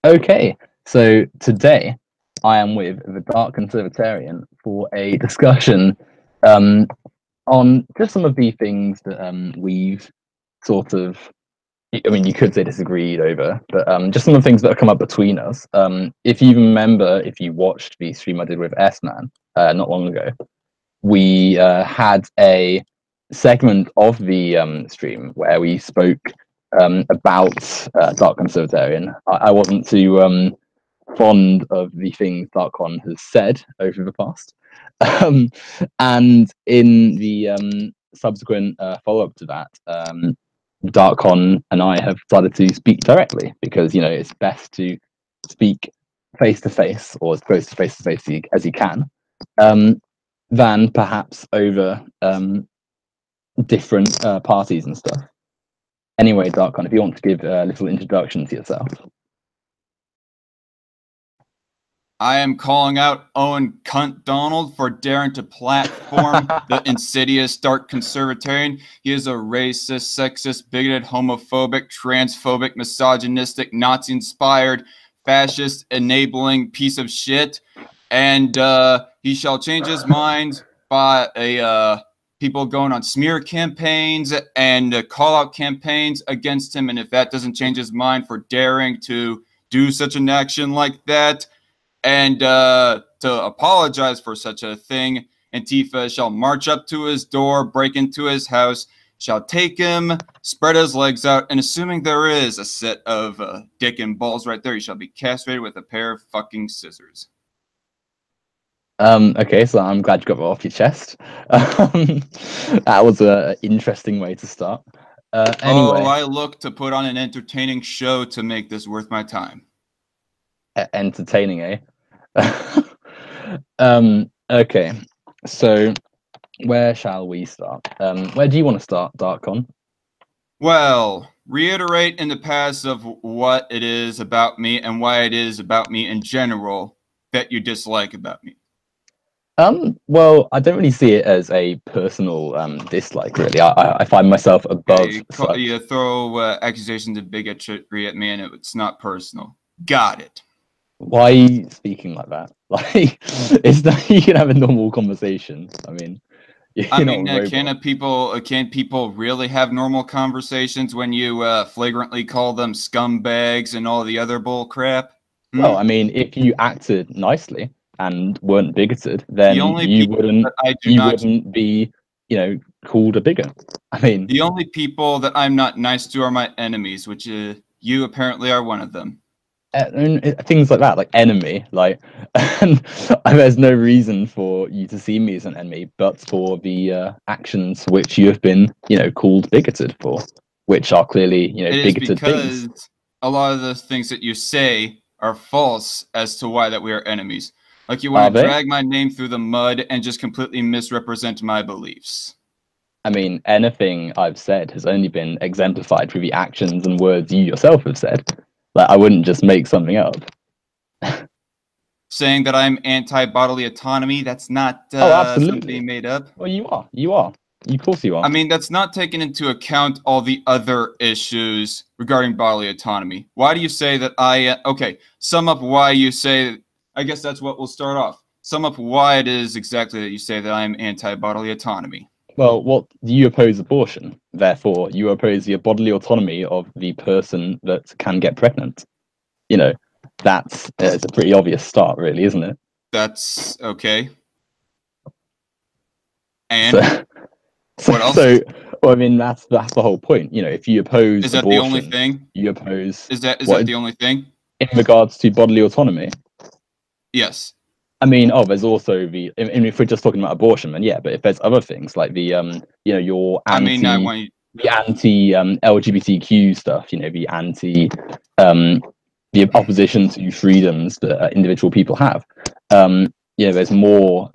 Okay, so today I am with the Dark Conservatarian for a discussion um, on just some of the things that we've sort of, I mean, you could say disagreed over, but just some of the things that have come up between us. If you remember, if you watched the stream I did with S-Man not long ago, we had a segment of the stream where we spoke about Dark Conservatarian. I wasn't too fond of the things Darkon has said over the past. And in the subsequent follow-up to that, Darkon and I have started to speak directly because, you know, it's best to speak face-to-face or as close to face-to-face as you can, than perhaps over different parties and stuff. Anyway, Darkon, if you want to give a little introduction to yourself. I am calling out Owen Donald for daring to platform the insidious Dark Conservatarian. He is a racist, sexist, bigoted, homophobic, transphobic, misogynistic, Nazi-inspired, fascist, enabling piece of shit. And he shall change his mind by people going on smear campaigns and call-out campaigns against him. And if that doesn't change his mind for daring to do such an action like that, and to apologize for such a thing, Antifa shall march up to his door, break into his house, shall take him, spread his legs out, and assuming there is a set of dick and balls right there, he shall be castrated with a pair of fucking scissors. Okay, so I'm glad you got that off your chest. That was an interesting way to start. Anyway, I look to put on an entertaining show to make this worth my time. Entertaining, eh? Okay, so where shall we start? Where do you want to start, Darkon? Well, reiterate in the past of what it is about me and why it is about me in general that you dislike about me. Well, I don't really see it as a personal dislike, really. I find myself above. You throw accusations of bigotry at me, and it's not personal. Got it. Why are you speaking like that? Like, it's that you can have a normal conversation. I mean, can people really have normal conversations when you flagrantly call them scumbags and all the other bull crap? Well, I mean, if you acted nicely and weren't bigoted, then you wouldn't be, you know, called a bigot. I mean, the only people that I'm not nice to are my enemies, which you apparently are one of them. Things like that, like enemy, like, and there's no reason for you to see me as an enemy, but for the actions which you have been, you know, called bigoted for, which are clearly, you know, bigoted things. Because a lot of the things that you say are false as to why that we are enemies. Like you want to drag my name through the mud and just completely misrepresent my beliefs. I mean, anything I've said has only been exemplified through the actions and words you yourself have said. Like, I wouldn't just make something up. Saying that I'm anti-bodily autonomy, that's not something made up. Well, you are. You are. Of course you are. I mean, that's not taking into account all the other issues regarding bodily autonomy. Why do you say that okay, sum up why you say, I guess that's what we'll start off. Sum up why it is exactly that you say that I'm anti-bodily autonomy. Well, you oppose abortion. Therefore, you oppose the bodily autonomy of the person that can get pregnant. You know, it's a pretty obvious start, really, isn't it? That's okay. And what else? So, well, I mean, that's the whole point. You know, if you oppose is that abortion, the only thing? You oppose. Is that the only thing? In regards to bodily autonomy? Yes. I mean, there's also the. I mean, if we're just talking about abortion, then yeah. But if there's other things like the, you know, your anti, the anti-LGBTQ stuff, you know, the the opposition to freedoms that individual people have. Yeah, there's more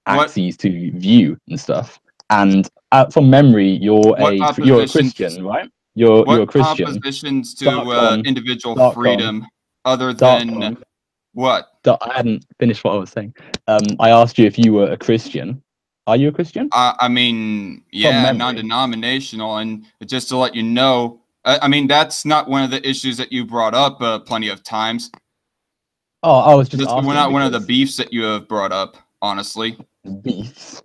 axes to view and stuff. And from memory, you're a Christian, right? You're a Christian. What oppositions to individual freedom other than what? I hadn't finished what I was saying. I asked you if you were a Christian. Are you a Christian? I mean, yeah, non-denominational, and just to let you know, I mean, that's not one of the issues that you brought up plenty of times. Oh, I was just That's asking not one of the because beefs that you have brought up, honestly. beefs.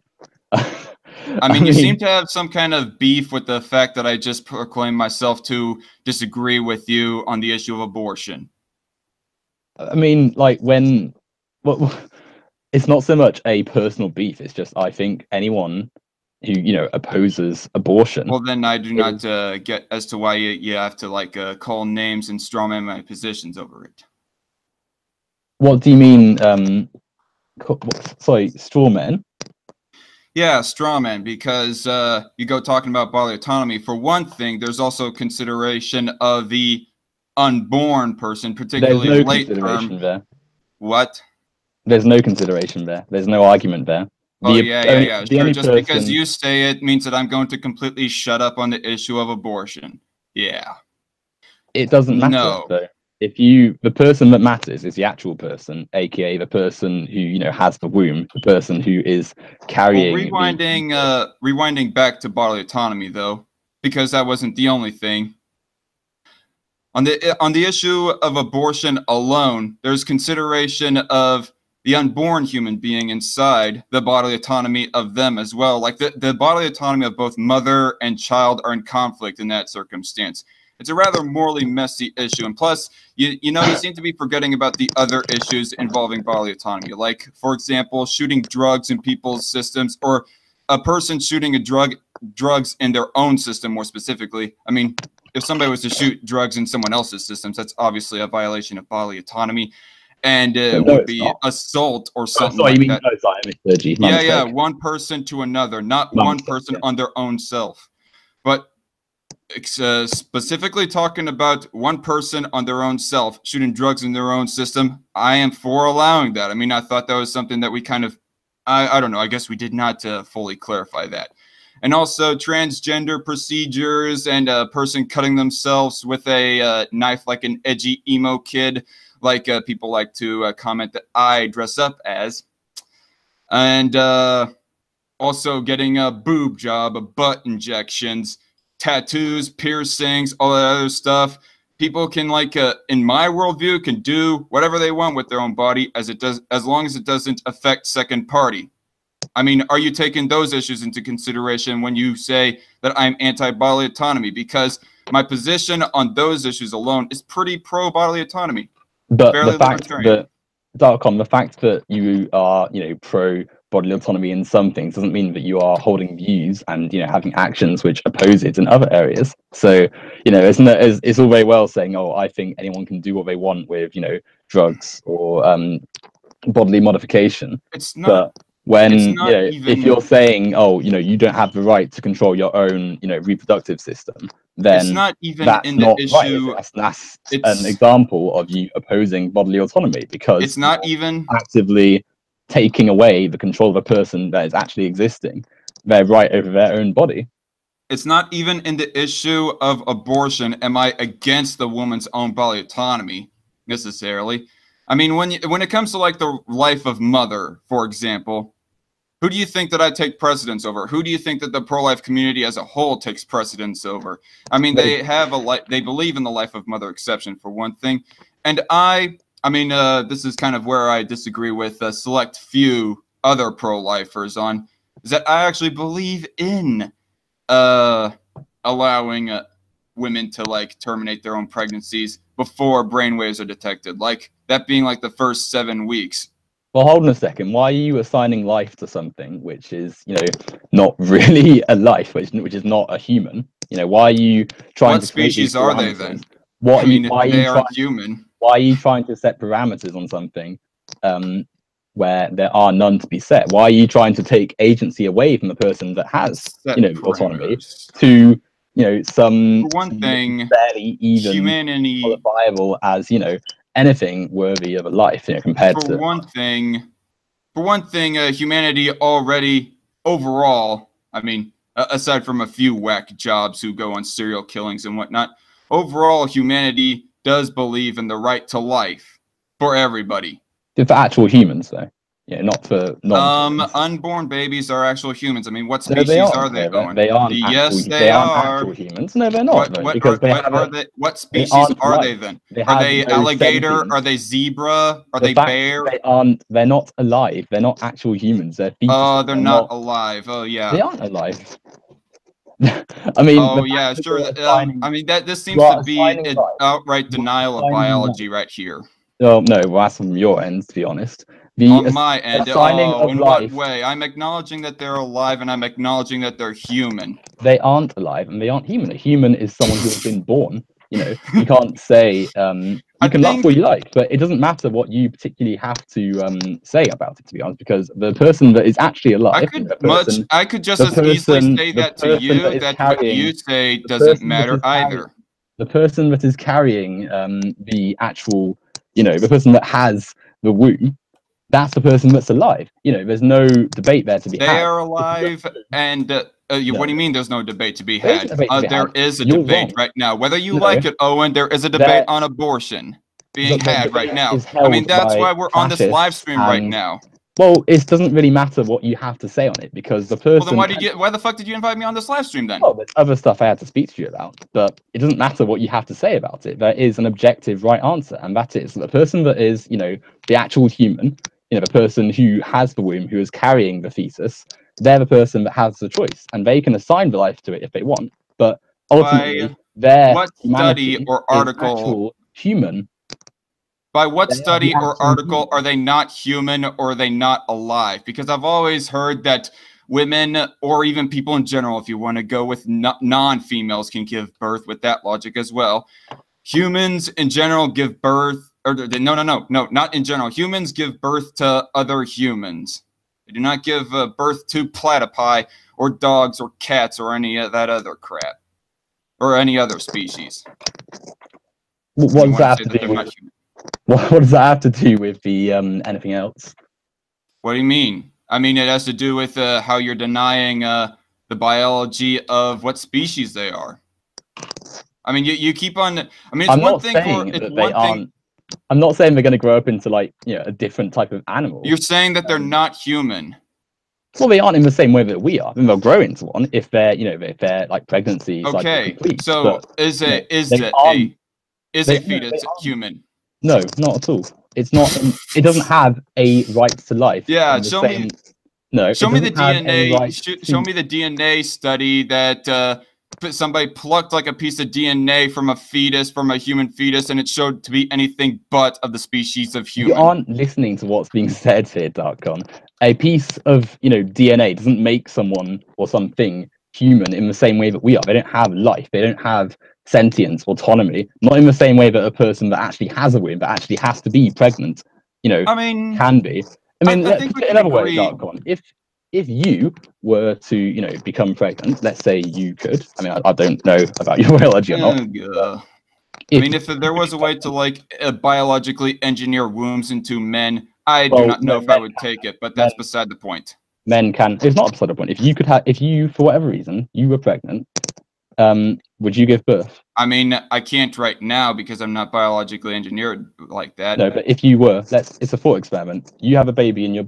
I mean, you seem to have some kind of beef with the fact that I just proclaimed myself to disagree with you on the issue of abortion. I mean, like when, well, it's not so much a personal beef. It's just I think anyone who opposes abortion. Well, then I do not get as to why you have to like call names and strawman my positions over it. What do you mean? Sorry, straw men. Yeah, strawman, because you go talking about bodily autonomy. For one thing, there's also consideration of the unborn person, particularly There's no late consideration term. there. What? There's no consideration there. There's no argument there. Oh, yeah. The Sure, only just because person, you say it means that I'm going to completely shut up on the issue of abortion. Yeah. it doesn't matter. No. So the person that matters is the actual person, aka the person who has the womb, the person who is carrying. Well, rewinding back to bodily autonomy, though, because that wasn't the only thing. On the issue of abortion alone, there's consideration of the unborn human being inside the bodily autonomy of them as well. Like the bodily autonomy of both mother and child are in conflict in that circumstance. It's a rather morally messy issue. And plus, you seem to be forgetting about the other issues involving bodily autonomy. Like, for example, shooting drugs in people's systems, or a person shooting drugs in their own system, more specifically. I mean, if somebody was to shoot drugs in someone else's systems, that's obviously a violation of bodily autonomy, and it would be assault or something like that. Yeah, one person to another, not one person on their own self. But specifically talking about one person on their own self shooting drugs in their own system, I am for allowing that. I mean, I thought that was something that we kind of, I don't know, I guess we did not fully clarify that. And also transgender procedures and a person cutting themselves with a knife like an edgy emo kid, like people like to comment that I dress up as. And also getting a boob job, butt injections, tattoos, piercings, all that other stuff. People can, like, in my worldview, can do whatever they want with their own body as long as it doesn't affect second party. I mean, are you taking those issues into consideration when you say that I'm anti-bodily autonomy? Because my position on those issues alone is pretty pro-bodily autonomy. But the fact that, Darkcom, the fact that you are, pro bodily autonomy in some things doesn't mean that you are holding views and having actions which oppose it in other areas. So it's all very well saying, oh, I think anyone can do what they want with drugs or bodily modification. It's not. But when if you're saying, oh, you don't have the right to control your own reproductive system, then it's not even that's in the not issue. Right. That's an example of you opposing bodily autonomy, because it's not even actively taking away the control of a person that is actually existing, their right over their own body. It's not even in the issue of abortion am I against the woman's own bodily autonomy necessarily. I mean, when it comes to like the life of mother, for example, who do you think that I take precedence over? Who do you think that the pro-life community as a whole takes precedence over? I mean, they believe in the life of mother exception, for one thing, and I mean, this is kind of where I disagree with a select few other pro-lifers on, is that I actually believe in allowing women to like terminate their own pregnancies before brainwaves are detected, like that being like the first 7 weeks. Well, hold on a second. Why are you assigning life to something which is, not really a life, which is not a human? Why are you trying what to? What species are they then? What I mean, they are human. Why are you trying to set parameters on something where there are none to be set? Why are you trying to take agency away from the person that has, autonomy to, some for one thing, barely even humanity qualifiable as, anything worthy of a life, compared to. For one thing, humanity already overall, I mean, aside from a few whack jobs who go on serial killings and whatnot, overall humanity does believe in the right to life for everybody. For actual humans, though. You know, not for non-humans. Unborn babies are actual humans. I mean, what No, species are they, Owen? They aren't Yes, they they aren't are. actual humans. No, they're not, though, because What they species aren't are they alive. then? They Are have they no alligator? sentience. Are they zebra? Are The they fact bear? they're not alive. They're not actual humans. They're fetuses. They're not alive. Oh They yeah. aren't alive. I mean, Oh yeah, sure. I mean that this you seems are to be assigning an life. outright You are denial of assigning life. biology right here. Well, no, well, that's from your end, to be honest. On my end, Assigning of in life. what way? I'm acknowledging that they're alive, and I'm acknowledging that they're human. They aren't alive, and they aren't human. A human is someone who has been born. You know, you can't say you can love what you like, but it doesn't matter what you particularly have to say about it. To be honest, because the person that is actually alive, I could just as easily say that to you. That what you say doesn't matter either. The person that is carrying the actual, you know, the person that has the womb, that's the person that's alive. You know, there's no debate there to be had. They are alive, and what do you mean there's no debate to be had? There is a debate right now. Whether you like it, Owen, there is a debate on abortion being had right now. I mean, that's why we're on this live stream right now. Well, it doesn't really matter what you have to say on it, because the person. Well, then why the fuck did you invite me on this live stream then? Well, there's other stuff I had to speak to you about, but it doesn't matter what you have to say about it. There is an objective right answer, and that is the person that is, you know, the actual human, you know, the person who has the womb, who is carrying the fetus. They're the person that has the choice, and they can assign the life to it if they want. But ultimately, their humanity or article is actual human. By what study or article are they not human, or are they not alive? Because I've always heard that women, or even people in general, if you want to go with non-females, can give birth with that logic as well. Humans in general give birth, or no, not in general. Humans give birth to other humans. They do not give birth to platypi or dogs or cats or any of that other crap, or any other species. What does that have to do with? What does that have to do with the anything else? What do you mean? I mean, it has to do with how you're denying the biology of what species they are. I mean, you keep on. I mean, it's one thing for it's one thing. I'm not saying they're going to grow up into, like, you know, a different type of animal. You're saying that they're not human. Well, they aren't in the same way that we are. I mean, they'll grow into one if they're, you know, if they're like pregnancies. Okay, complete, so is a fetus human? No, not at all. It's not. It doesn't have a right to life. Yeah, show me. No, show me the DNA. Show me the DNA study that somebody plucked like a piece of DNA from a fetus, from a human fetus, and it showed to be anything but of the species of human. You aren't listening to what's being said here, Darkon. A piece of, you know, DNA doesn't make someone or something human in the same way that we are. They don't have life. They don't have sentience, autonomy. Not in the same way that a person that actually has a womb, that actually has to be pregnant, you know, can be. I mean, in other words, Darkon, if you were to, you know, become pregnant, let's say you could. I mean, I don't know about your biology or not. I mean, if there was a way to, like, biologically engineer wombs into men, I do not know if I would take it, but that's beside the point. Men can. It's not beside the point. If you, for whatever reason, you were pregnant, would you give birth? I mean, I can't right now because I'm not biologically engineered like that. No, but if you were, it's a thought experiment. You have a baby in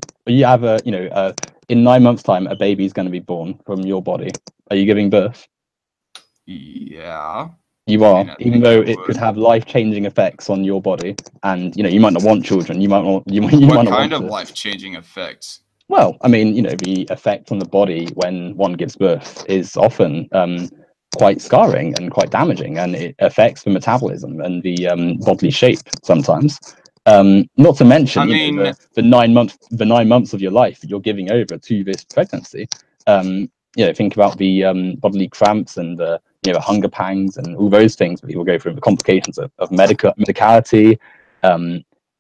in 9 months' time, a baby is going to be born from your body. Are you giving birth? Yeah. You are, even though it could have life-changing effects on your body, and, you know, you might not want children. You might not. What kind of life-changing effects? Well, I mean, you know, the effect on the body when one gives birth is often quite scarring and quite damaging, and it affects the metabolism and the bodily shape sometimes. Not to mention, the 9 months of your life you're giving over to this pregnancy. You know, think about the bodily cramps and the hunger pangs and all those things that people go through, the complications of medicality,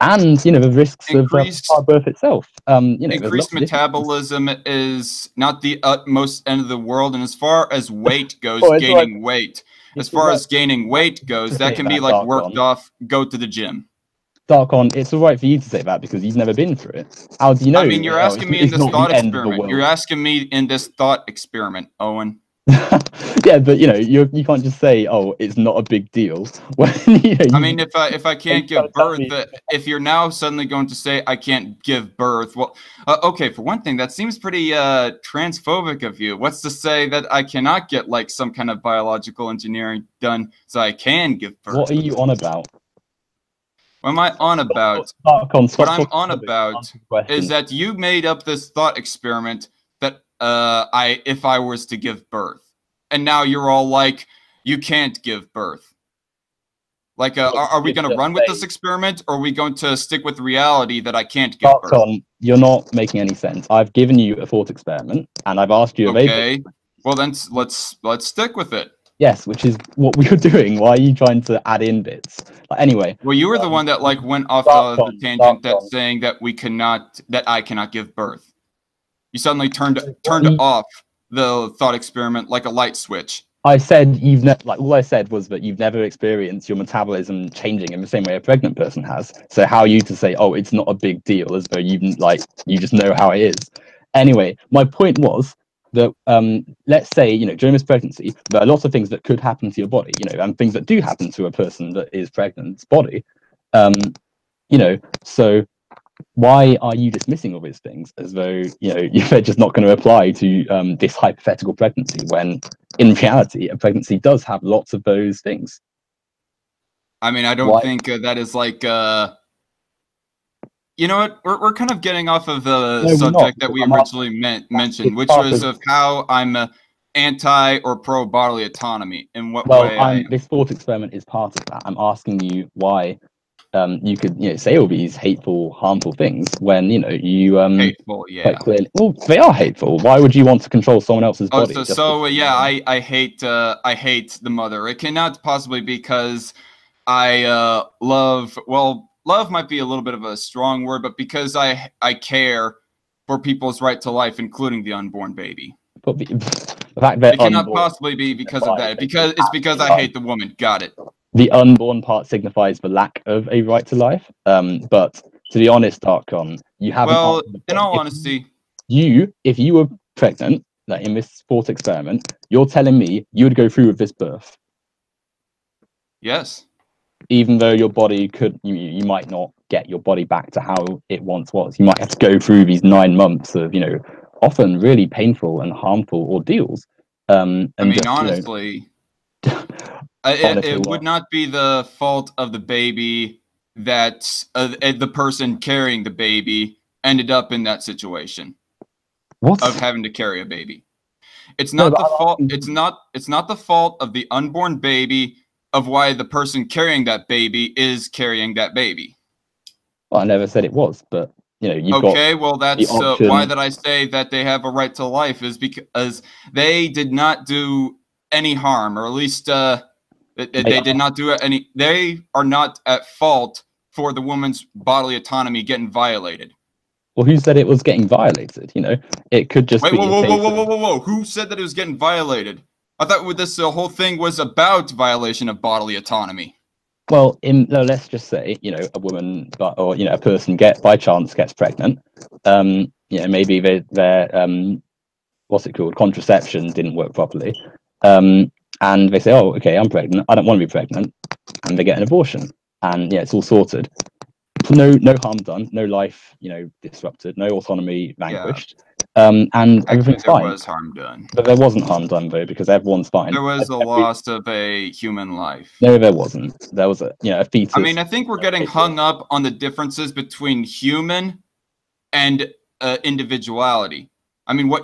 and, you know, the risks of childbirth itself. You know, increased metabolism is not the utmost end of the world, and as far as weight goes, gaining weight. As far as gaining weight goes, that can be like worked off. Go to the gym. Darkon, it's all right for you to say that because you've never been through it. How do you know? I mean, you're asking me in this thought experiment. You're asking me in this thought experiment, Owen. Yeah, but you can't just say, "Oh, it's not a big deal." When I mean, if I can't give birth, me... if you're now suddenly going to say I can't give birth, well, okay, for one thing, that seems pretty transphobic of you. What's to say that I cannot get like some kind of biological engineering done so I can give birth? What are you on about? What am I on about? What I'm on about is that you made up this thought experiment that if I was to give birth, and now you're all like, you can't give birth. Like, are we going to run with this experiment, or are we going to stick with reality that I can't give birth? You're not making any sense. I've given you a thought experiment, and I've asked you. Okay, well then let's stick with it. Yes, which is what we were doing. Why are you trying to add in bits? Anyway. Well, you were the one that like went off the tangent that saying that I cannot give birth. You suddenly turned off the thought experiment like a light switch. I said all I said was that you've never experienced your metabolism changing in the same way a pregnant person has. So how are you to say, oh, it's not a big deal, as though you just know how it is? Anyway, my point was that let's say during this pregnancy there are lots of things that could happen to your body, and things that do happen to a person that is pregnant's body. So why are you dismissing all these things as though they're just not going to apply to this hypothetical pregnancy, when in reality a pregnancy does have lots of those things? I mean, I don't think that is like you know what, we're kind of getting off of the subject that we originally mentioned, which was of how I'm anti or pro bodily autonomy. In what way? This thought experiment is part of that. I'm asking you why you could say all these hateful, harmful things when you hateful, yeah. Clearly, well, they are hateful. Why would you want to control someone else's body? Yeah, I hate the mother. It cannot possibly be because I love. Well, love might be a little bit of a strong word, but because I care for people's right to life, including the unborn baby. But the fact that it cannot possibly be because of that. It's because I hate the woman. Got it. The unborn part signifies the lack of a right to life. But to be honest, Darkon, you haven't. Well, in all honesty, if you were pregnant, like in this thought experiment, you're telling me you would go through with this birth. Yes. Even though your body you might not get your body back to how it once was. You might have to go through these 9 months of often really painful and harmful ordeals. I mean, honestly. It would not be the fault of the baby that the person carrying the baby ended up in that situation of having to carry a baby. It's not the fault. It's not the fault of the unborn baby of why the person carrying that baby is carrying that baby. Well, I never said it was, but you've okay. Well, that's why that I say that they have a right to life is because they did not do any harm, or at least they did not do any. They are not at fault for the woman's bodily autonomy getting violated. Well, who said it was getting violated? It could just be. Whoa! Who said that it was getting violated? I thought this whole thing was about violation of bodily autonomy. Well, let's just say a woman, or a person by chance gets pregnant. Maybe their what's it called, contraception didn't work properly. And they say, oh, okay, I'm pregnant. I don't want to be pregnant. And they get an abortion. And it's all sorted. No harm done. No life, disrupted. No autonomy vanquished. And everything's fine. There was harm done. But there wasn't harm done, though, because everyone's fine. There was a loss of a human life. No, there wasn't. There was a fetus. I mean, I think we're getting hung up on the differences between human and individuality. I mean, when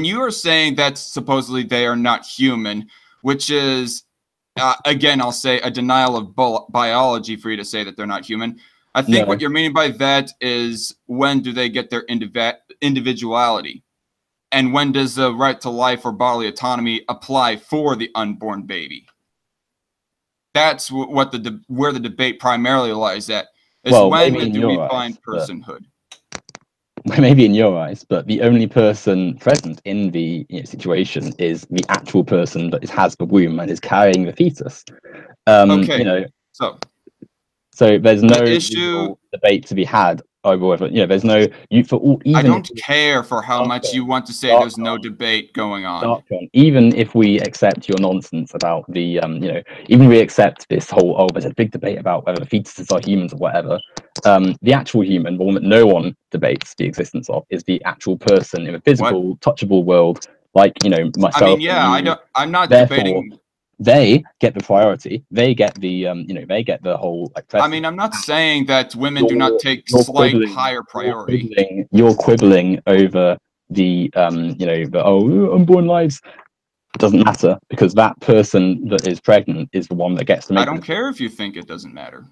you are saying that supposedly they are not human, which is, again, I'll say a denial of biology for you to say that they're not human. I think what you're meaning by that is, when do they get their individuality? And when does the right to life or bodily autonomy apply for the unborn baby? That's where the debate primarily lies at. Is when do we find personhood? Maybe in your eyes, but the only person present in the situation is the actual person that has the womb and is carrying the fetus. Okay. So there's no debate to be had whatever. There's no you for all. I Even don't care for how much you want to say there's no debate going on. Even if we accept your nonsense about the even we accept this whole there's a big debate about whether fetuses are humans or whatever. The actual human, the one that no one debates the existence of, is the actual person in a physical, touchable world, like myself. I mean, yeah, I'm not debating. They get the priority. They get the they get the whole I mean, I'm not saying that women do not take slight higher priority. You're quibbling over the the unborn lives. It doesn't matter, because that person that is pregnant is the one that gets to make. I don't care if you think it doesn't matter.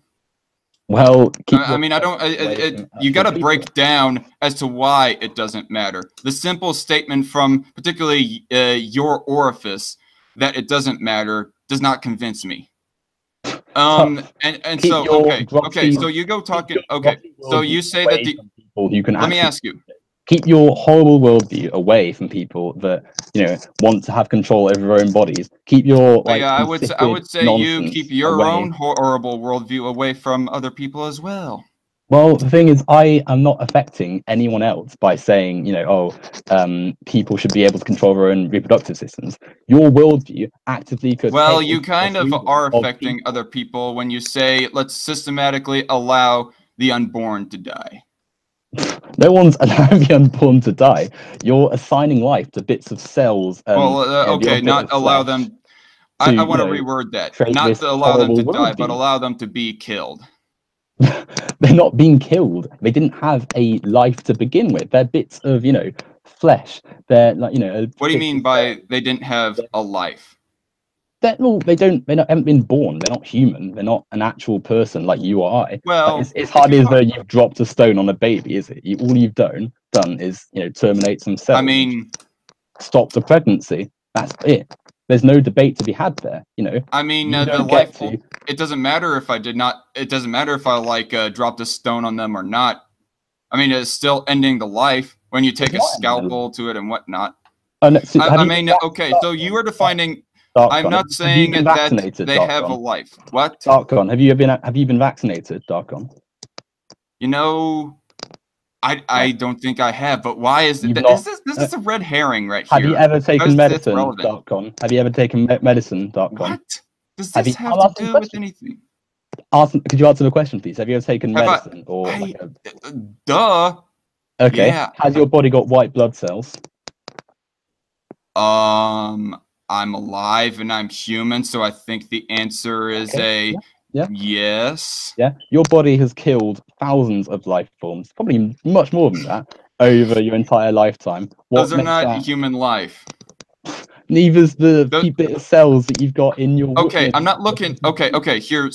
Well, I mean, I don't. You got to break down as to why it doesn't matter. The simple statement from particularly your orifice that it doesn't matter does not convince me. And so okay. So you go talking. Okay, so you say that the people you can. Let me ask you. Keep your horrible worldview away from people that want to have control over their own bodies. Keep your I would say you keep your own horrible worldview away from other people as well. Well, the thing is, I am not affecting anyone else by saying, people should be able to control their own reproductive systems. Your worldview actively could. Well, you kind of are affecting other people when you say, let's systematically allow the unborn to die. No one's allowing the unborn to die. You're assigning life to bits of cells. Okay, not allow them. I want to reword that. Not to allow them to die, but allow them to be killed. They're not being killed. They didn't have a life to begin with. They're bits of, flesh. They're like, What do you mean by they didn't have a life? They haven't been born. They're not human. They're not an actual person like you or I. Well, it's hardly as though you've dropped a stone on a baby, is it? All you've done is, terminate some cells. I mean, stop the pregnancy. That's it. There's no debate to be had there. I mean, the life. It doesn't matter if I did not. It doesn't matter if I dropped a stone on them or not. I mean, it's still ending the life when you take a scalpel to it and whatnot. Okay. So you are defining. I'm not saying that they have a life. What? Darkon, have you been vaccinated, Darkon? I don't think I have, but why is it? This is a red herring right here. Have you ever taken medicine, Darkon? Have you ever taken medicine, Darkon? What does this have to do with anything? Could you answer the question, please? Have you ever taken medicine Duh. Okay. Yeah. Has your body got white blood cells? I'm alive and I'm human, so I think the answer is yes. Yeah. Your body has killed thousands of life forms, probably much more than that, over your entire lifetime. Those are not human life. Neither's the few bit of cells that you've got in your. Okay, I'm not looking. Okay. Here,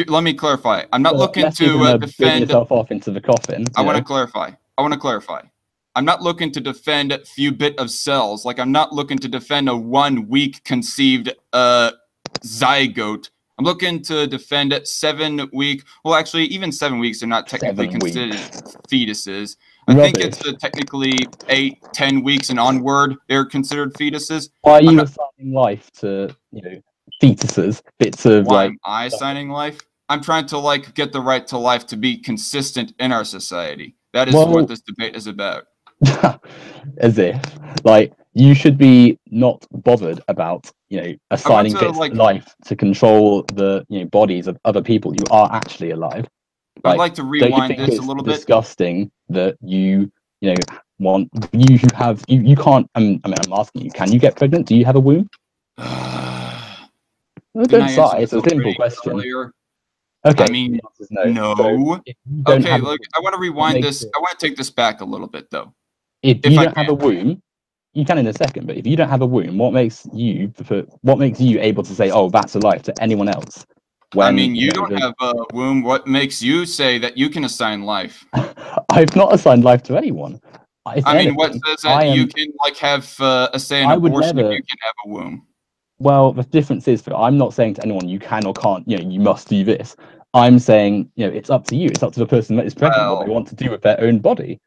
let me clarify. I'm not looking to defend yourself off into the coffin. I want to clarify. I'm not looking to defend a few bit of cells. Like, I'm not looking to defend a 1 week conceived zygote. I'm looking to defend 7 week. Well, actually, even 7 weeks are not technically considered fetuses. I think it's technically 8, 10 weeks and onward they're considered fetuses. Why are you assigning life to fetuses? Bits of why am I assigning life? I'm trying to get the right to life to be consistent in our society. That is what this debate is about. As if you should be not bothered about assigning bits of life to control the bodies of other people who are actually alive. I'd like to rewind this a little bit. Disgusting that you can't. I'm asking you, can you get pregnant? Do you have a womb? Don't sigh. It's a simple question. Earlier? Okay. I mean, no. So okay, look, I want to rewind this. I want to take this back a little bit, though. If you don't have a womb, you can in a second. But if you don't have a womb, what makes you able to say, "Oh, that's a life" to anyone else? I mean, you don't have a womb. What makes you say that you can assign life? I've not assigned life to anyone. What says that you can have a say in abortion if you can have a womb? Well, the difference is that I'm not saying to anyone you can or can't. You must do this. I'm saying it's up to you. It's up to the person that is pregnant what they want to do with their own body.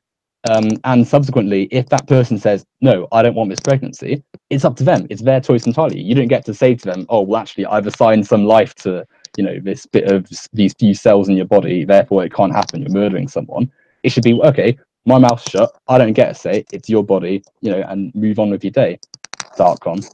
And subsequently, if that person says, no, I don't want this pregnancy, it's up to them. It's their choice entirely. You don't get to say to them, oh, well, actually, I've assigned some life to, this bit of these few cells in your body, therefore it can't happen. You're murdering someone. It should be, okay, my mouth's shut, I don't get a say, it's your body, you know, and move on with your day. Darkon.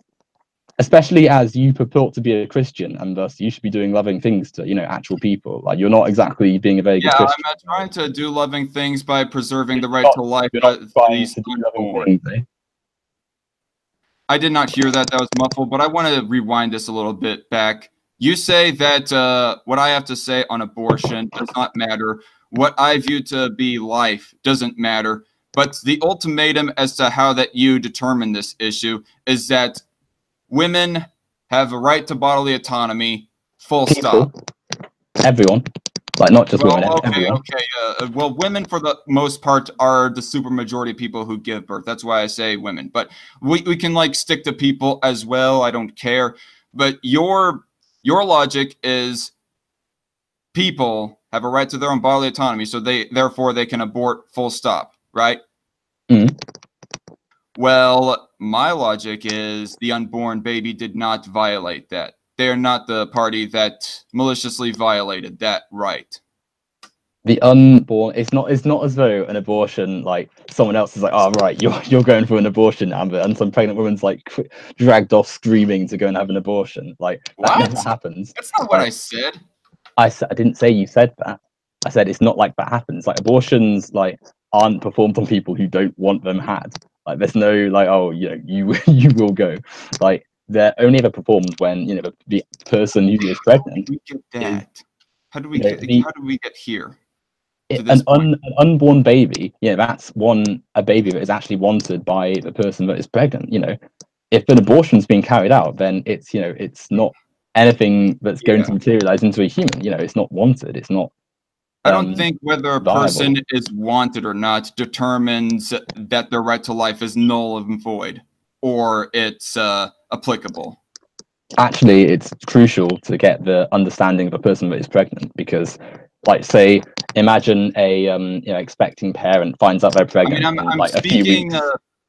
Especially as you purport to be a Christian, and thus you should be doing loving things to, you know, actual people. Like, you're not exactly being a very good Christian. I'm trying to do loving things by preserving the right to life, but these unborn. I did not hear that. That was muffled, but I want to rewind this a little bit back. You say that what I have to say on abortion does not matter. What I view to be life doesn't matter. But the ultimatum as to how that you determine this issue is that women have a right to bodily autonomy, full stop. Everyone. Like, not just women, everyone. Well, women, for the most part, are the super majority of people who give birth. That's why I say women. But we can, like, stick to people as well. I don't care. But your logic is people have a right to their own bodily autonomy, so therefore they can abort, full stop, right? Mm. Well, my logic is the unborn baby did not violate that. They are not the party that maliciously violated that right. The unborn, it's not as though an abortion, like, someone else is like, oh right, you're going for an abortion, Amber, and some pregnant woman's like dragged off screaming to go and have an abortion. Like, that never happens. That's not what I said. I didn't say you said that. I said it's not like that happens. Like, abortions, like, aren't performed on people who don't want them had. Like, there's no, like, oh, you know, you will go. Like, they're only ever performed when, you know, the person who is pregnant. How do we get that? How do we get here? An unborn baby, yeah, that's a baby that is actually wanted by the person that is pregnant. You know, if an abortion is being carried out, then it's, you know, it's not anything that's going to materialize into a human. You know, it's not wanted. It's not. I don't think whether a person is wanted or not determines that their right to life is null and void, or it's applicable. Actually, it's crucial to get the understanding of a person that is pregnant, because, like, say, imagine a you know, expecting parent finds out they're pregnant. I mean,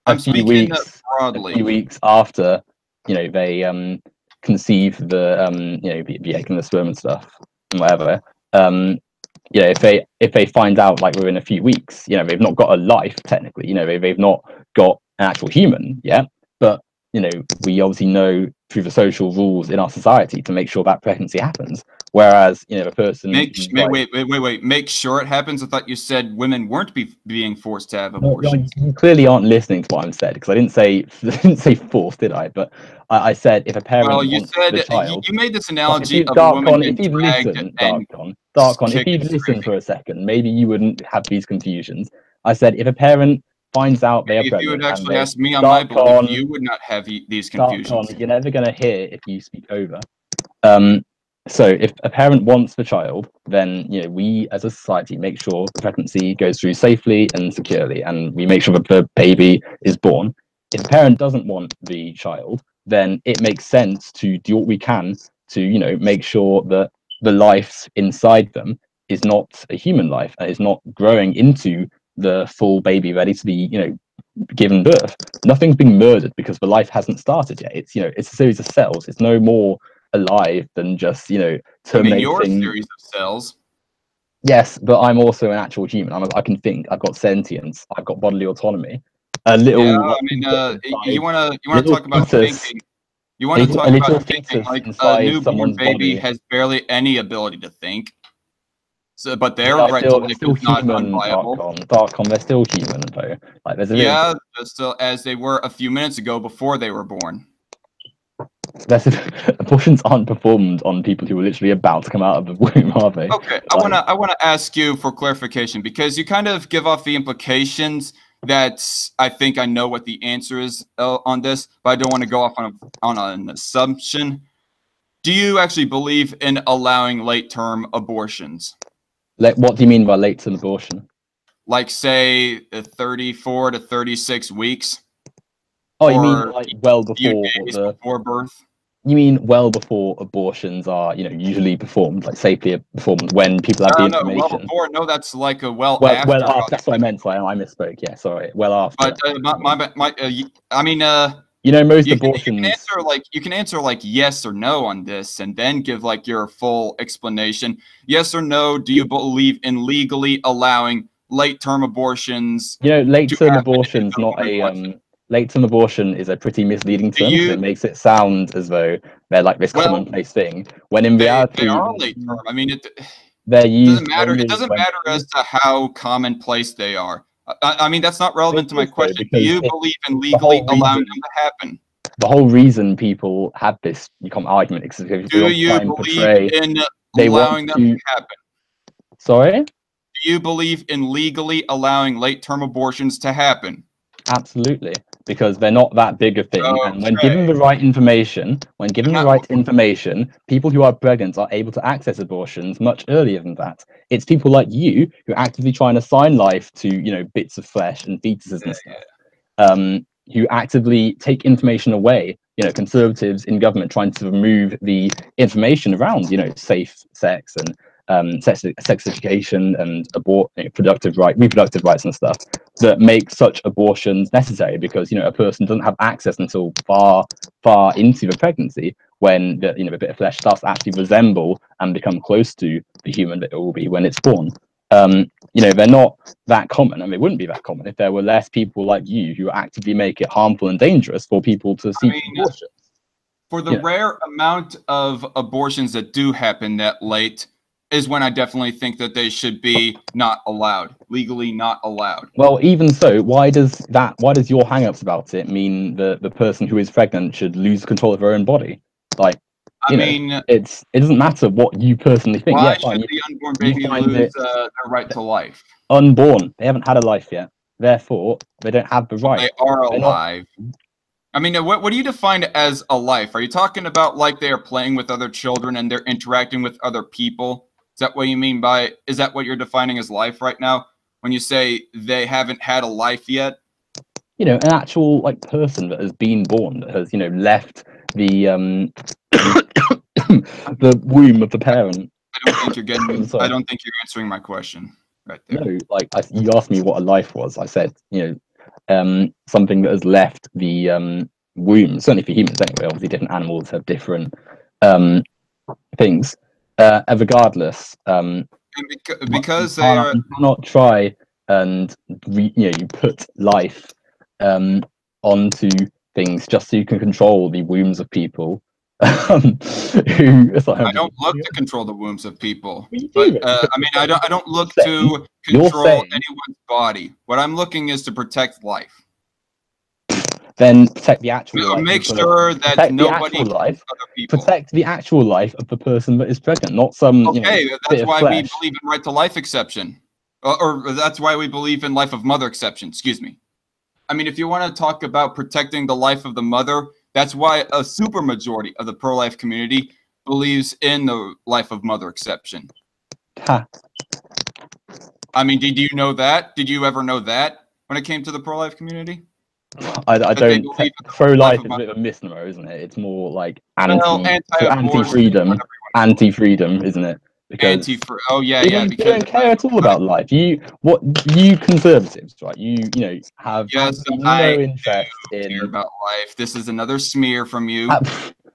I'm speaking broadly. A few weeks after, you know, they conceive the you know, the egg and the sperm and stuff and whatever. You know, if they find out, like, within a few weeks, you know, they've not got a life technically. You know, they've not got an actual human yet, but, you know, we obviously know through the social rules in our society to make sure that pregnancy happens. Whereas, you know, the person wait, make sure it happens. I thought you said women weren't being forced to have abortions. You clearly aren't listening to what I'm said, because I didn't say forced, did I? But I said if a parent. Well, you said the child, you made this analogy of a woman being dragged Darkon, if you'd listen for a second, maybe you wouldn't have these confusions. I said if a parent finds out they are pregnant. If you would actually ask me on my belief, you would not have these confusions. You're never going to hear if you speak over. So if a parent wants the child, then, you know, we as a society make sure the pregnancy goes through safely and securely, and we make sure that the baby is born. If a parent doesn't want the child, then it makes sense to do what we can to, you know, make sure that the life inside them is not a human life and is not growing into the full baby ready to be, you know, given birth. Nothing's being murdered because the life hasn't started yet. It's, you know, it's a series of cells. It's no more alive than just, you know, terminating. Your series of cells. Yes, but I'm also an actual human. I can think. I've got sentience. I've got bodily autonomy. A little. Yeah, I mean, you want to talk about thinking. You want to talk about thinking. Like, a newborn baby has barely any ability to think. So, but their right to life is not unviable. Darkon, they're still human though. Like, there's still as they were a few minutes ago before they were born. Abortions aren't performed on people who are literally about to come out of the womb, are they? Okay, I wanna ask you for clarification, because you kind of give off the implications that I think I know what the answer is on this, but I don't want to go off on an assumption. Do you actually believe in allowing late-term abortions? What do you mean by late-term abortion? Like, say, 34 to 36 weeks. Oh, you mean like well before birth? You mean well before abortions are, you know, usually performed, like safely performed when people have the information? Well before. No, that's like a well after. Well after. That's what I meant. So I misspoke. Yeah, sorry. Well after. But I mean, you know, most abortions. You can answer like yes or no on this, and then give like your full explanation. Yes or no? Do you believe in legally allowing late-term abortions. You know, late-term happen abortion's if a not woman a wants it. late-term abortion is a pretty misleading term because it makes it sound as though they're like this Well, commonplace thing, when in they reality are late-term. I mean, they're it doesn't used matter. It only doesn't when matter as to how commonplace they are. I mean, that's not relevant to my is though, question. Do because you believe in the legally whole allowing reason them to happen? the whole reason people have this argument is because they Do want to you try and believe portray in they want allowing them to to happen? sorry. Do you believe in legally allowing late-term abortions to happen? Absolutely, because they're not that big a thing, and when Okay. given the right information, Not- people who are pregnant are able to access abortions much earlier than that. It's people like you who are actively trying to assign life to, you know, bits of flesh and fetuses and stuff, who actively take information away. You know, conservatives in government trying to remove the information around, you know, safe sex and sex education and reproductive rights and stuff that make such abortions necessary, because, you know, a person doesn't have access until far into the pregnancy, when the, you know, the bit of flesh starts to actually resemble and become close to the human that it will be when it's born. You know, they're not that common, and they wouldn't be that common if there were less people like you who actively make it harmful and dangerous for people to seek abortion. For the rare amount of abortions that do happen that late is when I definitely think that they should be not allowed, legally not allowed. Well, even so, why does your hang-ups about it mean that the person who is pregnant should lose control of her own body? Like, I mean, it doesn't matter what you personally think. why Yeah, fine. should the unborn baby lose their right to life? Unborn. They haven't had a life yet. Therefore, they don't have the right. They are alive. I mean, what do you define as a life? Are you talking about like they are playing with other children and they're interacting with other people? Is that what you mean by, is that what you're defining as life right now? When you say they haven't had a life yet? You know, an actual like person that has been born, that has, you know, left the the womb of the parent. I don't think you're getting, I don't think you're answering my question right there. No, like you asked me what a life was. I said, you know, something that has left the womb. Certainly for humans, anyway. Obviously, different animals have different things. Regardless, because they are, you cannot try and you know, you put life onto things just so you can control the wombs of people. I don't look to control the wombs of people, but I mean, I don't look to control anyone's body. What I'm looking is to protect life. Then protect the actual life. Make sure that nobody protect the actual life of the person that is pregnant, not some. Okay, you know, that's why we believe in right to life exception, or that's why we believe in life of mother exception. Excuse me. I mean, if you want to talk about protecting the life of the mother, that's why a supermajority of the pro-life community believes in the life of mother exception. Ha. I mean, did you know that? Did you ever know that when it came to the pro-life community? I don't. Pro-life is a bit of a misnomer, isn't it? It's more like anti-freedom, isn't it? Because oh yeah, you don't care at all about life. You conservatives, right? You know, have no interest in about life. This is another smear from you.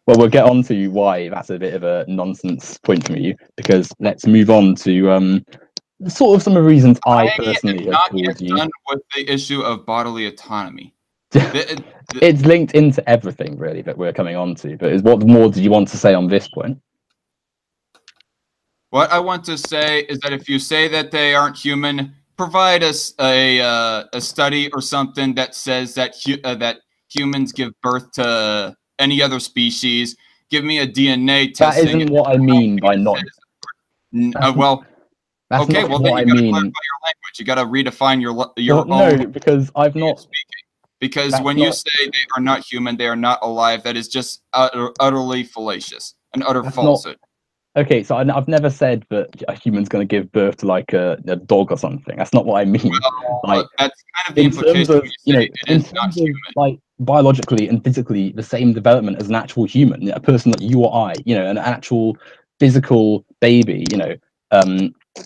Well, we'll get on to why that's a bit of a nonsense point from you, because let's move on to sort of some of the reasons I personally have told you. Done with the issue of bodily autonomy. It's linked into everything really that we're coming on to, but what more did you want to say on this point? What I want to say is that if you say that they aren't human, provide us a study or something that says that that humans give birth to any other species. Give me a DNA test. That isn't what I mean by not. Well, that's okay. Well, then you got to clarify your language. You got to redefine your own. No, because I've not speaking. Because when you say they are not human, they are not alive. That is just utterly fallacious and utter falsehood. Okay, so I've never said that a human's going to give birth to like a dog or something. That's not what I mean. Well, like, that's kind of the implication when you say it is not human. Like biologically and physically the same development as an actual human, a person like you or I, you know, an actual physical baby, you know,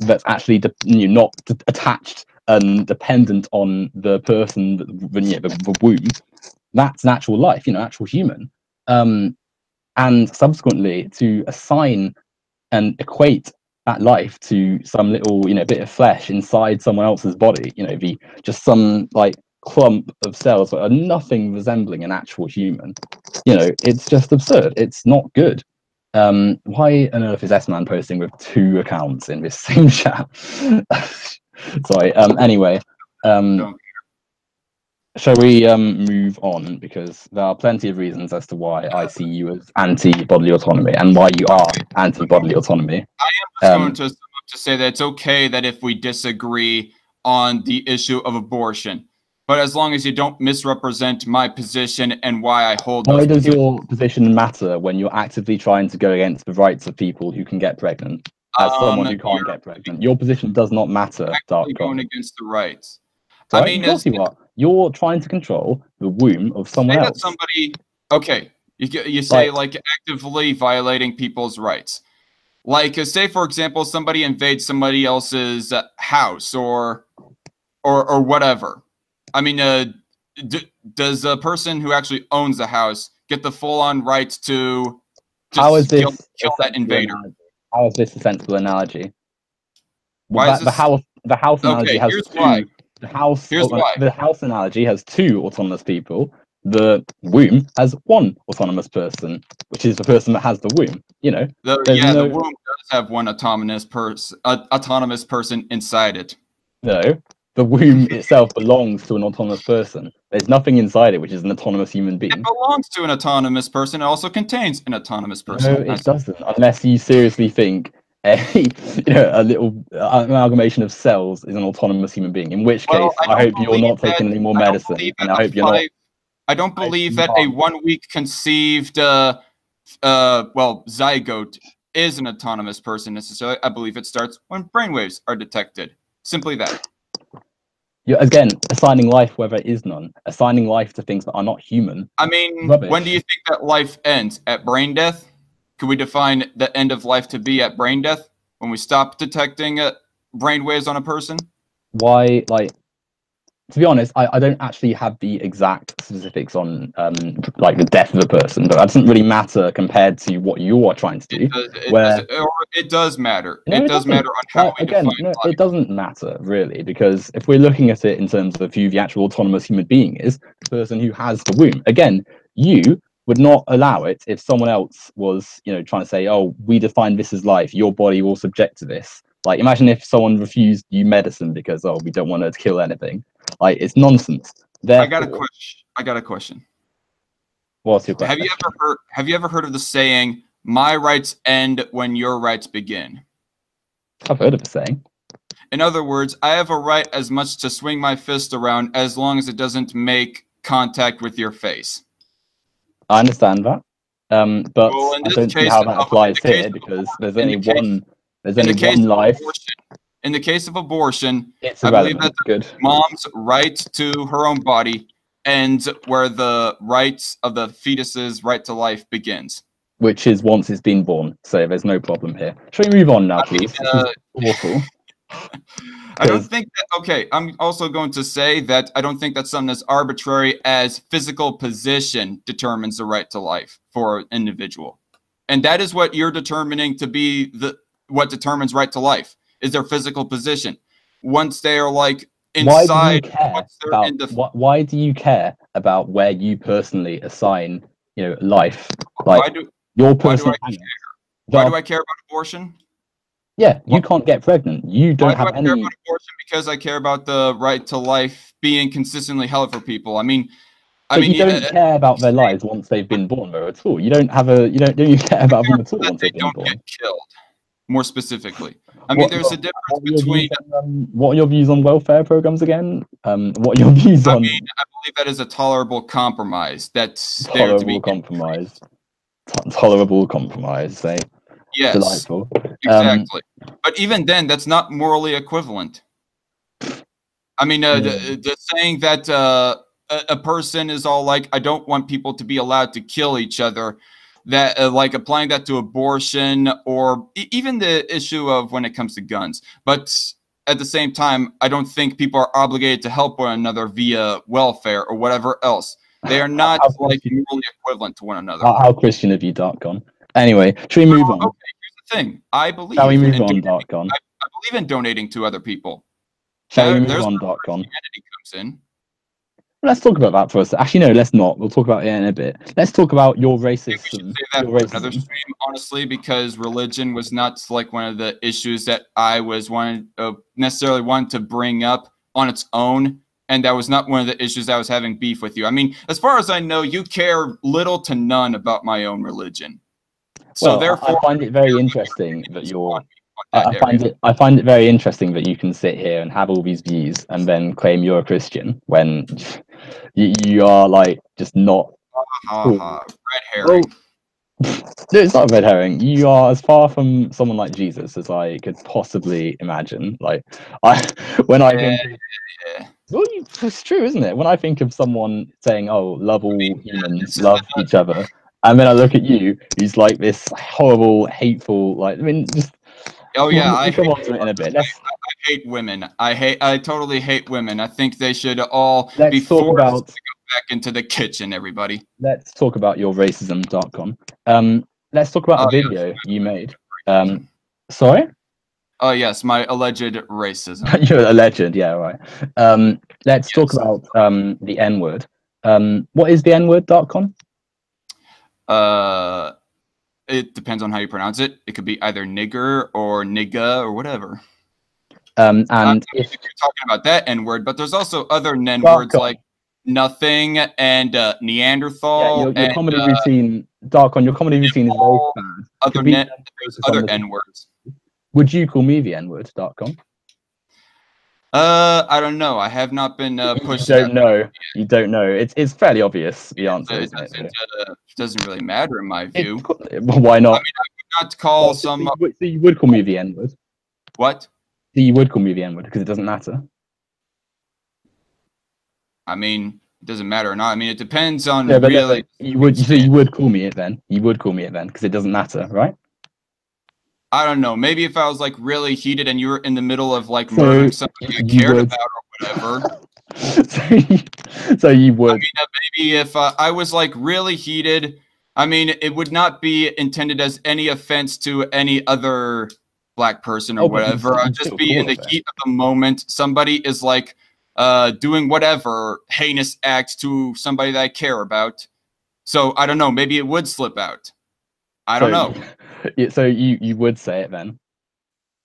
that's actually not attached and dependent on the person, the womb. That's an actual life, you know, actual human. And subsequently to assign and equate that life to some little, bit of flesh inside someone else's body, just some like clump of cells that are nothing resembling an actual human. It's just absurd. It's not good. Why on earth is S-Man posting with 2 accounts in this same chat? Sorry. Anyway, shall we move on, because there are plenty of reasons as to why I see you as anti-bodily autonomy and why you are anti-bodily autonomy. I am just going to say that it's okay that if we disagree on the issue of abortion, but as long as you don't misrepresent my position and why I hold those Why does your position matter when you're actively trying to go against the rights of people who can get pregnant? As someone who can't get pregnant, your position does not matter. Going against the rights. Sorry, I mean, of course you are. You're trying to control the womb of someone else. Okay, you say like actively violating people's rights. Like, say for example, somebody invades somebody else's house or whatever. I mean, does a person who actually owns the house get the full-on rights to just kill that invader? How is this a sensible analogy? Why is this? The house analogy has why. The house analogy has 2 autonomous people. The womb has 1 autonomous person, which is the person that has the womb. The womb does have 1 autonomous person inside it. No, the womb itself belongs to an autonomous person. There's nothing inside it which is an autonomous human being. It belongs to an autonomous person. It also contains an autonomous person. No, it doesn't. Unless you seriously think a little amalgamation of cells is an autonomous human being. In which case, I hope you're not taking any more medicine, and I hope you're not. I don't believe that a 1-week conceived, zygote is an autonomous person necessarily. I believe it starts when brainwaves are detected. Simply that. You're, again, assigning life where there is none. Assigning life to things that are not human. I mean, when do you think that life ends? At brain death? Could we define the end of life to be at brain death? When we stop detecting brainwaves on a person? Why, to be honest, I don't actually have the exact specifics on the death of a person, but that doesn't really matter compared to what you are trying to do. It does matter. No, it does matter on how we define life. It doesn't matter really, because if we're looking at it in terms of who the actual autonomous human being is, the person who has the womb. Again, you would not allow it if someone else was, trying to say, oh, we define this as life, your body will subject to this. Like, imagine if someone refused you medicine because, oh, we don't want her to kill anything. Like, it's nonsense. I got a question. What's your question? Have you ever heard of the saying, "My rights end when your rights begin"? I've heard of the saying. In other words, I have a right as much to swing my fist around as long as it doesn't make contact with your face. I understand that, but I don't see how that applies here, because there's only one. There's only one life. In the case of abortion, I believe that the mom's right to her own body ends where the rights of the fetus's right to life begins. Which is once it's been born, so there's no problem here. Shall we move on now, please? This is awful. I don't think that, okay, I'm also going to say that I don't think that something as arbitrary as physical position determines the right to life for an individual. And that is what you're determining to be what determines right to life, is their physical position. Once they are like inside, why do you care about where you personally assign, life? Like, why do I care about abortion? Yeah, you can't get pregnant. You don't have any. Why do I care about abortion? Because I care about the right to life being consistently held for people. I mean, you don't care about their lives once they've been born, though, at all. You don't have a. You don't care about them at all once they've been born. Get killed. More specifically, I mean, there's a difference between. What are your views on welfare programs again? What are your views on? I mean, I believe that is a tolerable compromise. That's tolerable compromise. Tolerable compromise. Say. Yes, delightful. Exactly. But even then, that's not morally equivalent. I mean, the saying that a person is all like, I don't want people to be allowed to kill each other, that like applying that to abortion or even the issue of when it comes to guns. But at the same time, I don't think people are obligated to help one another via welfare or whatever else. They are not like morally equivalent to one another. How Christian have you, Dark gone? Anyway, should we move on? Okay, thing. I believe Shall we move in on, donating. Darkon? I believe in donating to other people. Shall we move There's on, where Darkon? Christianity comes in. Let's talk about that for a second. Actually, no, let's not. We'll talk about it in a bit. Let's talk about your I think we should racism. save that Your for another racism. stream, honestly, because religion was not like one of the issues that I was necessarily wanted to bring up on its own, and that was not one of the issues I was having beef with you. I mean, as far as I know, you care little to none about my own religion. So Well, therefore, I find it very interesting that you're. that I find it very interesting that you can sit here and have all these views and then claim you're a Christian when you are like just not. Cool. Red herring. Well, no, it's not a red herring. You are as far from someone like Jesus as I could possibly imagine. Like when I think, well, it's true, isn't it? When I think of someone saying, "Oh, love all humans, love each other," and then I look at you, who's like this horrible, hateful, like I mean, just. Oh yeah, we'll come on to it in a bit. I hate women. I totally hate women. I think they should all be Let's talk forced about. to go back into the kitchen. Everybody. Let's talk about your racism, Darkon. Let's talk about a video you made. Sorry? Oh yes, my alleged racism. You're a legend, yeah, right. Let's talk about the N-word. What is the N-word, Darkon? It depends on how you pronounce it. It could be either nigger or nigga or whatever. And if you're talking about that N-word, but there's also other N-words like nothing and Neanderthal. Yeah, your comedy routine, Darkon, your comedy routine is very bad. There's other N-words. Would you call me the N-word, Darkon? I don't know. I have not been pushed. You don't know. You don't know. It's fairly obvious the answer. It doesn't really matter in my view. Why not? I mean, I would not call some. So you would call me the N-word. What? So you would call me the N-word because it doesn't matter. I mean, it doesn't matter or not. I mean, it depends on really. You would call me it then. You would call me it then because it doesn't matter, right? I don't know. Maybe if I was like really heated and you were in the middle of like murdering somebody I cared about or whatever. so you would. I mean, maybe if I was like really heated, I mean, it would not be intended as any offense to any other black person or whatever. I'd just be in the heat of the moment. Somebody is like doing whatever heinous act to somebody that I care about. So I don't know. Maybe it would slip out. I don't know. So you would say it then?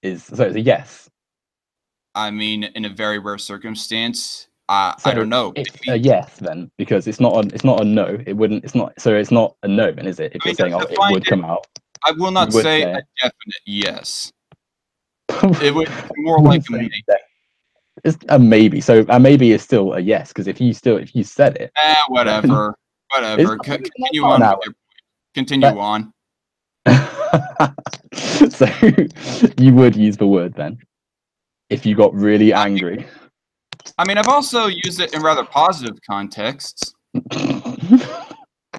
So it's a yes. I mean, in a very rare circumstance, I don't know. It's a yes then, because it's not a no. It wouldn't. It's not. So it's not a no then, is it? If you're saying it would come out. I will not say a definite yes. It would be more like a maybe. It's a maybe. So a maybe is still a yes because if you said it. Whatever. Continue on with your point. Continue on. So you would use the word then if you got really angry. I mean, I've also used it in rather positive contexts.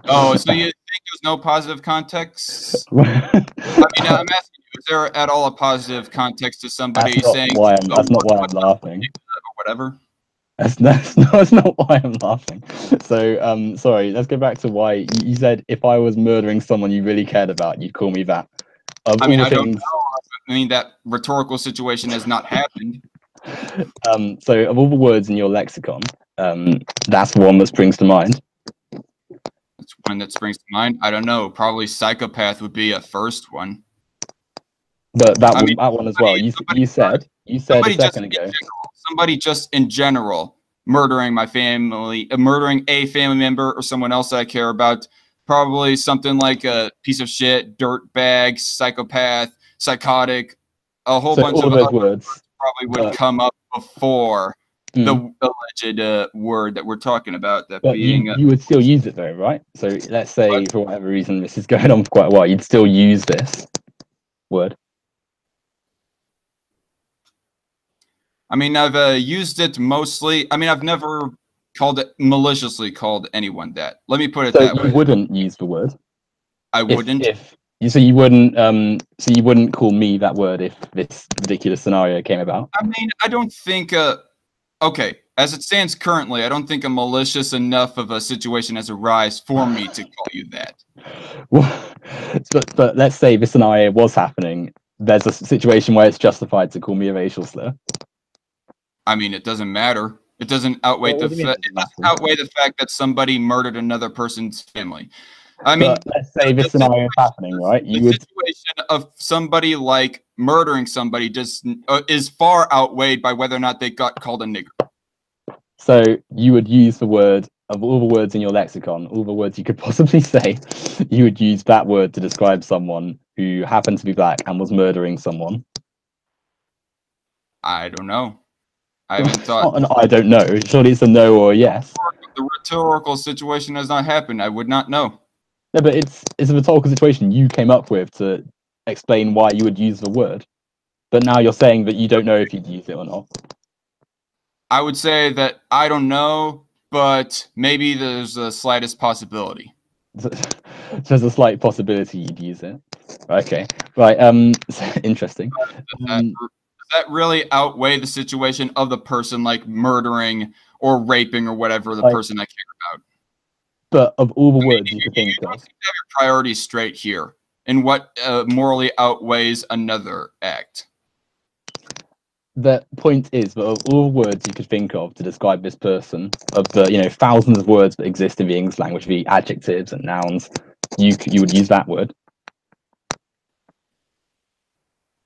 Oh, so you think there's no positive context? I mean, I'm asking you, is there at all a positive context to somebody saying that's not why I'm laughing or whatever? That's not why I'm laughing. So sorry, let's go back to why you said if I was murdering someone you really cared about, you'd call me that. I mean, I don't know. I mean, that rhetorical situation has not happened. So of all the words in your lexicon, that's one that springs to mind. That's one that springs to mind. I don't know. Probably psychopath would be a first one. But that one as well. You said a second ago. Somebody just in general murdering my family, murdering a family member or someone else that I care about. Probably something like a piece of shit, dirtbag, psychopath, psychotic, a whole bunch of those words probably would come up before the alleged word that we're talking about. That being you would still use it though, right? So let's say for whatever reason this is going on for quite a while, you'd still use this word. I mean, I've used it mostly. I mean, I've never maliciously called anyone that. Let me put it that way. You wouldn't use the word. I wouldn't. So you wouldn't call me that word if this ridiculous scenario came about. I mean, I don't think okay, as it stands currently, I don't think a malicious enough of a situation has arisen for me to call you that. But let's say this scenario was happening. There's a situation where it's justified to call me a racial slur. I mean, it doesn't matter. It doesn't outweigh Well, it doesn't outweigh the fact that somebody murdered another person's family. I mean, but let's say this scenario is happening, right? The situation of somebody like murdering somebody just is far outweighed by whether or not they got called a nigger. So you would use the word, of all the words in your lexicon, all the words you could possibly say, you would use that word to describe someone who happened to be black and was murdering someone. I don't know. I haven't thought. I don't know. Surely it's a no or a yes. The rhetorical situation has not happened. I would not know. No, but it's a rhetorical situation you came up with to explain why you would use the word. But now you're saying that you don't know if you'd use it or not. I would say that I don't know, but maybe there's the slightest possibility. There's a slight possibility you'd use it. Okay, right. Interesting. Does that really outweigh the situation of the person like murdering or raping or whatever the person I care about? But of all the words you could think of, have your priorities straight here, and what morally outweighs another act. The point is that of all the words you could think of to describe this person, of the thousands of words that exist in the English language, the adjectives and nouns, you would use that word.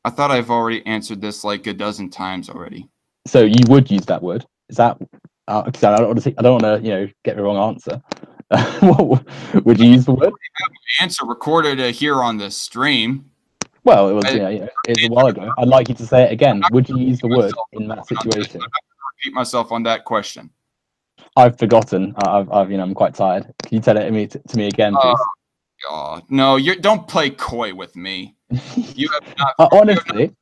I thought I've already answered this like a dozen times already. So you would use that word? Is that? Because I don't want to get the wrong answer. Would you use the word? I have an answer recorded here on the stream. Well, it was it was a while ago. I'd like you to say it again. Would you use the word in that situation? I'm not going to repeat myself on that question. I've forgotten. I'm quite tired. Can you tell it to me again, please? God, no, don't play coy with me. You have not. Honestly,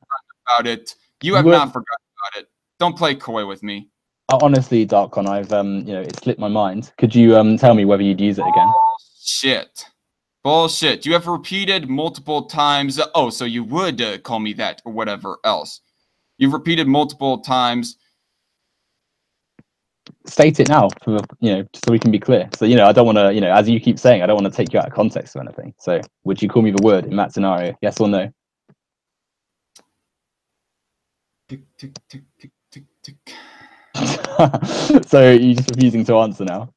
about it. You have not forgotten about it. Don't play coy with me. Honestly, Darkon, I've it slipped my mind. Could you tell me whether you'd use it again? Bullshit. You have repeated multiple times. Oh, so you would call me that or whatever else. You've repeated multiple times. State it now, so we can be clear. So I don't want to, as you keep saying, I don't want to take you out of context or anything. So would you call me the word in that scenario? Yes or no? Tick, tick, tick, tick, tick, tick. So you're just refusing to answer now?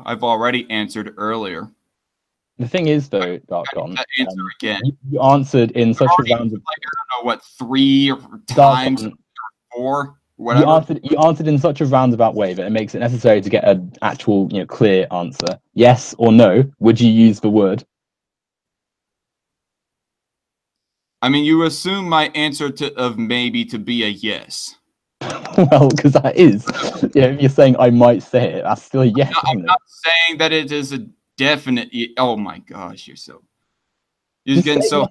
I've already answered earlier. The thing is, though, Darkon, answer again. You answered in such a roundabout. Like, I don't know what, 3 times, Darkon, 4, whatever. You answered in such a roundabout way that it makes it necessary to get an actual, clear answer. Yes or no? Would you use the word? I mean, you assume my answer of maybe to be a yes. Well, because that is, if you're saying I might say it, that's still a yes. No, I'm not saying that it is a definite. Oh my gosh, you're getting so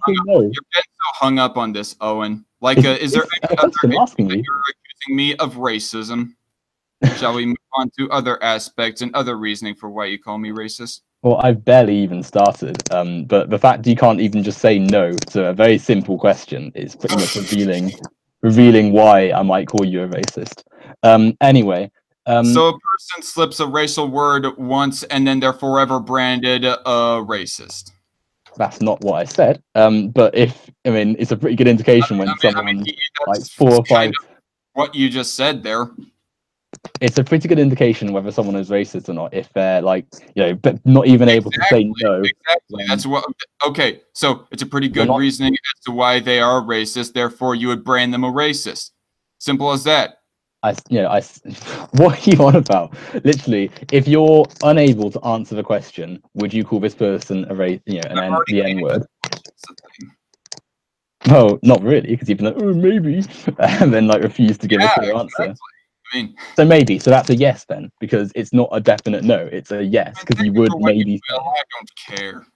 hung up on this, Owen. Like, is there any other asking you're accusing me of racism? Shall we move on to other aspects and other reasoning for why you call me racist? Well, I've barely even started. But the fact you can't even just say no to a very simple question is pretty much revealing why I might call you a racist. Anyway. So a person slips a racial word once and then they're forever branded a racist. That's not what I said. But it's a pretty good indication when someone like 4 or 5. What you just said there. It's a pretty good indication whether someone is racist or not if they're but not even able to say no. Exactly. That's what. Okay, so it's a pretty good reasoning as to why they are racist. Therefore, you would brand them a racist. Simple as that. What are you on about? Literally, if you're unable to answer the question, would you call this person a race? The N word. No, not really, because you've been like, oh, maybe, and then refuse to give a clear answer. So maybe, so that's a yes then, because it's not a definite no, it's a yes, because you would maybe. I don't care.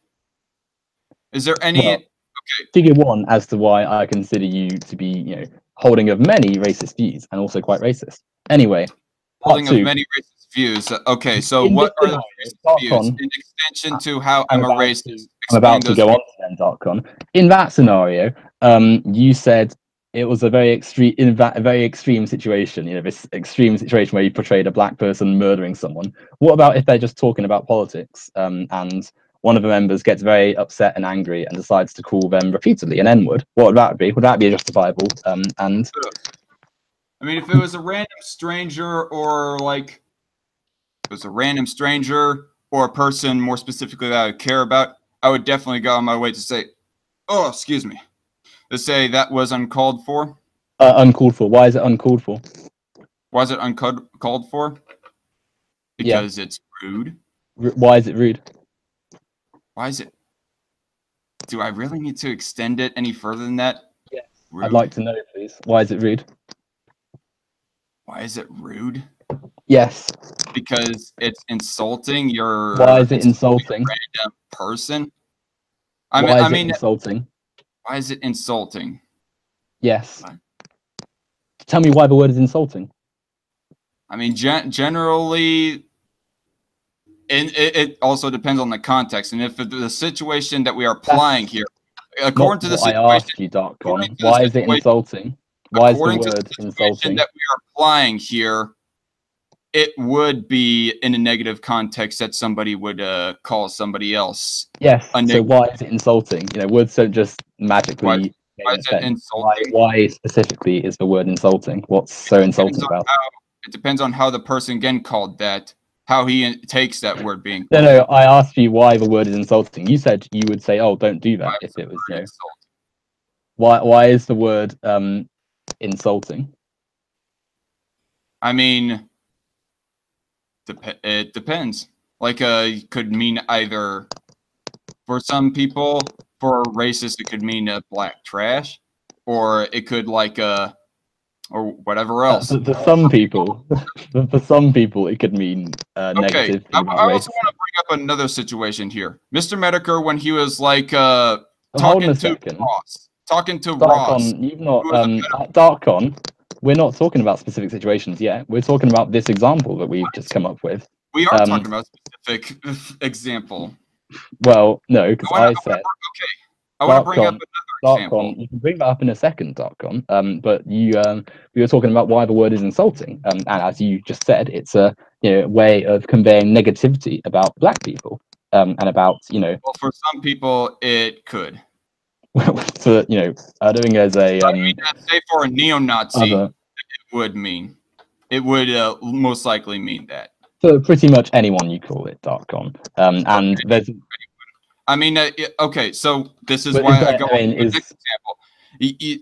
Is there any? Okay. Figure 1 as to why I consider you to be, holding of many racist views and also quite racist. Anyway, holding of many racist views. Okay, so what are the racist views in extension to how I'm a racist? I'm about to go on to then, Darkon. In that scenario, you said it was a very extreme, in that a very extreme situation. You know, this extreme situation where you portrayed a black person murdering someone. What about if they're just talking about politics, and one of the members gets very upset and angry and decides to call them repeatedly an N-word? What would that be? Would that be justifiable? And I mean, if it was a random stranger, or like if it was a random stranger or a person more specifically that I would care about, I would definitely go on my way to say, "Oh, excuse me," to say that was uncalled for. uncalled for. Why is it uncalled for? Why is it uncalled for? Because it's rude. Why is it rude? Why is it? Do I really need to extend it any further than that? Yes. Rude? I'd like to know, please. Why is it rude? Why is it rude? Yes. Because it's insulting your. Why is it insulting? Random person. Why is it insulting? Why is it insulting? Yes. What? Tell me why the word is insulting. I mean, generally, it also depends on the context, and if the situation that we are applying here, according to the situation, I asked you, Darkon, why is it insulting? Why is the word insulting? That we are applying here, it would be in a negative context that somebody would call somebody else. Yes. So why is it insulting? You know, words don't just magically. Why is it insulting? Why specifically is the word insulting? What's so insulting about it? It depends on how the person getting called that, how he takes that word being called. No, I asked you why the word is insulting. You said you would say, "Oh, don't do that," if it was, you know. Why is the word insulting? I mean, it depends. Like, it could mean either, for some people, for racist, it could mean black trash, or it could or whatever else. For some people, it could mean negative. I also want to bring up another situation here. Mr. Medicare, when he was like talking to Ross. You've not Darkon. We're not talking about specific situations yet. We're talking about this example that we've just come up with. We are talking about a specific example. Well, no, because I said. I want to bring up another example. You can bring that up in a second, Darkon. But we were talking about why the word is insulting, and as you just said, it's a way of conveying negativity about black people, and about Well, for some people, it could. For doing as a. I mean, say for a neo-Nazi, it would mean. It would most likely mean that. For pretty much anyone you call it, Darkon. And there's. I mean, okay, so this is why I go on to my next example.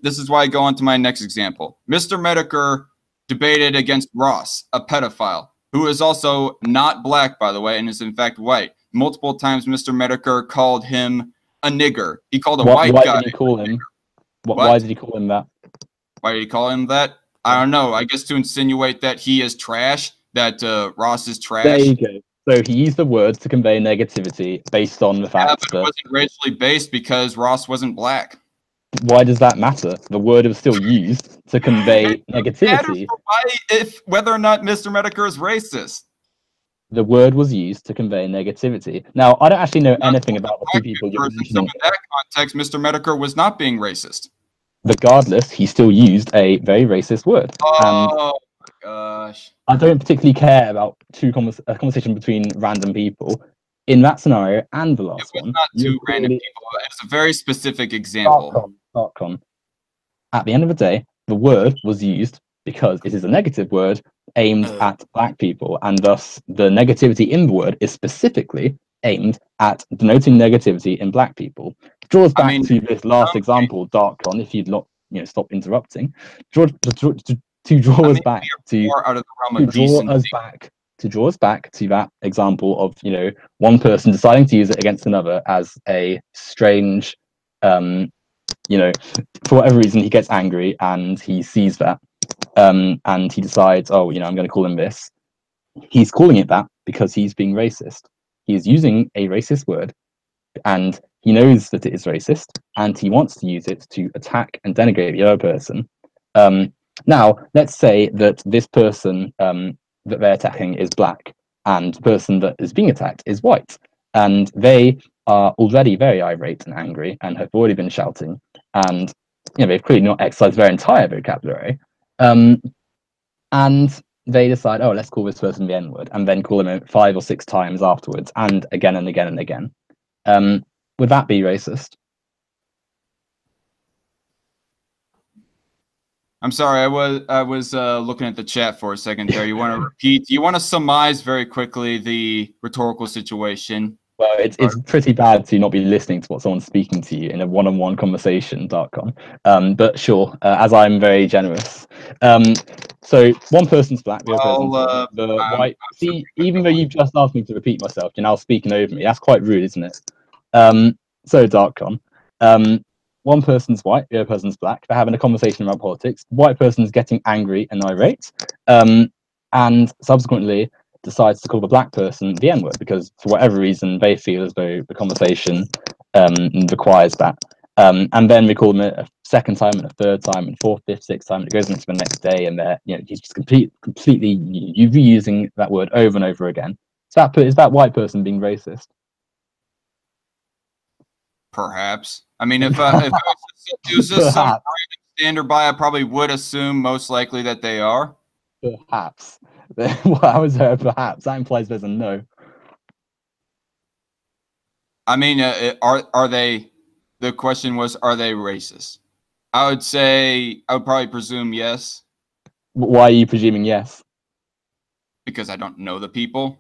This is why I go on to my next example. Mr. Medicare debated against Ross, a pedophile, who is also not black, by the way, and is in fact white. Multiple times, Mr. Medicare called him a nigger. He called a white guy. Why did he call him? Why did he call him that? Why did he call him that? I don't know. I guess to insinuate that he is trash, that Ross is trash. There you go. So he used the words to convey negativity based on the fact that it wasn't racially based because Ross wasn't black. Why does that matter? The word was still used to convey negativity. Whether or not Mr. Medicare is racist. The word was used to convey negativity. Now, I don't actually know anything about the two people you're mentioning. So in that context, Mr. Medicare was not being racist. Regardless, he still used a very racist word. Oh my gosh. I don't particularly care about a conversation between random people in that scenario and the last one. It was not two random people. It's a very specific example. Darkon. At the end of the day, the word was used because it is a negative word aimed at black people, and thus the negativity in the word is specifically aimed at denoting negativity in black people. Draws back to this last example, Darkon, if you'd not stop interrupting. To draw us back to that example of one person deciding to use it against another as a strange for whatever reason he gets angry and he sees that and he decides, I'm going to call him this. He's calling it that because he's being racist. He's using a racist word and he knows that it is racist and he wants to use it to attack and denigrate the other person. Now, let's say that this person that they're attacking is black and the person that is being attacked is white, and they are already very irate and angry and have already been shouting, and they've clearly not exercised their entire vocabulary. And they decide, oh, let's call this person the N-word, and then call them 5 or 6 times afterwards, and again and again and again. Would that be racist? I'm sorry, I was looking at the chat for a second there. You want to repeat? You want to surmise very quickly the rhetorical situation? Well, it's pretty bad to not be listening to what someone's speaking to you in a one-on-one conversation, Darkon. But sure, as I'm very generous. So one person's black, the other person's the white. See, even though you've just asked me to repeat myself, you're now speaking over me. That's quite rude, isn't it? So Darkon, one person's white, the other person's black. They're having a conversation about politics. The white person's getting angry and irate, and subsequently decides to call the black person the N-word because for whatever reason they feel as though the conversation requires that. And then we call them a second time and a third time and fourth, fifth, sixth time. And it goes into the next day, and they're he's just completely reusing that word over and over again. Is that white person being racist? Perhaps. I mean, if I was just some standard by, I probably would assume most likely that they are. Perhaps. How is there perhaps? That implies there's a no. I mean, are they? The question was, are they racist? I would probably presume yes. Why are you presuming yes? Because I don't know the people.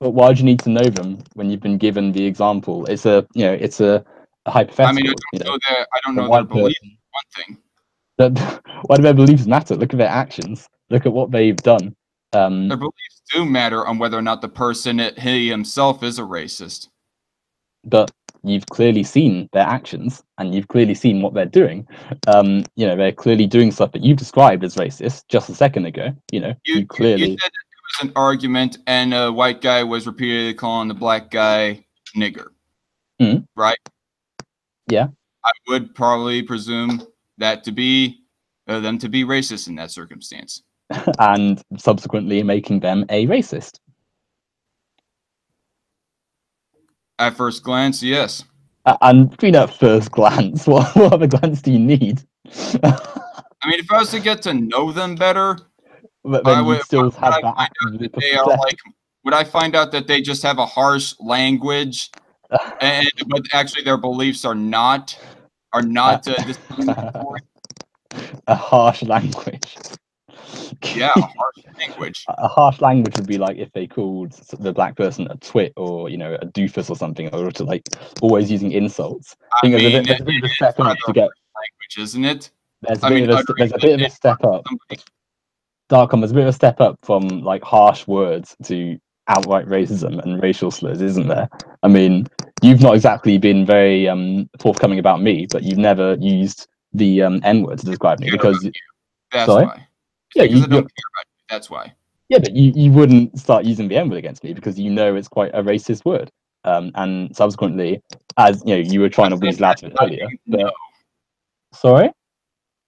But why do you need to know them when you've been given the example? It's a hypothetical. I mean, I don't know their beliefs. One thing. Why do their beliefs matter? Look at their actions. Look at what they've done. Their beliefs do matter on whether or not the person he himself is a racist. But you've clearly seen their actions, and you've clearly seen what they're doing. They're clearly doing stuff that you described as racist just a second ago. You clearly. You said that it was an argument, and a white guy was repeatedly calling the black guy nigger. Mm. Right? Yeah. I would probably presume that to be them to be racist in that circumstance. And subsequently making them a racist. At first glance, yes. And at first glance, what other glance do you need? I mean, if I was to get to know them better, but then would still have that. Would I find out that they just have a harsh language, but actually their beliefs are not discriminatory? A harsh language. Yeah, a harsh language. A harsh language would be like if they called the black person a twit or a doofus or something, or to always using insults. I mean, there's a bit of a step up to get language, isn't it? There's a bit of a step up. Darkon, there's a bit of a step up from harsh words to outright racism and racial slurs, isn't there? I mean, you've not exactly been very forthcoming about me, but you've never used the N-word to describe me because. That's why. Yeah, because I don't care about you. That's why. Yeah, but you wouldn't start using the N-word against me because it's quite a racist word. And subsequently, as you were trying to weasel out of it earlier. But... Sorry?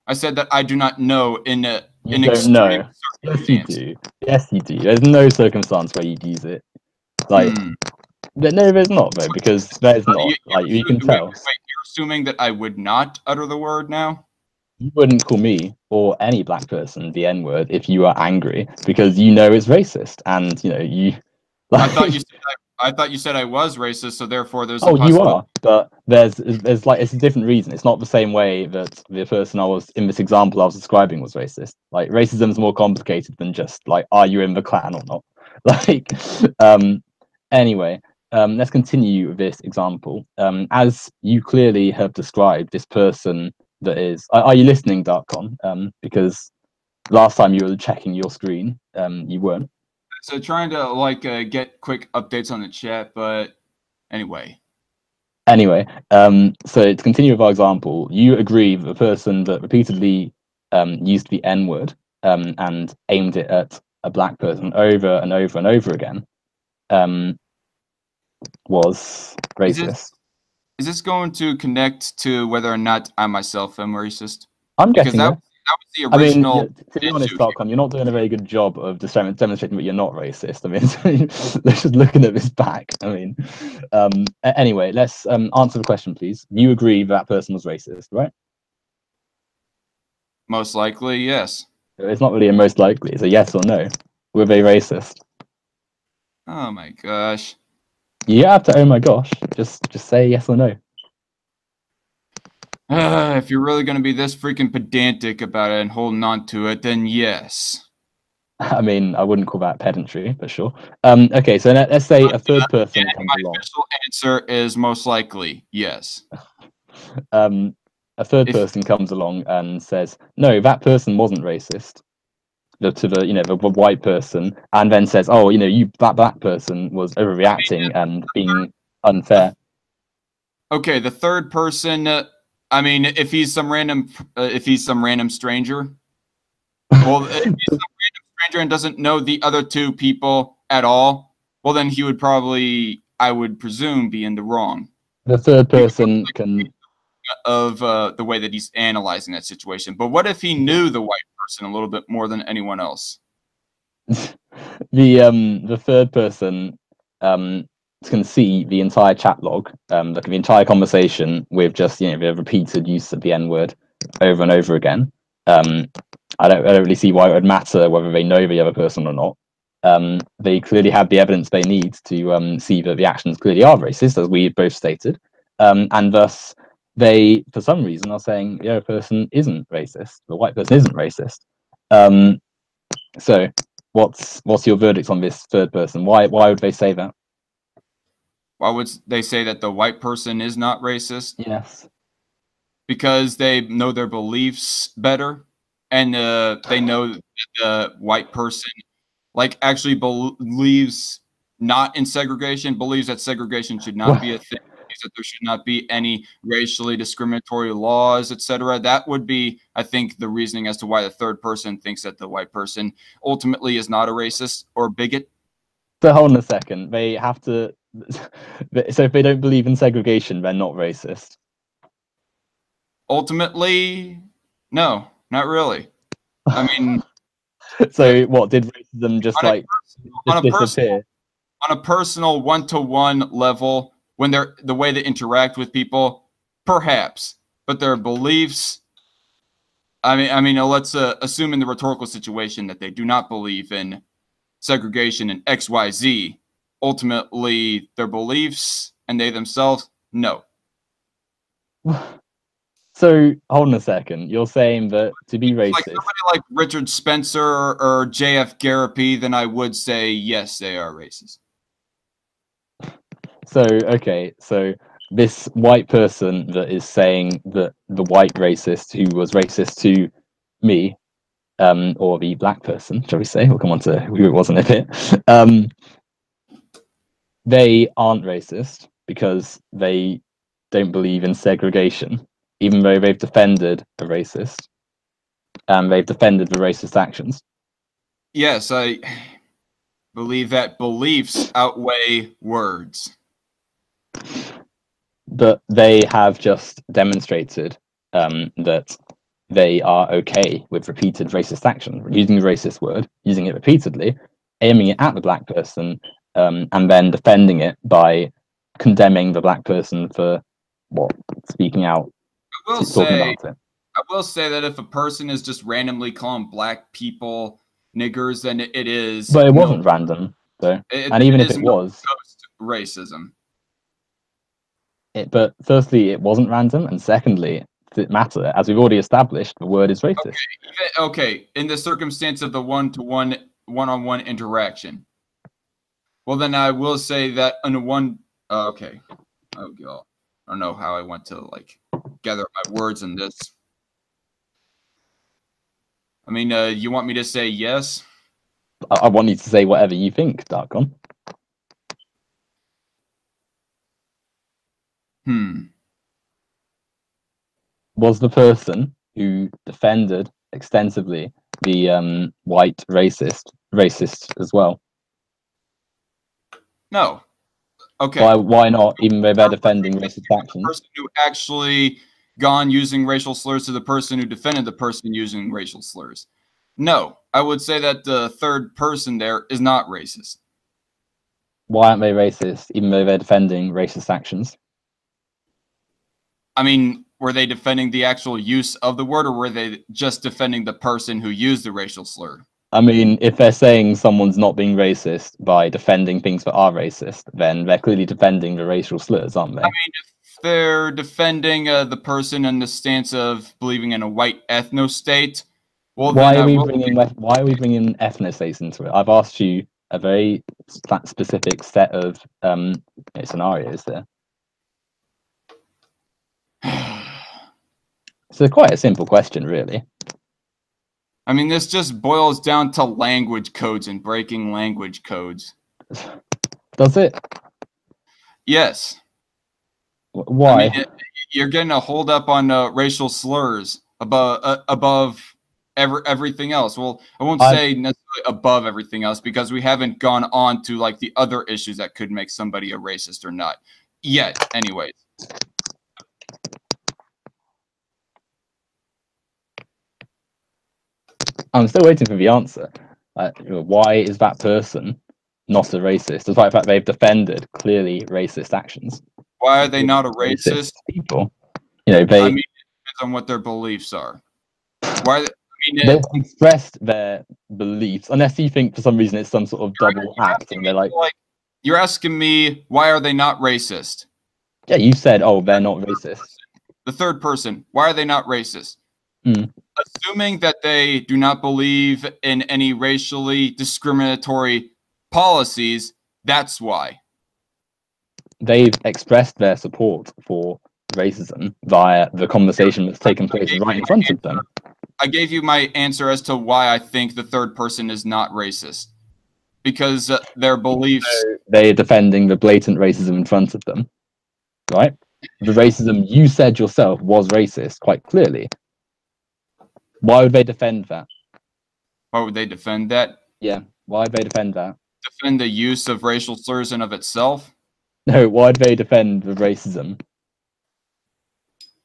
I said that I do not know in extreme circumstance. Yes, you do. Yes, you do. There's no circumstance where you'd use it. No, there's not, though, because there's not. You can tell. Wait, you're assuming that I would not utter the word now? You wouldn't call me or any black person the N-word if you are angry because it's racist, and you. I thought you said I was racist, so therefore there's. Oh, you are, but there's it's a different reason. It's not the same way that the person I was in this example I was describing was racist. Racism is more complicated than just are you in the Klan or not? Anyway, let's continue this example. As you clearly have described this person. That is, are you listening, Darkon? Because last time you were checking your screen, you weren't. So trying to get quick updates on the chat, but anyway. So to continue with our example, you agree that the person that repeatedly used the N-word and aimed it at a black person over and over and over again was racist. Is this going to connect to whether or not I myself am racist? I'm guessing that was the original. To be honest, Darkon, you're not doing a very good job of demonstrating that you're not racist. I mean, let's just looking at this back. I mean, anyway, let's answer the question, please. You agree that person was racist, right? Most likely, yes. It's not really a most likely. It's a yes or no. Were they racist? Oh my gosh. You have to. Oh my gosh. Just say yes or no. If you're really going to be this freaking pedantic about it and holding on to it, then yes. I mean, I wouldn't call that pedantry, but sure. Okay, so let's say a third person comes My along. official answer is most likely yes. A third person comes along and says, "No, that person wasn't racist." To the white person, and then says, "Oh, that black person was overreacting and being unfair." Okay, the third person. I mean, if he's some random stranger, well, if he's some random stranger and doesn't know the other two people at all, well, then he would probably, I would presume, be in the wrong. The third person can of the way that he's analyzing that situation. But what if he knew the white person a little bit more than anyone else? the third person can see the entire chat log, the entire conversation with just the repeated use of the N word over and over again. I don't really see why it would matter whether they know the other person or not. They clearly have the evidence they need to see that the actions clearly are racist, as we both stated, and thus they, for some reason, are saying the other person isn't racist, the white person isn't racist. So, what's your verdict on this third person? Why would they say that? Why would they say that the white person is not racist? Yes. Because they know their beliefs better, and they know that the white person actually believes not in segregation, believes that segregation should not be a thing, that there should not be any racially discriminatory laws, etc. That would be, I think, the reasoning as to why the third person thinks that the white person ultimately is not a racist or bigot. So hold on a second. They have to. So if they don't believe in segregation, they're not racist. Ultimately, no, not really. I mean, so what did racism just disappear? On a personal one-to-one level, when they're the way they interact with people, perhaps, but their beliefs. I mean, let's assume in the rhetorical situation that they do not believe in segregation and X, Y, Z. Ultimately, their beliefs and they themselves, no. So hold on a second. You're saying that to be racist, like somebody like Richard Spencer or J.F. Garapi, then I would say yes, they are racist. So okay, so this white person that is saying that the white racist who was racist to me, or the black person, shall we say? We'll come on to who it was in a bit. They aren't racist because they don't believe in segregation, even though they've defended a racist and they've defended the racist actions. Yes, I believe that beliefs outweigh words. But they have just demonstrated that they are okay with repeated racist action, using the racist word, using it repeatedly, aiming it at the black person, and then defending it by condemning the black person for speaking out, talking about it. I will say that if a person is just randomly calling black people niggers, then it is. But it wasn't random, though. And even if it was racism. But firstly, it wasn't random, and secondly, it matter, as we've already established, the word is racist. Okay. In the circumstance of the one-on-one interaction, well, then I will say that on a one. Okay. Oh god, I don't know how I want to gather my words in this. I mean, you want me to say yes? I want you to say whatever you think, Darkon. Was the person who defended extensively the white racist as well? No. Okay. Why not? Even though they're defending racist actions. The person who actually gone using racial slurs to the person who defended the person using racial slurs. No, I would say that the third person there is not racist. Why aren't they racist, even though they're defending racist actions? I mean, were they defending the actual use of the word, or were they just defending the person who used the racial slur? I mean, if they're saying someone's not being racist by defending things that are racist, then they're clearly defending the racial slurs, aren't they? I mean, if they're defending the person in the stance of believing in a white ethno-state, well, why then are we bringing ethnostates into it? I've asked you a very specific set of scenarios there. So quite a simple question, really. I mean, this just boils down to language codes and breaking language codes. Does it? Yes. Why? I mean, you're getting a hold up on racial slurs above everything else. Well, I won't say necessarily above everything else, because we haven't gone on to like the other issues that could make somebody a racist or not yet. Anyways. I'm still waiting for the answer. Why is that person not a racist, despite the fact they've defended clearly racist actions? Why are they not a racist? People, I mean, it depends on what their beliefs are. Why? They've expressed their beliefs, unless you think for some reason it's some sort of double act, and they're like, you're asking me, why are they not racist? Yeah, you said, oh, they're not racist. The third person, why are they not racist? Mm. Assuming that they do not believe in any racially discriminatory policies, that's why. They've expressed their support for racism via the conversation that's taken place right in front of them. I gave you my answer as to why I think the third person is not racist. Because their beliefs... So they're defending the blatant racism in front of them, right? The racism you said yourself was racist, quite clearly. Why would they defend that? Why would they defend that? Yeah, why would they defend that? Defend the use of racial slurs in of itself? No, why would they defend the racism?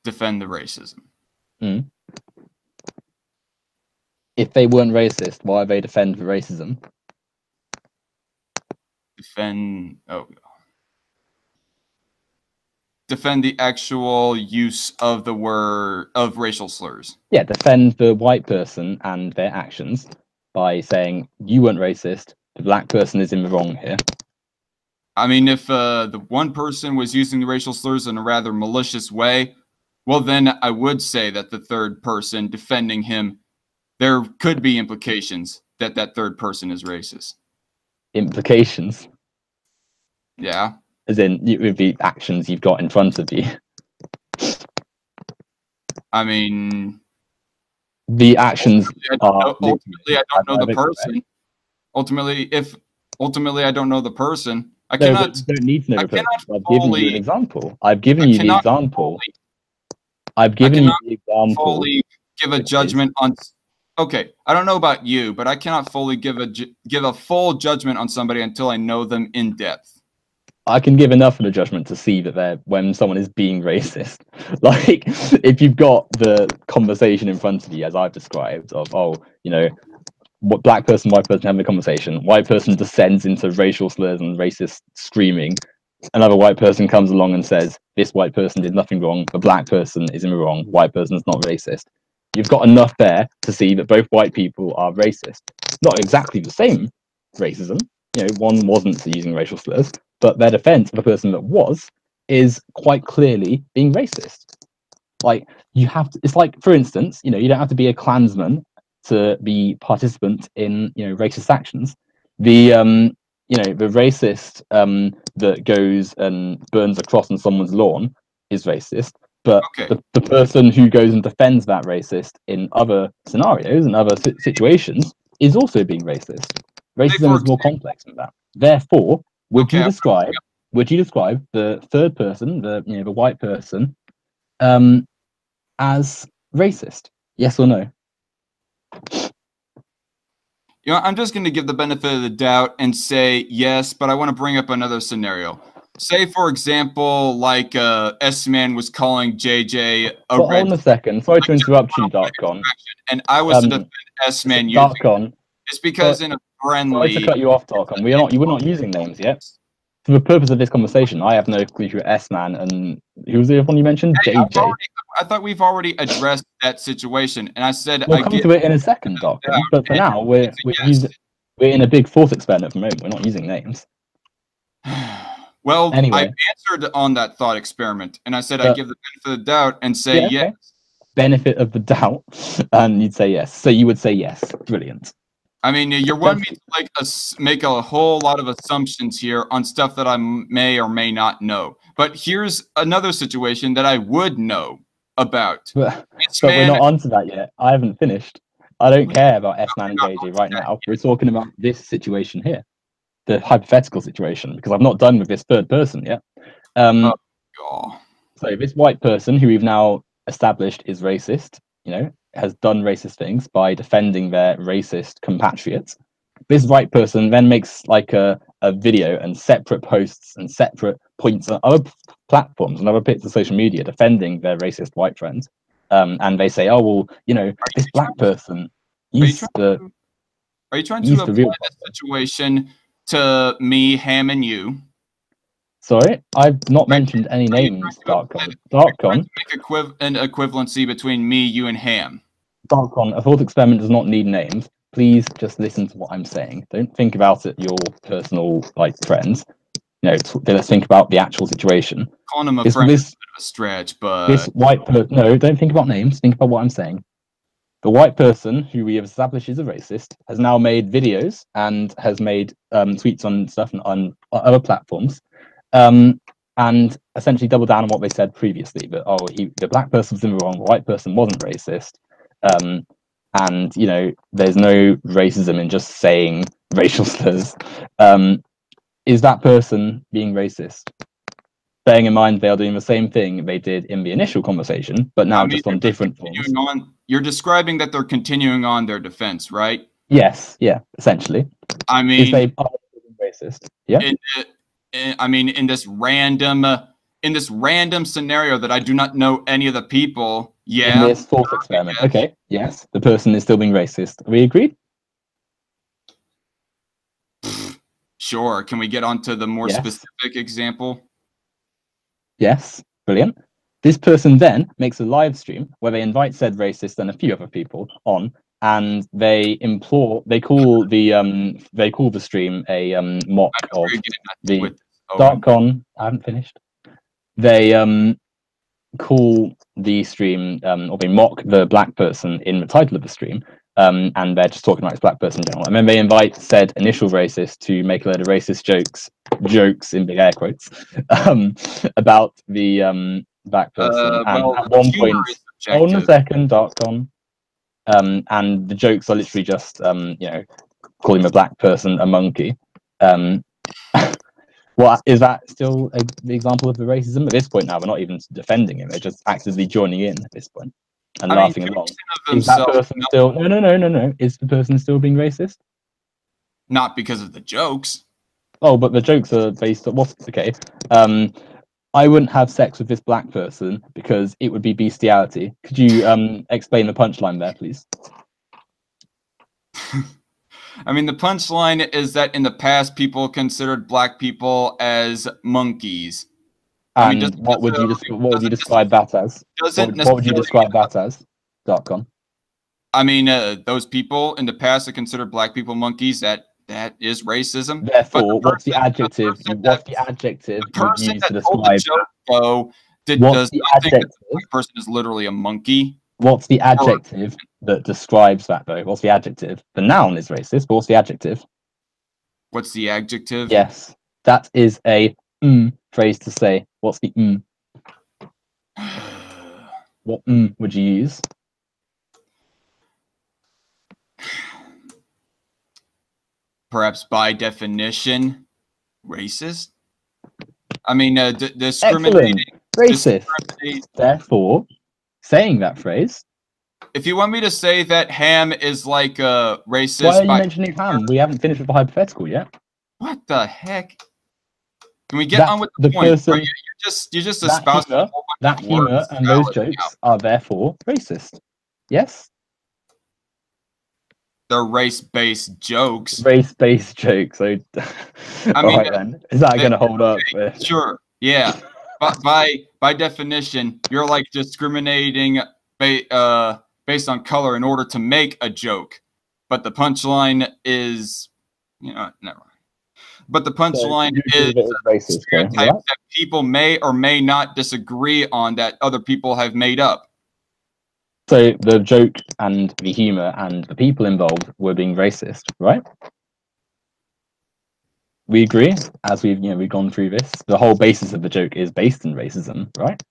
Defend the racism. Mm. If they weren't racist, why would they defend the racism? Defend the actual use of the word of racial slurs. Yeah, defend the white person and their actions by saying you weren't racist, the black person is in the wrong here. I mean, if the one person was using the racial slurs in a rather malicious way, well, then I would say that the third person defending him, there could be implications that that third person is racist. Implications? Yeah. As in, with the actions you've got in front of you. I mean... The actions ultimately, I don't know the person. Ultimately, I don't know the person, I cannot... You don't need to know the person. I've given you an example. I've given you the example. I've given you the example. Fully give a judgment on... Okay, I don't know about you, but I cannot fully give a full judgment on somebody until I know them in depth. I can give enough of a judgment to see that when someone is being racist. Like, if you've got the conversation in front of you, as I've described, of, what black person, white person having a conversation, white person descends into racial slurs and racist screaming, another white person comes along and says, this white person did nothing wrong, the black person is in the wrong, white person is not racist. You've got enough there to see that both white people are racist. Not exactly the same racism. One wasn't using racial slurs, but their defense of the person that was is quite clearly being racist. Like, you have to, it's like, for instance, you don't have to be a Klansman to be participant in, racist actions. The racist that goes and burns a cross on someone's lawn is racist. But the person who goes and defends that racist in other scenarios and other situations is also being racist. Racism is more complex than that. Therefore, would you describe the third person, the white person, as racist? Yes or no? I'm just going to give the benefit of the doubt and say yes, but I want to bring up another scenario. Say, for example, like S-Man was calling JJ a red... Hold on a second. Sorry to interrupt you, Darkon. And I was to defend S-Man using... Darkon. It's because in a friendly... Sorry to cut you off, Darkon. You were not using names yet. for the purpose of this conversation, I have no clue who S-Man and who was the other one you mentioned? Hey, JJ. I thought we've already addressed that situation, and I said We'll come to it in a second, Doctor. But for now, we're in a big thought experiment at the moment. We're not using names. Well, anyway, I answered on that thought experiment, and I said I give the benefit of the doubt and say yeah, yes. Okay. Benefit of the doubt, and you'd say yes. So you would say yes. Brilliant. I mean, you're wanting me to like make a whole lot of assumptions here on stuff that I may or may not know. But here's another situation that I would know about. But we're not onto that yet. I haven't finished. I don't care about S-Man and JJ right now. We're talking about this situation here, the hypothetical situation, because I've not done with this third person yet. So this white person, who we've now established is racist, has done racist things by defending their racist compatriots. This white person then makes like a video and separate posts and separate points on other platforms and other bits of social media defending their racist white friends. And they say, oh, well, this black person, Are you trying to apply that situation to me, Ham, and you? Sorry, I've not mentioned any names, Darkon. Darkon. Make an equivalency between me, you, and Ham. Darkon, a thought experiment does not need names. Please just listen to what I'm saying. Don't think about it, your personal friends. Let's think about the actual situation. Calling him a friend is a bit of a stretch, but this white person. No, don't think about names. Think about what I'm saying. The white person, who we have established is a racist, has now made videos and has made tweets on stuff on other platforms. And essentially double down on what they said previously, that the black person was in the wrong, the white person wasn't racist, and there's no racism in just saying racial slurs. Is that person being racist? Bearing in mind they are doing the same thing they did in the initial conversation, but now just on different forms. You're describing that they're continuing on their defense, right? Yes, yeah, essentially. I mean, is they racist? Yeah. I mean, in this random scenario that I do not know any of the people. Yeah. In this thought experiment. Yes. Okay. Yes, the person is still being racist. Are we agreed? Sure. Can we get on to the more specific example? Yes. Brilliant. This person then makes a live stream where they invite said racist and a few other people on, and they call the stream a mock of the Darkon. I haven't finished. They call the stream or they mock the black person in the title of the stream, and they're just talking about this black person in general. And then they invite said initial racist to make a load of racist jokes in big air quotes, about the black person. And at one point, hold on a second, Darkon. And the jokes are literally just calling the black person a monkey. What is that still the example of the racism? At this point now, we're not even defending him; they're just actively joining in at this point and laughing along. Is that person still? No. Is the person still being racist? Not because of the jokes. Oh, but the jokes are based on okay. I wouldn't have sex with this black person because it would be bestiality. Could you explain the punchline there, please? I mean, the punchline is that in the past, people considered black people as monkeys. And what would you describe that as? What would you describe that as, Darkon? I mean, those people in the past that considered black people monkeys, that is racism. Therefore, what's the adjective? What's the adjective you use to describe that? Does not think that the black person is literally a monkey. What's the adjective that describes that, though? What's the adjective? The noun is racist, but what's the adjective? What's the adjective? Yes, that is a phrase to say. What's the What would you use? Perhaps by definition, racist. I mean, discriminating. Racist. Therefore, saying that phrase. If you want me to say that Ham is like a racist, why are you mentioning Ham? We haven't finished with the hypothetical yet. What the heck? Can we get on with the point? Person, you're just espousing that humor and those jokes are therefore racist. Yes. They're race-based jokes. Race-based jokes. So, I all mean, right then. Is that going to hold up? Sure. Yeah. But by definition, you're like discriminating based on color in order to make a joke. But the punchline is, never mind. But the punchline is racist, stereotypes that people may or may not disagree on that other people have made up. So the joke and the humor and the people involved were being racist, right? We agree, as we've gone through this. The whole basis of the joke is based in racism, right?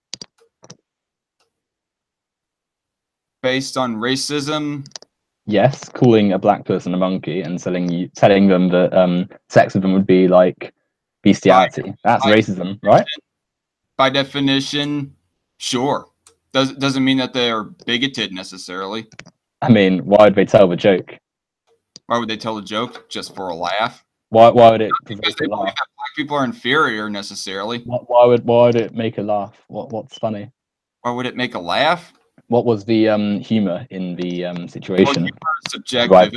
Based on racism. Yes, calling a black person a monkey and telling them that sexism would be like bestiality. That's racism, right? By definition, sure. Doesn't mean that they're bigoted necessarily. I mean, why would they tell the joke? Why would they tell the joke? Just for a laugh? Why would it? Because they believe that black people are inferior necessarily. Why would it make a laugh? What's funny? Why would it make a laugh? What was the humor in the situation? Well, humor is subjective. Right.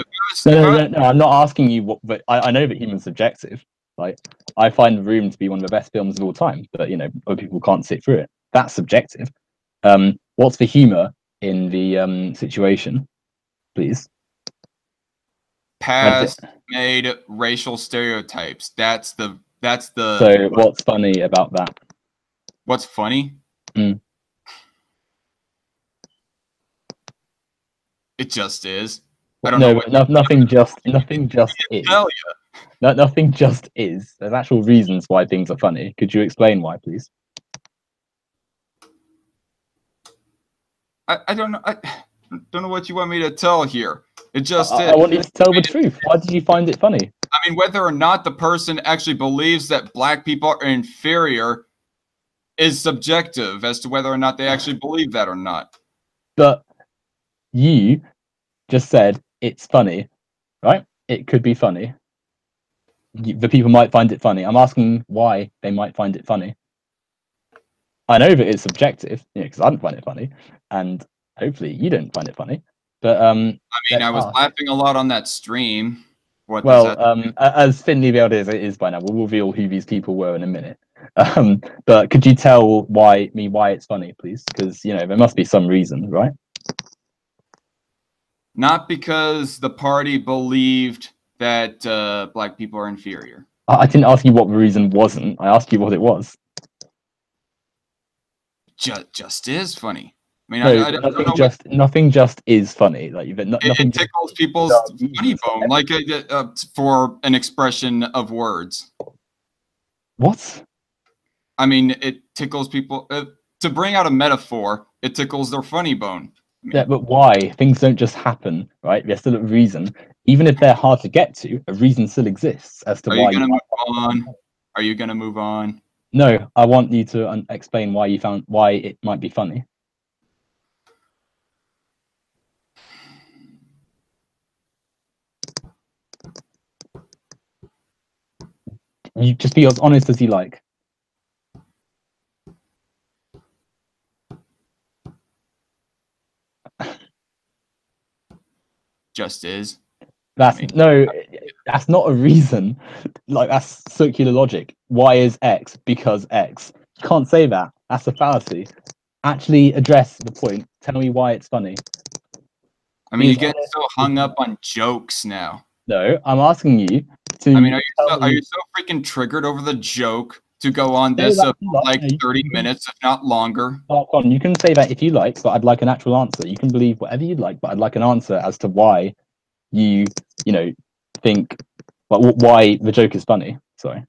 No, I'm not asking you what, but I know that humor's subjective. Like, I find Room to be one of the best films of all time, but other people can't sit through it. That's subjective. What's the humor in the situation, please? Past made racial stereotypes. That's the. So what's funny about that? What's funny? It just is. I don't know. Nothing just is. Tell you. Nothing just is. There's actual reasons why things are funny. Could you explain why, please? I don't know. I don't know what you want me to tell here. It just is. I want you to tell the truth. Why did you find it funny? I mean, whether or not the person actually believes that black people are inferior is subjective as to whether or not they actually believe that or not. But you just said it's funny, right? It could be funny. The people might find it funny. I'm asking why they might find it funny. I know that it's subjective, because I don't find it funny, and hopefully you don't find it funny. But I mean, I was laughing a lot on that stream. As thinly veiled as it is by now, we'll reveal who these people were in a minute. But could you tell why it's funny, please? Because there must be some reason, right? Not because the party believed that black people are inferior. I didn't ask you what the reason wasn't. I asked you what it was. Just is funny. I mean, No, I don't know. Nothing just is funny. Like nothing. It tickles people's funny bone, like for an expression of words. What? I mean, it tickles people to bring out a metaphor. It tickles their funny bone. Yeah, but why? Things don't just happen, right? There's still a reason. Even if they're hard to get to, a reason still exists as to why. Are you gonna move on? Are you gonna move on? No, I want you to explain why it might be funny. You just be as honest as you like. Just is. That's not a reason. Like, that's circular logic. Why is X? Because X. You can't say that. That's a fallacy. Actually address the point. Tell me why it's funny. I mean, you get so hung up on jokes now. No, I'm asking you to. I mean, are you so freaking triggered over the joke to go on this like 30 minutes, if not longer? You can say that if you like, but I'd like an actual answer. You can believe whatever you'd like, but I'd like an answer as to why you think why the joke is funny. Sorry.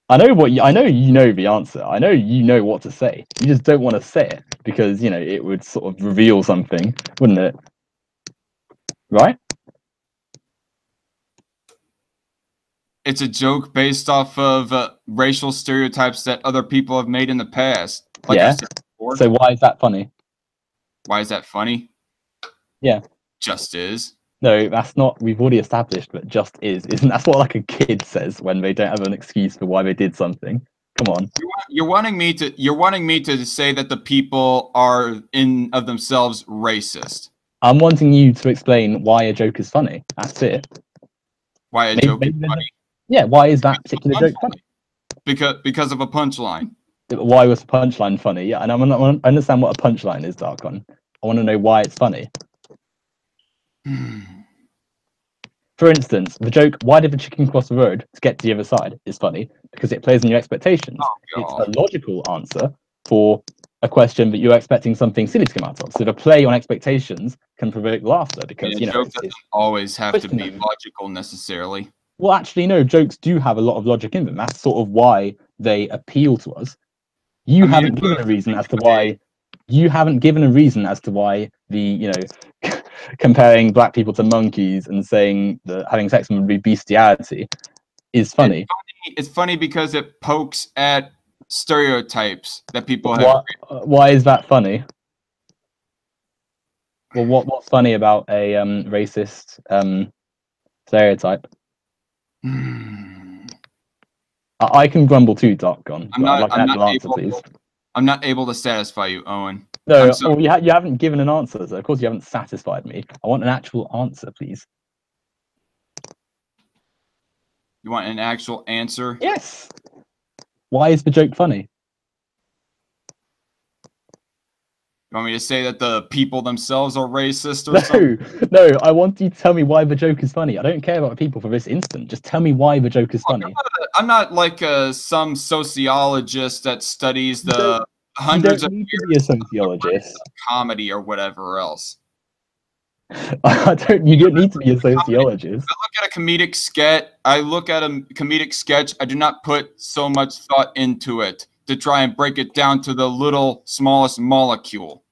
I know you know the answer. I know you know what to say. You just don't want to say it because it would sort of reveal something, wouldn't it? Right? It's a joke based off of racial stereotypes that other people have made in the past. Like I said before. So why is that funny? Why is that funny? Yeah. Just is. No, that's not. We've already established that just is. Isn't that what like a kid says when they don't have an excuse for why they did something? Come on. You're wanting me to say that the people are in of themselves racist. I'm wanting you to explain why a joke is funny. That's it. Why a joke is funny? Yeah, why is that particular joke funny? Because of a punchline. Why was the punchline funny? Yeah, and I understand what a punchline is, Darkon. I want to know why it's funny. For instance, the joke, why did the chicken cross the road to get to the other side, is funny because it plays on your expectations. It's a logical answer for a question that you're expecting something silly to come out of. So the play on expectations can provoke laughter because, a joke doesn't always have to be logical necessarily. Well, actually, no, jokes do have a lot of logic in them. That's sort of why they appeal to us. You haven't given a reason as to why. You haven't given a reason as to why the, comparing black people to monkeys and saying that having sex would be bestiality is funny. It's funny because it pokes at stereotypes that people have. Why is that funny? Well, what's funny about a racist stereotype? I can grumble too, Darkon. I'd like an actual answer, please. I'm not able to satisfy you, Owen. No, you haven't given an answer, so of course you haven't satisfied me. I want an actual answer, please. You want an actual answer? Yes. Why is the joke funny? You want me to say that the people themselves are racist or something? No, I want you to tell me why the joke is funny. I don't care about the people for this instant. Just tell me why the joke is funny. I'm not like some sociologist that studies the hundreds of years to be a sociologist. Of comedy or whatever else. You don't need to be a sociologist. I look at a comedic sketch. I do not put so much thought into it to try and break it down to the smallest molecule.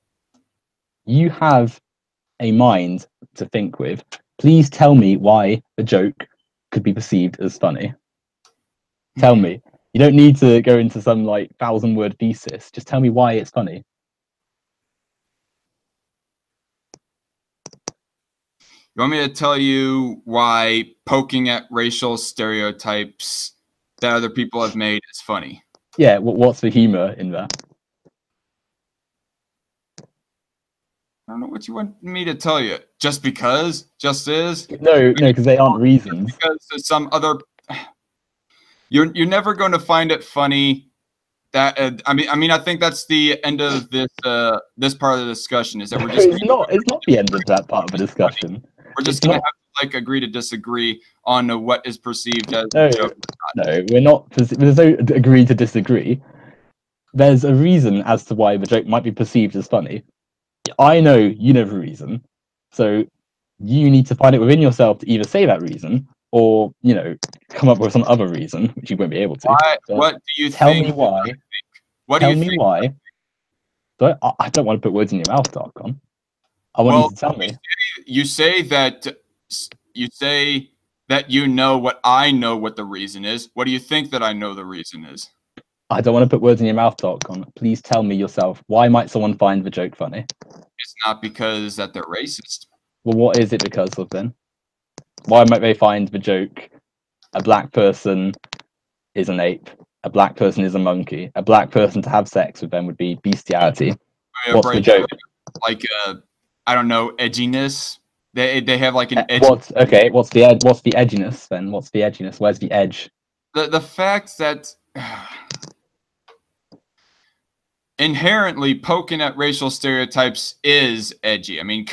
You have a mind to think with. Please tell me why a joke could be perceived as funny. Tell me. You don't need to go into some 1,000-word thesis. Just tell me why it's funny. You want me to tell you why poking at racial stereotypes that other people have made is funny? Yeah, what's the humor in that? I don't know what you want me to tell you. Just because? Just is? No, because they aren't reasons. Because there's some other... You're never going to find it funny. That I think that's the end of this this part of the discussion. Is that we're just... It's not the end of that part of the discussion. We're just going to have to agree to disagree on what is perceived as a joke. No, we're not. There's no agree to disagree. There's a reason as to why the joke might be perceived as funny. I know you know the reason, so you need to find it within yourself to either say that reason or come up with some other reason, which you won't be able to. What do you tell think? Me why. What tell do you me think? Why. So I don't want to put words in your mouth, Darkon. I want you to tell me. You say that you know what I know what the reason is. What do you think that I know the reason is? I don't want to put words in your mouth, Darkon. Please tell me yourself. Why might someone find the joke funny? It's not because that they're racist. Well, what is it because of then? Why might they find the joke a black person is an ape, a black person is a monkey, a black person to have sex with them would be bestiality? What's the joke? I don't know, edginess. They have an edge. What's the edginess then? What's the edginess? Where's the edge? The fact that inherently poking at racial stereotypes is edgy. I mean,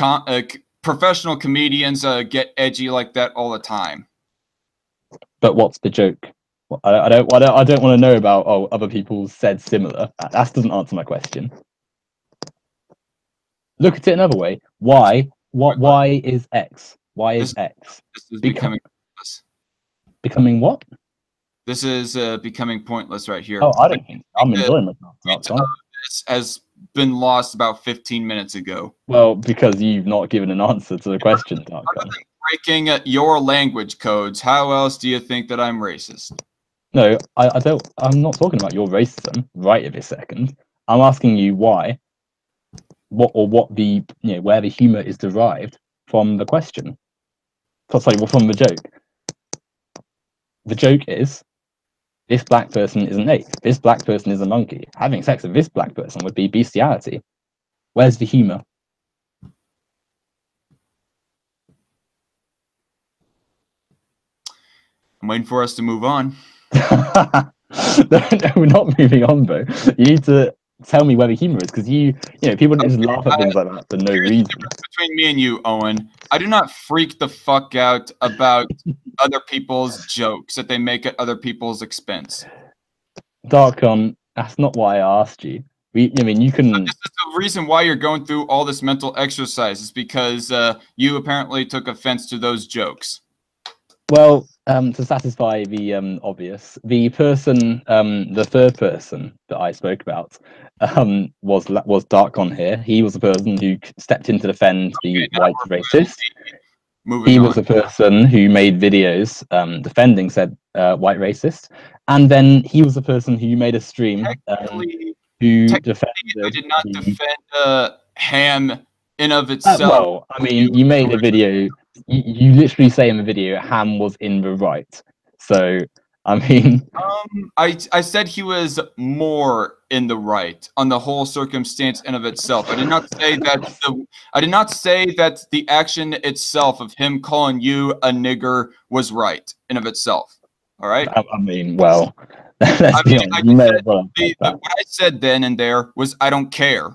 professional comedians get edgy like that all the time. But what's the joke? I don't want to know about other people said similar. That doesn't answer my question. Look at it another way. Why? Why is X? Why is X? This is becoming pointless. Becoming what? This is becoming pointless right here. Oh, I don't think I'm enjoying myself. This has been lost about 15 minutes ago. Well, because you've not given an answer to the question, Darkon. Other than breaking your language codes, how else do you think that I'm racist? No, I don't. I'm not talking about your racism right at this second. I'm asking you why. What the where the humor is derived from the question. Sorry, from the joke. The joke is this black person is an ape. This black person is a monkey. Having sex with this black person would be bestiality. Where's the humor? I'm waiting for us to move on. No, we're not moving on, bro. You need to tell me where the humor is, because you know, people don't just laugh at things like that for no Here's the reason. difference between me and you, Owen. I do not freak the fuck out about other people's jokes that they make at other people's expense. Darkon, that's not why I asked you. I mean, you can. This is the reason why you're going through all this mental exercise, is because you apparently took offense to those jokes. Well, to satisfy the obvious, the person, the third person that I spoke about, was Darkon here. He was the person who stepped in to defend the white racist. He was the person who made videos defending said white racist, and then he was the person who made a stream who defended. I did not defend ham in of itself. Well, I mean, you made a video. You literally say in the video, Ham was in the right. So, I mean, I said he was more in the right on the whole circumstance in of itself. I did not say that the action itself of him calling you a nigger was right in of itself. All right. I mean, well, let's be honest. What I said then and there was, I don't care.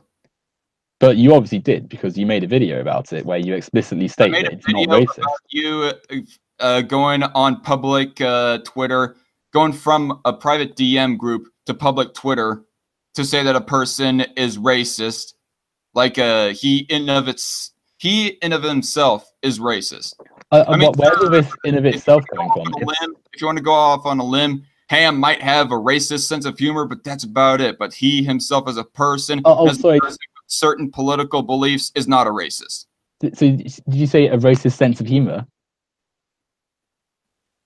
But you obviously did, because you made a video about it where you explicitly state that it's not racist. About you going on public Twitter, going from a private DM group to public Twitter to say that a person is racist, like he in of himself is racist. I mean, where's all this in of itself coming from? If you want to go off on a limb, Ham might have a racist sense of humor, but that's about it. But he himself as a person, certain political beliefs, is not a racist. So did you say a racist sense of humor?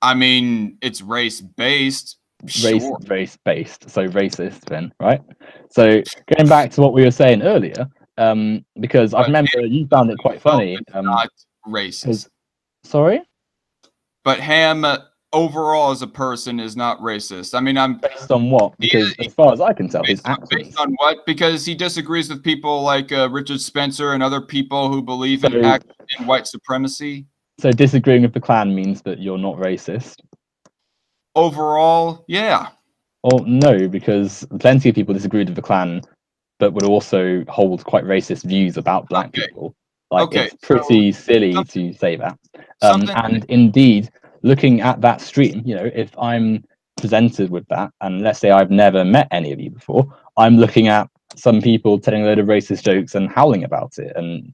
I mean, it's race-based. Sure. Race-based. So racist then, right? So going back to what we were saying earlier, because I remember you found it quite funny. Not racist. Sorry? But Ham overall as a person is not racist. I mean, I'm based on what? Because as far as I can tell, his actions. Based on what? Because he disagrees with people like Richard Spencer and other people who believe in white supremacy. So disagreeing with the Klan means that you're not racist? Overall, yeah. Well, no, because plenty of people disagreed with the Klan, but would also hold quite racist views about black people. Like, it's pretty silly to say that. And indeed, looking at that stream, you know, if I'm presented with that, and let's say I've never met any of you before, I'm looking at some people telling a load of racist jokes and howling about it and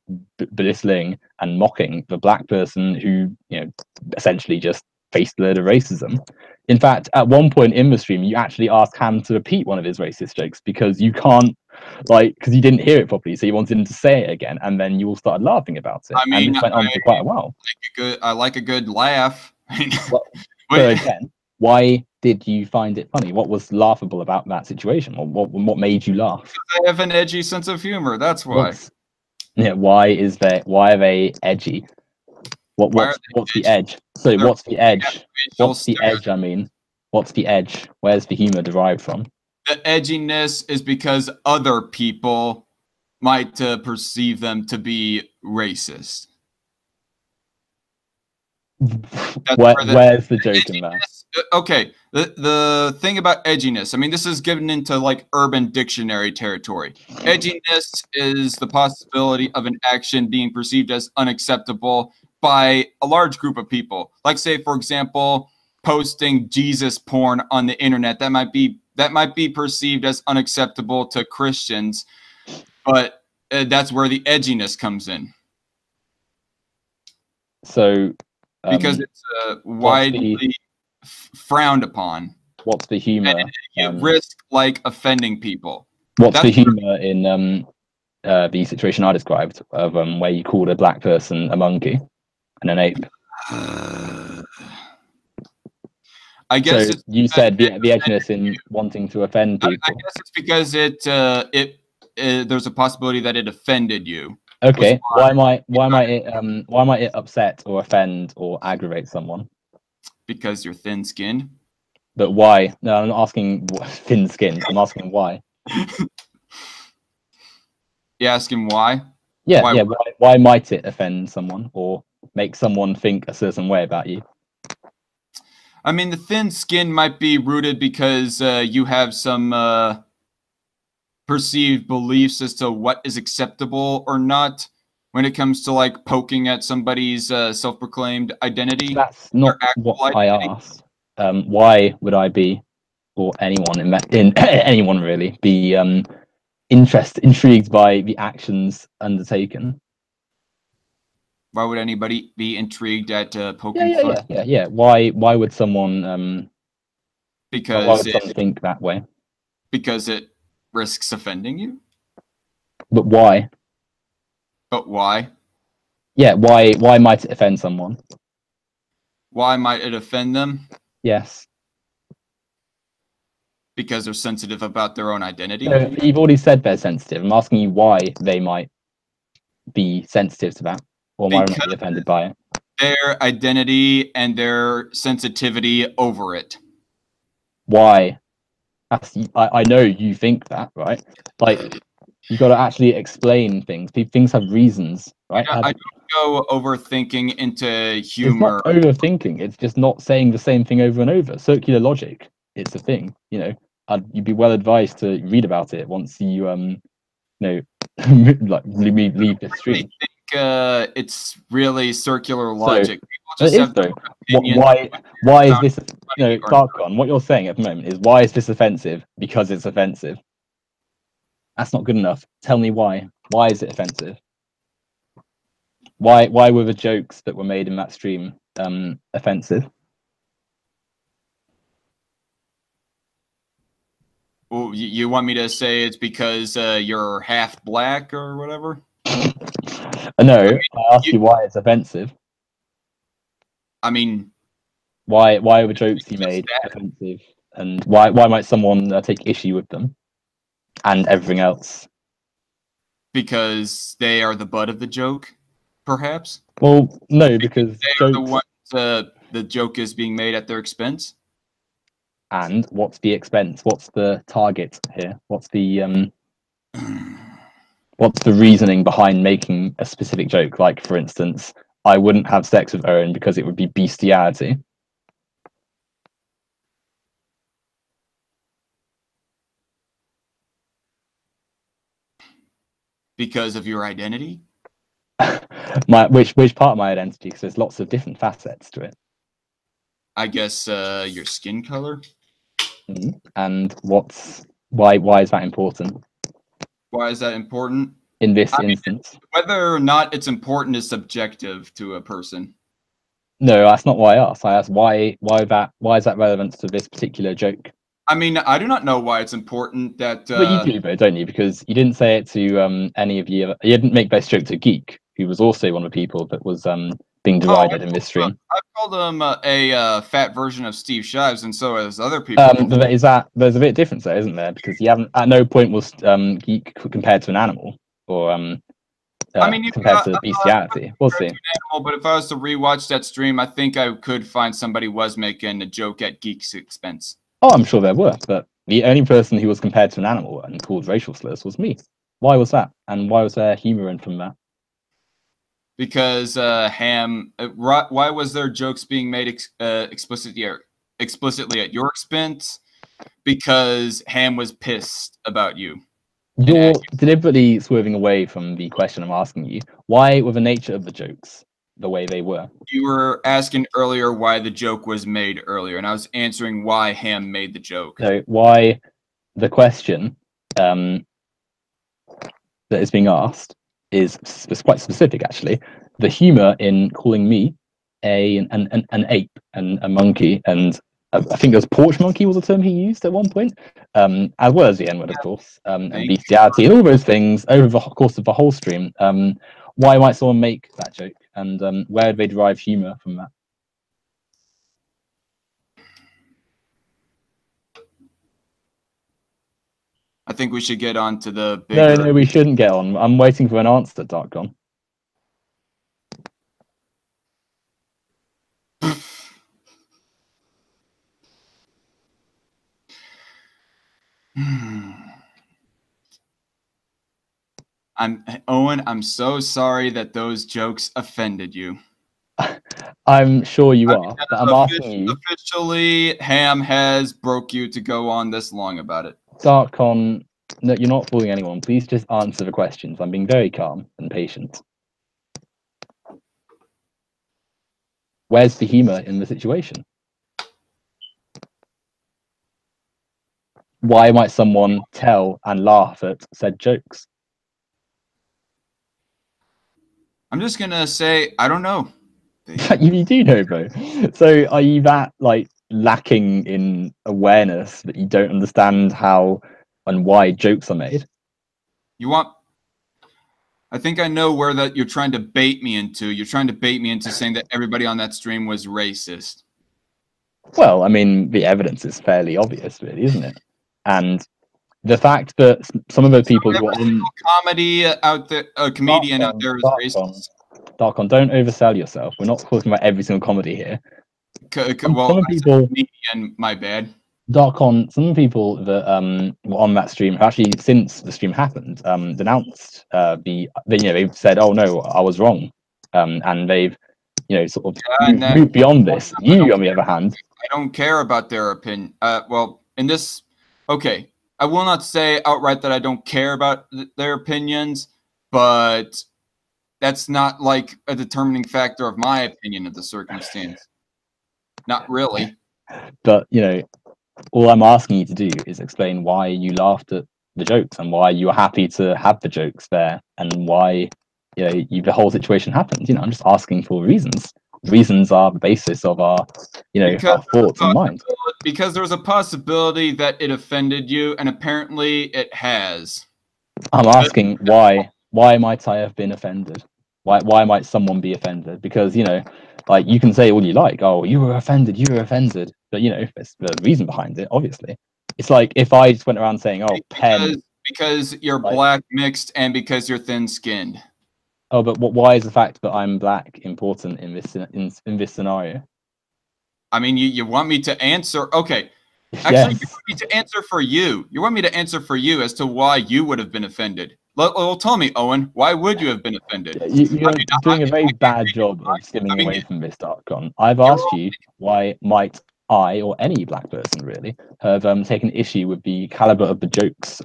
belittling and mocking the black person who, you know, essentially just faced a load of racism. In fact, at one point in the stream, you actually asked Ham to repeat one of his racist jokes because you can't, like, because you didn't hear it properly, so you wanted him to say it again, and then you all started laughing about it. I mean, and this went on for quite a while. I like a good laugh. So again, why did you find it funny? What was laughable about that situation? Or what made you laugh? I have an edgy sense of humor. That's why. Why are they edgy? What's the edge? So what's the edge? What's the edge? I mean, what's the edge? Where's the humor derived from? The edginess is because other people might perceive them to be racist. Where's the joke in that? Okay, the thing about edginess, I mean, this is given into like Urban Dictionary territory. Edginess is the possibility of an action being perceived as unacceptable by a large group of people. Like, say, for example, posting Jesus porn on the internet. That might be perceived as unacceptable to Christians, but that's where the edginess comes in. So because it's widely frowned upon. What's the humor? And you risk like offending people. What's the humor in the situation I described of where you called a black person a monkey and an ape? I guess so you said the edginess in wanting to offend people. I guess it's because there's a possibility that it offended you. Okay, why might it upset or offend or aggravate someone? Because you're thin-skinned. But why? No, I'm not asking thin-skinned. I'm asking why. You're asking why? Yeah, why might it offend someone or make someone think a certain way about you? I mean, the thin skin might be rooted because you have some perceived beliefs as to what is acceptable or not when it comes to like poking at somebody's self-proclaimed identity. That's Their not actual what I identity. asked. Why would I be, or anyone in anyone really, be intrigued by the actions undertaken? Why would anybody be intrigued at Yeah, poking yeah, fun? yeah, yeah, yeah. Why would someone why Because would someone think that way? because it risks offending you. But why? But why? Yeah, why might it offend someone? Why might it offend them? Yes. Because they're sensitive about their own identity. No, you've already said they're sensitive. I'm asking you why they might be sensitive to that, or why not Because be offended by it. their identity and their sensitivity over it. Why? I know you think that, right? Like, you got to actually explain things. Things have reasons, right? I don't go overthinking into It's humor. not overthinking. It's just not saying the same thing over and over. Circular logic. It's a thing. You know, you'd be well advised to read about it once you know, like leave the I stream. think it's really circular So logic. People it just is have though. opinions Why is sound this? funny or not. Dark on. What you're saying at the moment is why is this offensive? Because it's offensive. That's not good enough. Tell me why. Why is it offensive? Why were the jokes that were made in that stream offensive? Well, you want me to say it's because you're half black or whatever? No, I mean, I asked you why it's offensive. I mean, Why were the jokes he just made that offensive, and why might someone take issue with them and everything else? because they are the butt of the joke, perhaps. Well, no, because They are the jokes. ones the joke is being made at their expense. And what's the expense? What's the target here? What's the reasoning behind making a specific joke? Like, for instance, I wouldn't have sex with Owen because it would be bestiality. Because of your identity. Which part of my identity? Because there's lots of different facets to it. I guess your skin color. And why is that important Why is that important? in this I mean, instance? whether or not it's important is subjective to a person. No, that's not why I asked. I asked why is that relevant to this particular joke? I mean, I do not know why it's important that. But you do, though, don't you? Because you didn't say it to any of you. You didn't make this joke to Geek, who was also one of the people that was being derided in this stream. I called him a fat version of Steve Shives, and so as other people. Is that there's a bit of difference there, isn't there? Because you haven't at no point was Geek compared to an animal or I mean, compared to bestiality. We'll see. Animal, but if I was to rewatch that stream, I think I could find somebody was making a joke at Geek's expense. Oh, I'm sure there were, but the only person who was compared to an animal and called racial slurs was me. Why was that? And why was there humor in from that? Because why was there jokes being made explicitly at your expense? Because Ham was pissed about you. You're deliberately swerving away from the question I'm asking you. Why were the nature of the jokes the way they were? You were asking earlier why the joke was made earlier, and I was answering why Ham made the joke. So why the question that is being asked is quite specific, actually. The humor in calling me an ape and a monkey, and I think there's porch monkey was a term he used at one point, as well as the N-word, of course, and bestiality and all those things over the course of the whole stream. Why might someone make that joke, and where do they derive humor from that? I think we should get on to the bigger... No, we shouldn't get on. I'm waiting for an answer, Darkgon. Owen, I'm so sorry that those jokes offended you. I'm sure you are, but I'm asking you. Officially, Ham has broke you to go on this long about it. Darkon, no, you're not fooling anyone. Please just answer the questions. I'm being very calm and patient. Where's the humour in the situation? Why might someone tell and laugh at said jokes? I'm just gonna say I don't know. You do know, bro. So are you that like lacking in awareness that you don't understand how and why jokes are made? You want? I think I know where that you're trying to bait me into. You're trying to bait me into saying that everybody on that stream was racist. Well, I mean, the evidence is fairly obvious, really, isn't it? And the fact that some of the people who are on comedy out there, a comedian out there is racist. Darkon, don't oversell yourself. We're not talking about every single comedy here. Well, some people, comedian, my bad. Darkon, some people that were on that stream have actually, since the stream happened, denounced they've said, "Oh no, I was wrong," and they've sort of moved beyond this. You, on the other hand, I don't care about their opinion. Well, in this, okay, I will not say outright that I don't care about their opinions, but that's not like a determining factor of my opinion of the circumstance. Not really. But all I'm asking you to do is explain why you laughed at the jokes and why you were happy to have the jokes there and why the whole situation happened. I'm just asking for reasons. Reasons are the basis of our our thoughts and minds. Because there's a possibility that it offended you, and apparently it has. I'm asking why might I have been offended? Why might someone be offended? Because like you can say all you like, oh, you were offended, but there's the reason behind it. Obviously, it's like if I just went around saying, oh, because you're black mixed and because you're thin skinned. Oh, but why is the fact that I'm black important in this scenario? I mean, you want me to answer? Okay, actually, you want me to answer for you. You want me to answer for you as to why you would have been offended. Well, tell me, Owen, why would you have been offended? You're doing a very bad job of skimming away from this, Darkon. I've asked you why might I or any black person really have taken issue with the caliber of the jokes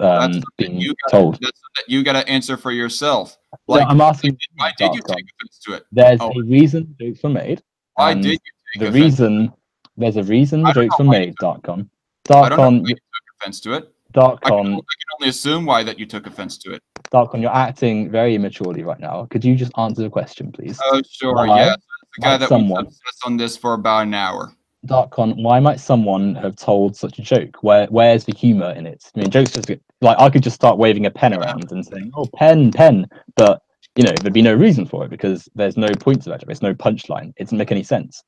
being told. That's something you got to answer for yourself. Like, I'm asking, why did you take offense to it? There's a reason jokes were made. Why did you take offense? There's a reason the jokes were made, Darkon. Darkon, you took offense to it. Darkon, I can only assume why that you took offense to it. Darkon, you're acting very immaturely right now. Could you just answer the question, please? Oh, sure, yeah. The guy that was obsessed on this for about an hour. Darkon, why might someone have told such a joke? Where's the humor in it? I mean, jokes just like I could just start waving a pen around and saying, "Oh, pen," but there'd be no reason for it because there's no point to that joke. There's no punchline. It doesn't make any sense.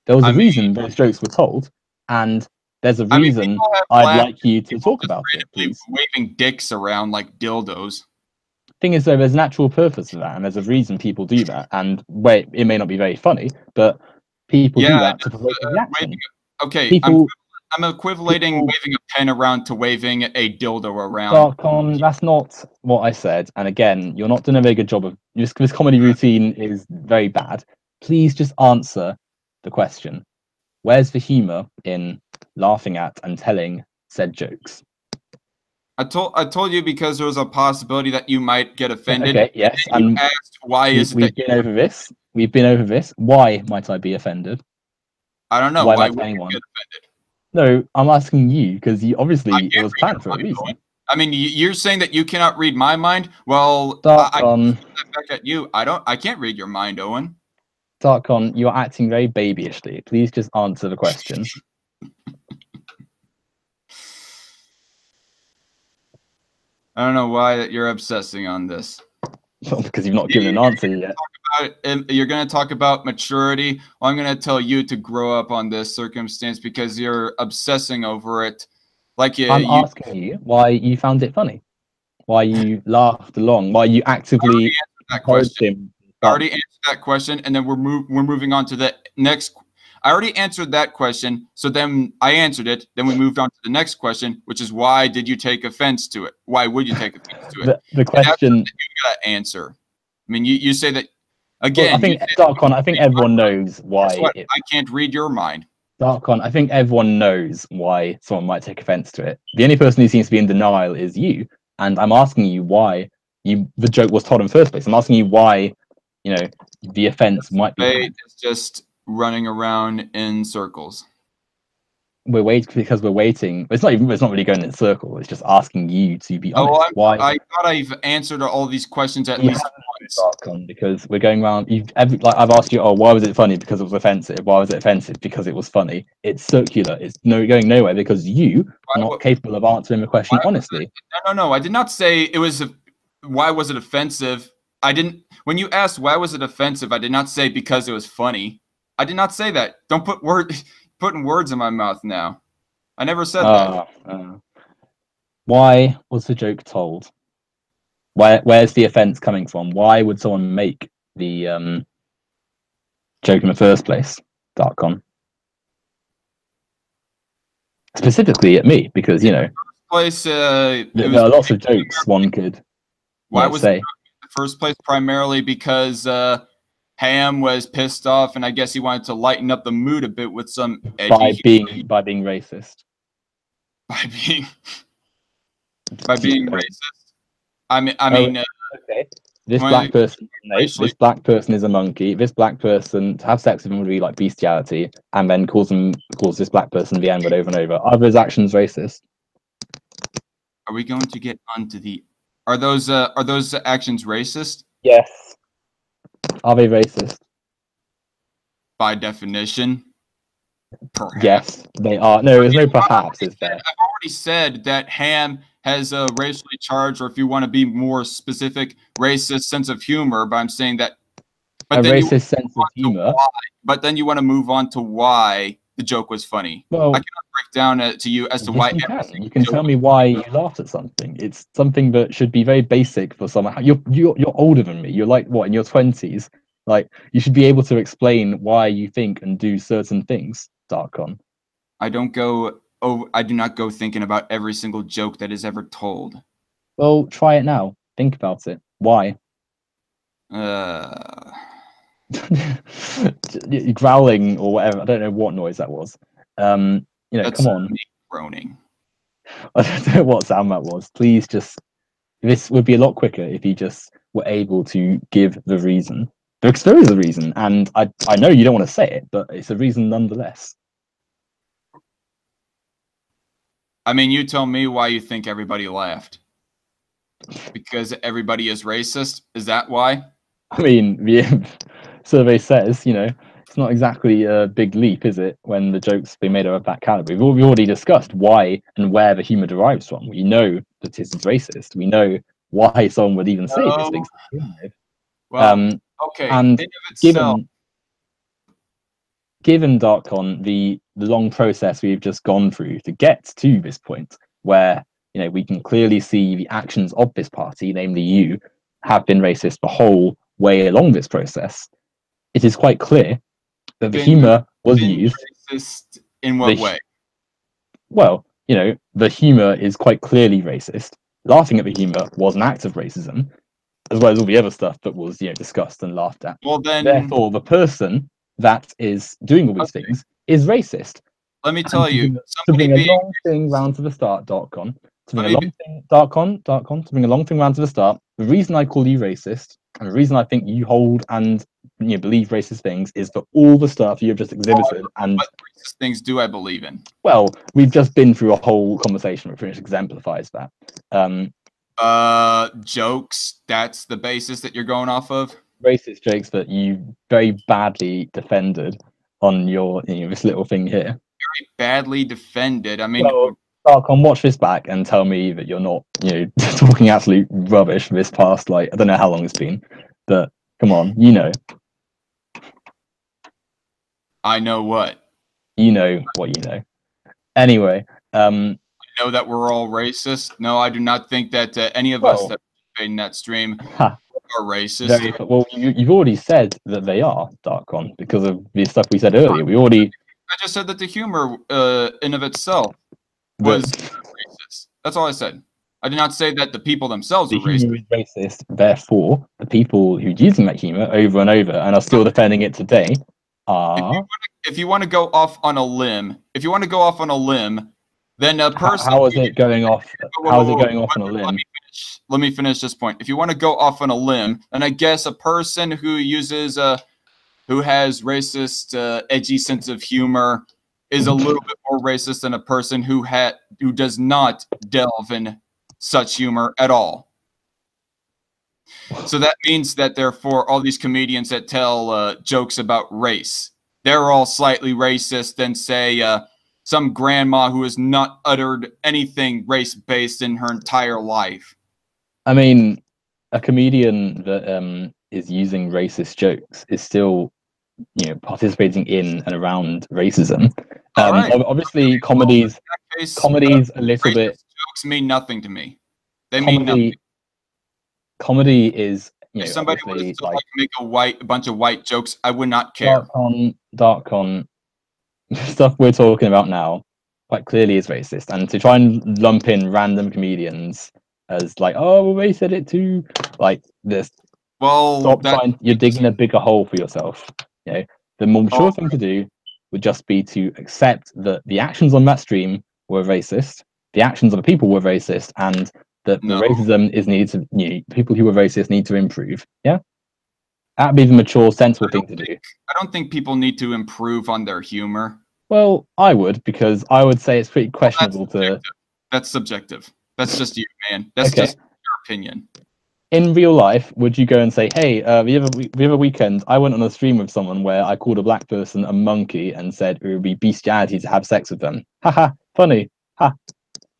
There was a reason those jokes were told, and there's a reason I'd like you to talk about it, please. Waving dicks around like dildos. Thing is, though, there's an actual purpose to that, and there's a reason people do that. And wait, it may not be very funny, but people do that to provoke a reaction. Okay, I'm equivalating waving a pen around to waving a dildo around. Darkon, that's not what I said. And again, you're not doing a very good job of this comedy routine is very bad. Please just answer the question. Where's the humor in laughing at and telling said jokes? I told you because there was a possibility that you might get offended. Okay, yes. And you asked why is it that we've been over this? We've been over this. Why might I be offended? I don't know. Why might anyone get offended? No, I'm asking you because you obviously it was planned for a reason. I mean, you're saying that you cannot read my mind. Well, Darkon, back at you. I can't read your mind, Owen. Darkon, you're acting very babyishly. Please just answer the question. I don't know why you're obsessing on this. Because you've not given an answer yet. You're going to talk about maturity. Well, I'm going to tell you to grow up on this circumstance because you're obsessing over it. Like I'm asking you why you found it funny, why you laughed along, why you actively encouraged him. I already answered that question, and then we're moving on to the next. I already answered that question, so then I answered it. Then we moved on to the next question, which is why did you take offense to it? Why would you take offense to it? The question you gotta answer. I mean, you say that Again, I think Darkon. I think everyone knows why. I can't read your mind. Darkon. I think everyone knows why someone might take offense to it. The only person who seems to be in denial is you, and I'm asking you why the joke was told in the first place. I'm asking you why, the offense might be. It's just running around in circles. We're waiting because we're waiting. It's not really going in a circle. It's just asking you to be honest. Why? I thought I've answered all these questions at least once. Because we're going around. I've asked you, why was it funny? Because it was offensive. Why was it offensive? Because it was funny. It's circular. It's going nowhere because you are not capable of answering the question honestly. No. I did not say it was. Why was it offensive? I didn't. When you asked why was it offensive, I did not say because it was funny. I did not say that. Don't putting words in my mouth now. I never said that. Why was the joke told? Where's the offense coming from? Why would someone make the joke in the first place, Darkon? Specifically at me, because there are lots of jokes one could. Why was it in the first place? Primarily because Ham was pissed off, and I guess he wanted to lighten up the mood a bit with some edgy by being racist. By being racist. I mean. Okay. This black person is a monkey. This black person, to have sex with him would be like bestiality, and then calls this black person the N-word over and over. Are those actions racist? Are we going to get onto the? Are those actions racist? Yes. Are they racist? By definition. Perhaps. Yes, they are. No, there's no perhaps, is there? I've already said that Ham has a racially charged, or if you want to be more specific, racist sense of humor. But I'm saying that. But a racist sense of humor. But then you want to move on to why the joke was funny. Well, I cannot break down to you as to why. You can tell me why you laughed at something. It's something that should be very basic for someone. You're older than me. You're like what, in your 20s? Like, you should be able to explain why you think and do certain things, Darkon. I do not go thinking about every single joke that is ever told. Well, try it now. Think about it. Why? Growling or whatever. I don't know what noise that was. That's come on. Me groaning. I don't know what sound that was. Please just. This would be a lot quicker if you just were able to give the reason. Because there is a reason, and I know you don't want to say it, but it's a reason nonetheless. I mean, you tell me why you think everybody laughed. Because everybody is racist? Is that why? I mean, the survey says, it's not exactly a big leap, is it, when the jokes be made of that caliber? We've already discussed why and where the humour derives from. We know that it's racist. We know why someone would even say these things. Well, okay. And given Darkon the long process we've just gone through to get to this point, where we can clearly see the actions of this party, namely you, have been racist the whole way along this process, it is quite clear that the humour was used. Racist in what way? Well, the humour is quite clearly racist. Laughing at the humour was an act of racism, as well as all the other stuff that was discussed and laughed at. Well, then, therefore, the person that is doing all these things is racist. Let me tell you, to bring a long thing round to the start, Darkon. To bring a long thing, Darkon. To bring a long thing round to the start. The reason I call you racist, and the reason I think you hold and believe racist things, is for all the stuff you have just exhibited. And what racist things do I believe in? Well, we've just been through a whole conversation which exemplifies that. Jokes. That's the basis that you're going off of. Racist jokes that you very badly defended on your this little thing here. Very badly defended. I mean, Darkon, watch this back and tell me that you're not talking absolute rubbish this past I don't know how long it's been, but come on, I know what. You know what you know. Anyway, I know that we're all racist. No, I do not think that any of us that participated in that stream are racist. Well, you've already said that they are, Darkon, because of the stuff we said earlier. I just said that the humor in of itself was racist. That's all I said. I did not say that the people themselves The are racist. humor is racist. Therefore, the people who are using that humor over and over and are still defending it today are. If you want to go off on a limb, then a person. How is it going off? How is it going off on a limb? Let me finish this point. If you want to go off on a limb, then I guess a person who uses who has racist, edgy sense of humor is a little bit more racist than a person who does not delve in such humor at all. So that means that therefore all these comedians that tell jokes about race, they're all slightly racist than say some grandma who has not uttered anything race-based in her entire life. I mean, a comedian that is using racist jokes is still, participating in and around racism. Right. Obviously, comedy's a little bit. Jokes mean nothing to me. They mean nothing. Comedy is, if somebody was to make a bunch of white jokes, I would not care. Dark on stuff we're talking about now quite clearly is racist, and to try and lump in random comedians as like, oh, well, they said it too, like this. Well, stop trying. You're digging a bigger hole for yourself. The more mature thing to do would just be to accept that the actions on that stream were racist, the actions of the people were racist, and that the racism is needed to. People who are racist need to improve. Yeah, that'd be the mature, sensible thing to do. I don't think people need to improve on their humor. Well, I would, because I would say it's pretty questionable That's subjective. That's just you, man. That's just your opinion. In real life, would you go and say, hey, the other weekend, I went on a stream with someone where I called a black person a monkey and said it would be bestiality to have sex with them? Haha, funny. Ha.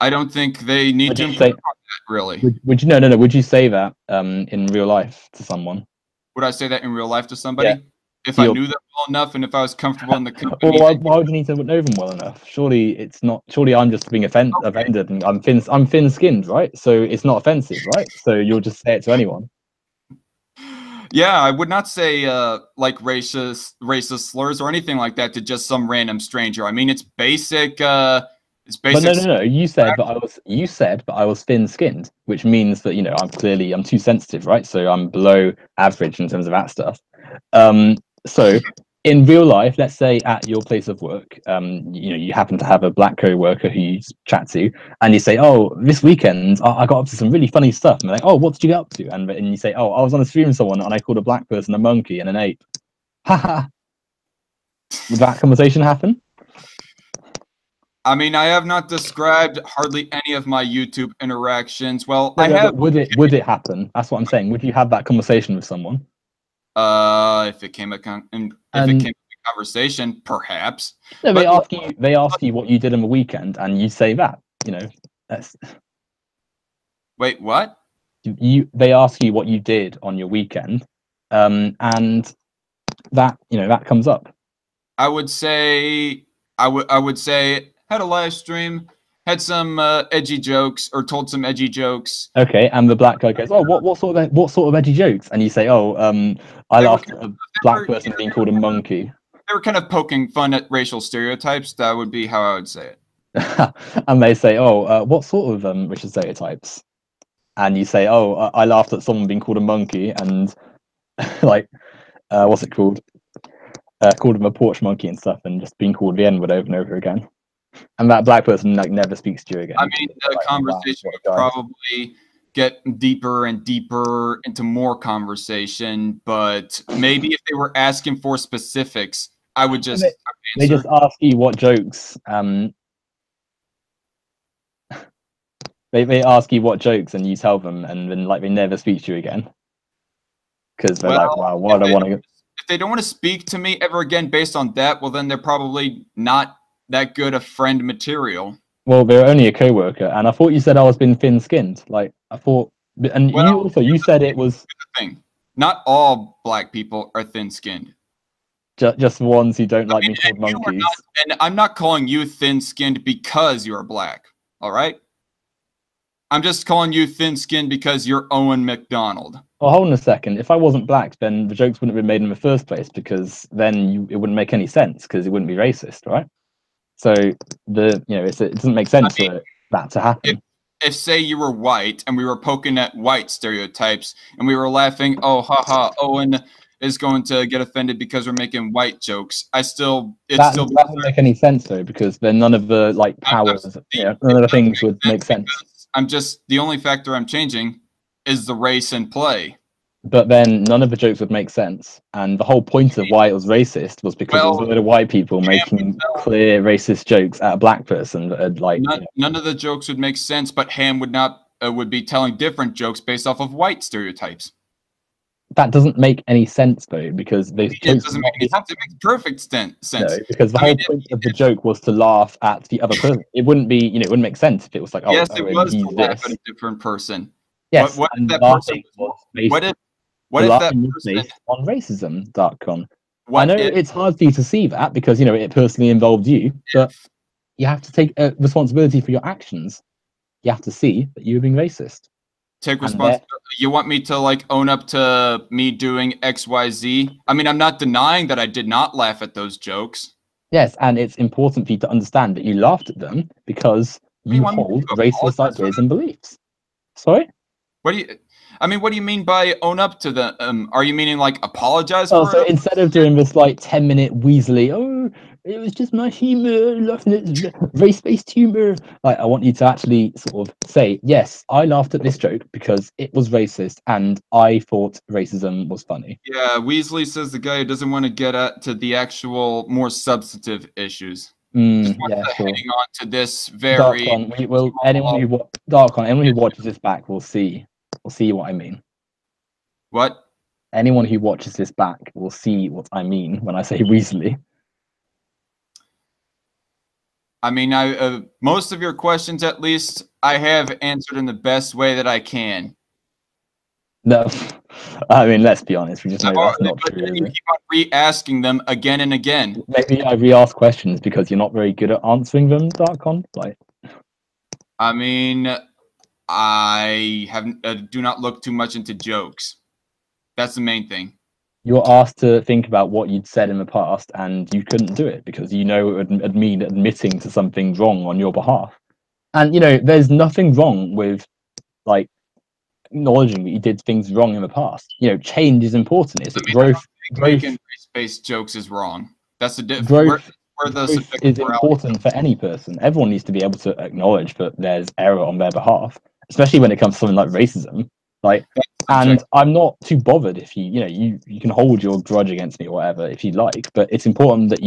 I don't think they need to improve on that, really. Would you? No. Would you say that in real life to someone? Would I say that in real life to somebody? Yeah. If I knew them well enough and if I was comfortable in the company. Well, why would you need to know them well enough? Surely it's not. Surely I'm just being offended, and I'm thin-skinned, right? So it's not offensive, right? So you'll just say it to anyone. Yeah, I would not say like racist slurs or anything like that to just some random stranger. I mean, it's basic. It's basic. But no. You said, but I was thin-skinned, which means that I'm too sensitive, right? So I'm below average in terms of that stuff. So in real life, let's say at your place of work, you happen to have a black co-worker who you chat to, and you say, oh, this weekend I got up to some really funny stuff. And they're like, oh, what did you get up to? And you say, oh, I was on a stream with someone and I called a black person a monkey and an ape. Haha. Would that conversation happen? I mean, I have not described hardly any of my YouTube interactions. Well, I have. Would it happen? That's what I'm saying. Would you have that conversation with someone? If it came a conversation, perhaps. No, they ask you what you did on the weekend, and you say that. That's. Wait, what? They ask you what you did on your weekend, and that that comes up. I would say had a live stream, had some edgy jokes, or told some edgy jokes. Okay, and the black guy goes, "Oh, what sort of edgy jokes?" And you say, "Oh, I laughed at a black person being called a monkey." They were kind of poking fun at racial stereotypes. That would be how I would say it. And they say, "Oh, what sort of racial stereotypes?" And you say, "Oh, I laughed at someone being called a monkey," and like, what's it called? Called him a porch monkey and stuff, and just being called the N-word over and over again. And that black person never speaks to you again. I mean, the conversation would probably get deeper and deeper into more conversation, but maybe if they were asking for specifics, I would just they just ask you what jokes. They ask you what jokes, and you tell them, and then they never speak to you again because they're like, "Wow, what I want to." If they don't want to speak to me ever again based on that, well, then they're probably not that good of friend material. Well, they're only a co-worker, and I thought you said I was being thin-skinned. Like I thought, and you said it was. Thing. Not all black people are thin-skinned. Just ones who don't like me called monkeys. And I'm not calling you thin-skinned because you're black. All right. I'm just calling you thin-skinned because you're Owen Macdonald. Well, hold on a second. If I wasn't black, then the jokes wouldn't have been made in the first place, because then it wouldn't make any sense, because it wouldn't be racist, right? So it doesn't make sense for that to happen. if say you were white and we were poking at white stereotypes and we were laughing, oh haha, Owen is going to get offended because we're making white jokes. That That wouldn't make any sense though, because then none of the like powers, none of the things would make sense. The only factor I'm changing is the race in play. But then none of the jokes would make sense, and the whole point of why it was racist was because it was a load of white people making clear racist jokes at a black person that had like. None of the jokes would make sense, but Ham would be telling different jokes based off of white stereotypes. That doesn't make any sense though, because those jokes doesn't make any sense. It makes perfect sense. No, because the whole point of the joke was to laugh at the other person. It wouldn't be, it wouldn't make sense if it was like, oh, yes, it was to laugh at a different person. Yes, what if that person was what if that person based on racism, Darkon? I know it's hard for you to see that because it personally involved you, but you have to take responsibility for your actions. You have to see that you're being racist. Take responsibility. You want me to like own up to me doing XYZ? I mean, I'm not denying that I did not laugh at those jokes. Yes, and it's important for you to understand that you laughed at them because you hold racist ideas and beliefs. Sorry? What do you mean by own up to them? Are you meaning like apologize for it? So instead of doing this like 10-minute Weasley, oh, it was just my humor, laughing at race-based humor. Like, I want you to actually sort of say, yes, I laughed at this joke because it was racist and I thought racism was funny. Yeah, Weasley says the guy who doesn't want to get to the actual more substantive issues. Yeah, sure. Hang on to this very. Darkon, anyone who watches this back will see what I mean. What? Anyone who watches this back will see what I mean when I say Weasley. I mean, most of your questions, at least, I have answered in the best way that I can. No, I mean, let's be honest. We just know that's not true. You keep on re-asking them again and again. Maybe I re-ask questions because you're not very good at answering them, Darkon. Like, I mean, I do not look too much into jokes. That's the main thing. You were asked to think about what you'd said in the past, and you couldn't do it because it would mean admitting to something wrong on your behalf. And there's nothing wrong with like acknowledging that you did things wrong in the past. Change is important. It's growth. Making race-based jokes is wrong. That's the difference. Growth is important for any person. Everyone needs to be able to acknowledge that there's error on their behalf, especially when it comes to something like racism. And I'm not too bothered if you can hold your grudge against me or whatever if you like, but it's important that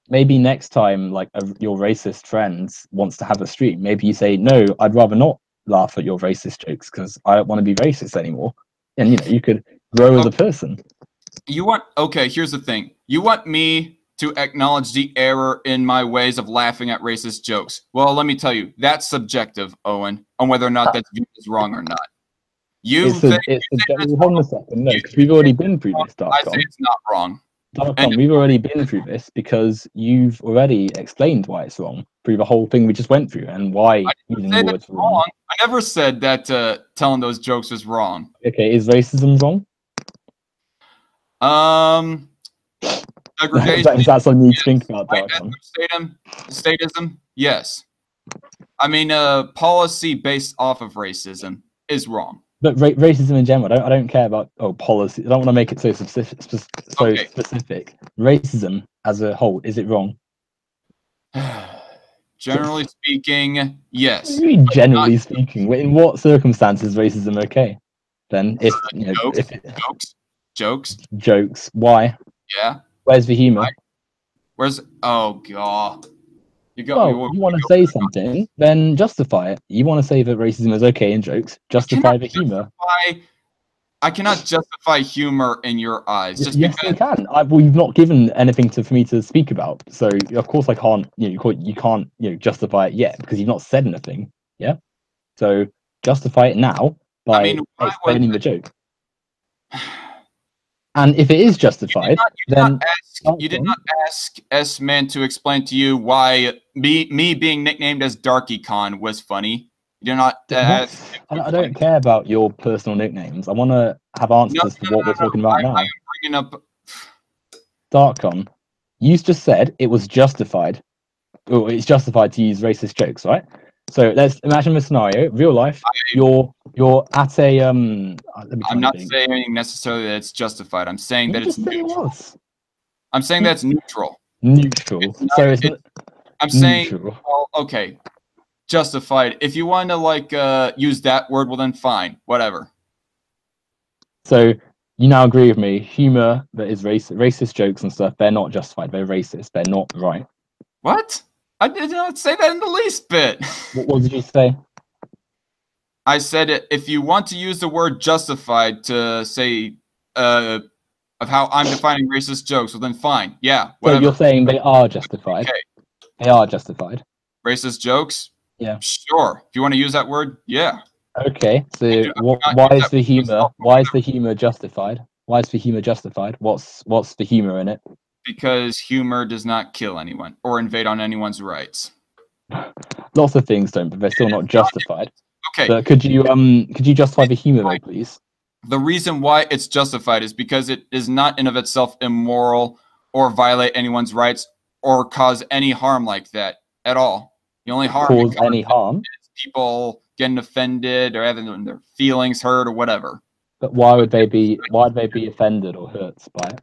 maybe next time like your racist friend wants to have a stream, maybe you say, no, I'd rather not laugh at your racist jokes because I don't want to be racist anymore, and you could grow as a person. Here's the thing. You want me to acknowledge the error in my ways of laughing at racist jokes. Well, let me tell you, that's subjective, Owen, on whether or not that's viewed as wrong or not. Hold on a second, no, because we've already been through this, Darkon. I say it's not wrong. Darkon, we've already been through this because you've already explained why it's wrong through the whole thing we just went through and why using the words wrong. I never said that telling those jokes was wrong. Okay, is racism wrong? Segregation. That's something you need to think about, Darkon. Statism, yes. I mean, policy based off of racism is wrong. But racism in general, I don't care about policy. I don't want to make it so specific. Racism as a whole, is it wrong? Generally speaking, yes. Generally speaking, in what circumstances is racism okay? Then if jokes, why? Yeah. Where's the humor? Oh god. You want to say something, then justify it. You want to say that racism is okay in jokes, justify the humor. I cannot justify humor in your eyes. Yes, you can. You've not given anything for me to speak about, so of course I can't. You can't justify it yet because you've not said anything. Yeah. So justify it now by explaining the joke. And if it is justified, you did not ask S-Man to explain to you why me being nicknamed as DarkyCon was funny. You did not ask. I don't care about your personal nicknames. I want to have answers to what we're talking about now. I am bringing up Darkon, you just said it was justified. or it's justified to use racist jokes, right? So let's imagine a scenario, real life. You're at a let me try I'm and not think. saying necessarily that it's justified. I'm saying You that it's just said it neutral. was I'm saying that's neutral. neutral. So it's I'm saying, neutral. well, okay, justified. If you want to like use that word, well then fine, whatever. So you now agree with me? Humor that is racist jokes and stuff. They're not justified. They're racist. They're not right. What? I did not say that in the least bit. What did you say? I said if you want to use the word justified to say of how I'm defining racist jokes, well then fine. Yeah, whatever. So you're saying they are justified. Okay. They are justified. Racist jokes? Yeah. Sure. If you want to use that word, yeah. Okay. So why is the humor? Why is the humor justified? Why is the humor justified? What's the humor in it? Because humor does not kill anyone or invade on anyone's rights. Lots of things don't, but they're still not justified. Okay. But could you justify the humor though, please? The reason why it's justified is because it is not in of itself immoral or violate anyone's rights or cause any harm like that at all. The only harm Cause any harm? is people getting offended or having their feelings hurt or whatever. But why would they be offended or hurt by it?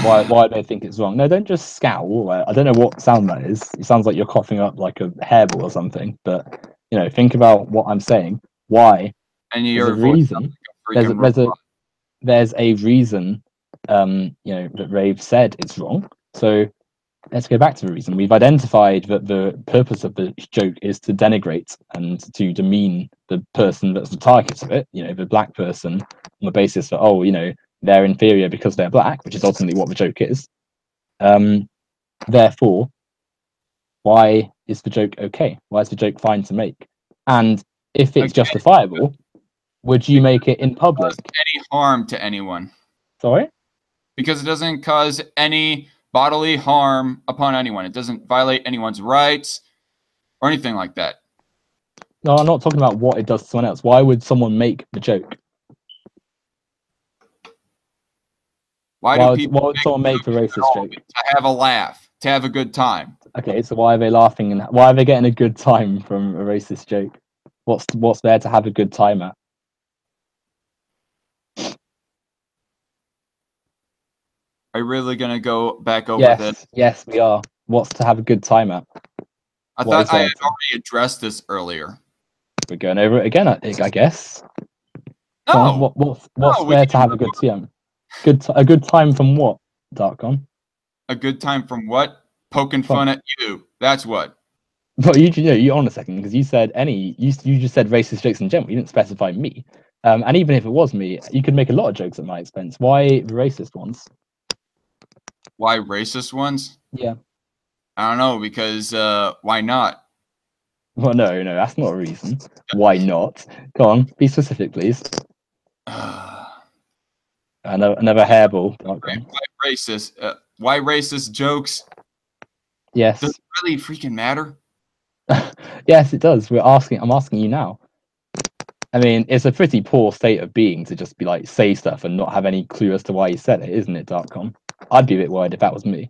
Why do they think it's wrong? No, don't just scowl. I don't know what sound that is. It sounds like you're coughing up like a hairball or something. But think about what I'm saying. Why? And There's a reason. There's a reason. That Rave said it's wrong. So let's go back to the reason. We've identified that the purpose of the joke is to denigrate and to demean the person that's the target of it. The black person on the basis that they're inferior because they're black, which is ultimately what the joke is. Therefore, why is the joke okay? Why is the joke fine to make? And if it's justifiable, would you make it in public? Any harm to anyone? Sorry? Because it doesn't cause any bodily harm upon anyone. It doesn't violate anyone's rights or anything like that. No, I'm not talking about what it does to someone else. Why would someone make the joke? Why would someone make the racist joke? To have a laugh, to have a good time. Okay, so why are they laughing and why are they getting a good time from a racist joke? What's there to have a good time at? Are you really gonna go back over this? Yes, we are. What's to have a good time at? I thought I had already addressed this earlier. We're going over it again, I guess. No. What's there to have a good time? A good time from what, Darkon? A good time from what? Poking fun at you. That's what. But you're on a second because you said you just said racist jokes in general. You didn't specify me. And even if it was me, you could make a lot of jokes at my expense. Why the racist ones? Why racist ones? Yeah. I don't know, because why not? Well, no, that's not a reason. Why not? Go on, be specific, please. Another hairball. Why racist? Why racist jokes? Yes. Does it really freaking matter? Yes, it does. I'm asking you now. I mean, it's a pretty poor state of being to just be like say stuff and not have any clue as to why you said it, isn't it, Darkon? I'd be a bit worried if that was me.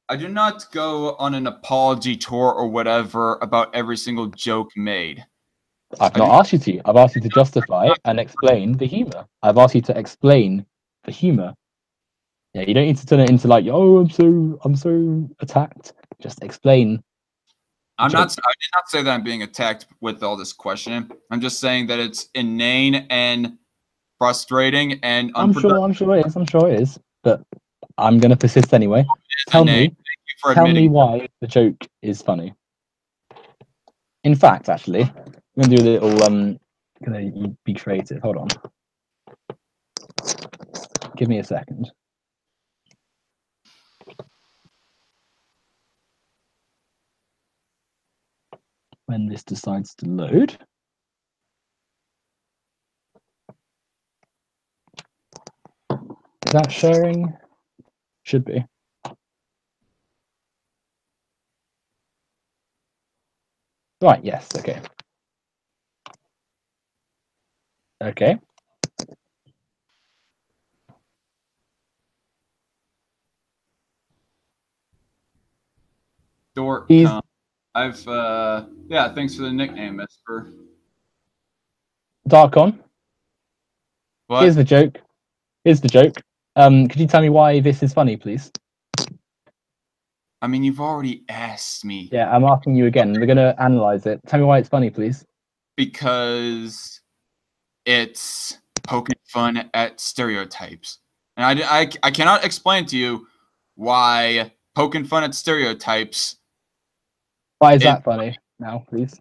I do not go on an apology tour or whatever about every single joke made. I've not asked you to. I've asked you to justify and explain the humor. I've asked you to explain the humor. Yeah, you don't need to turn it into like, oh, I'm so attacked. Just explain. I did not say that I'm being attacked with all this questioning. I'm just saying that it's inane and frustrating and unproductive. I'm sure it is. But I'm gonna persist anyway. Tell me why the joke is funny. In fact, actually, I'm gonna do a little gonna be creative. Hold on. Give me a second. When this decides to load. Is that sharing? Should be. Right, yes, okay. Okay. Dork. He's I've yeah. Thanks for the nickname, Esper. Darkon. Here's What? the joke. Here's the joke. Could you tell me why this is funny, please? I mean, you've already asked me. Yeah, I'm asking you again. We're gonna analyze it. Tell me why it's funny, please. Because it's poking fun at stereotypes. And I cannot explain to you why poking fun at stereotypes. Why is that funny now, please?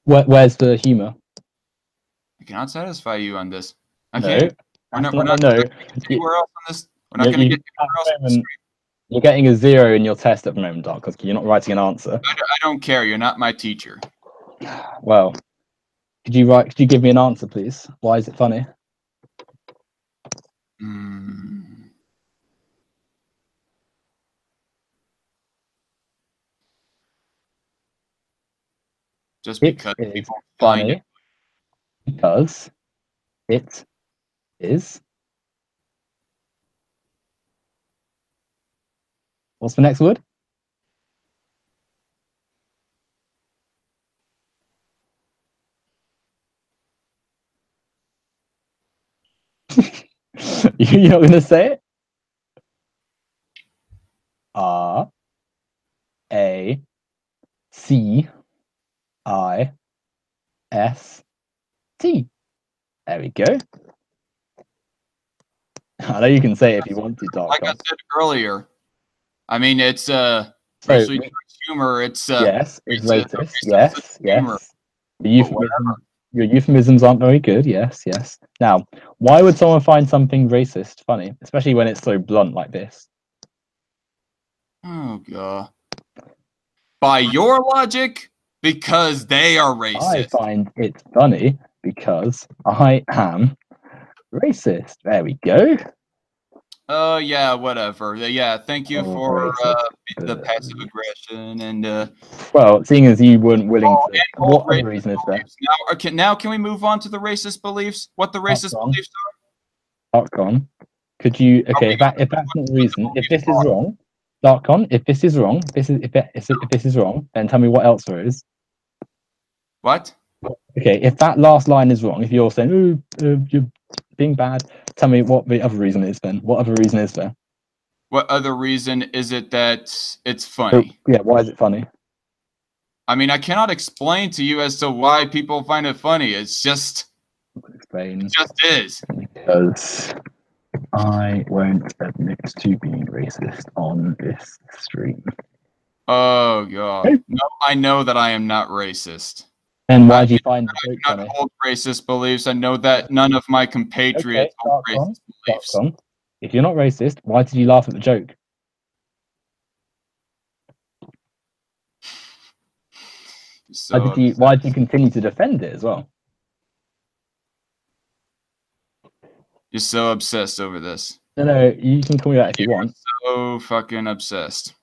Where's the humor? I cannot satisfy you on this. I No, can't. We're not no. anywhere else on this. We're not going to get anywhere else on this. You're getting a 0 in your test at the moment, Dark, because you're not writing an answer. I don't care. You're not my teacher. Well, could you give me an answer, please? Why is it funny? Just because it's funny because it is. What's the next word? You're not going to say it? R A C I S T. There we go. I know you can say it if you want to, Dark. Like I said earlier, I mean it's racially humor. It's yes, it's racist. Yes, yes. Your euphemisms aren't very good. Yes, yes. Now, why would someone find something racist funny, especially when it's so blunt like this? Oh god. By your logic, because they are racist. I find it funny because I am racist. There we go. Oh yeah, whatever. Yeah, thank you for the passive aggression and. Well, seeing as you weren't willing to, what other reason is there? Now, can we move on to the racist beliefs? What the racist beliefs are? Darkon, could you? Okay, if that's not the reason, if this is wrong, Darkon, if this is wrong, if this is wrong, then tell me what else there is. What? Okay, if that last line is wrong, if you're saying you're being bad, tell me what the other reason is. Then what other reason is there? What other reason is it that it's funny? Yeah, why is it funny? I mean, I cannot explain to you as to why people find it funny. It's just explain. It just is. Because I won't admit to being racist on this stream. Oh god. No, I know that I am not racist. And why do you find the joke funny? I hold racist beliefs. I know that none of my compatriots hold racist beliefs. If you're not racist, why did you laugh at the joke? Why did you continue to defend it as well? You're so obsessed over this. No, you can call me that if you want. So fucking obsessed.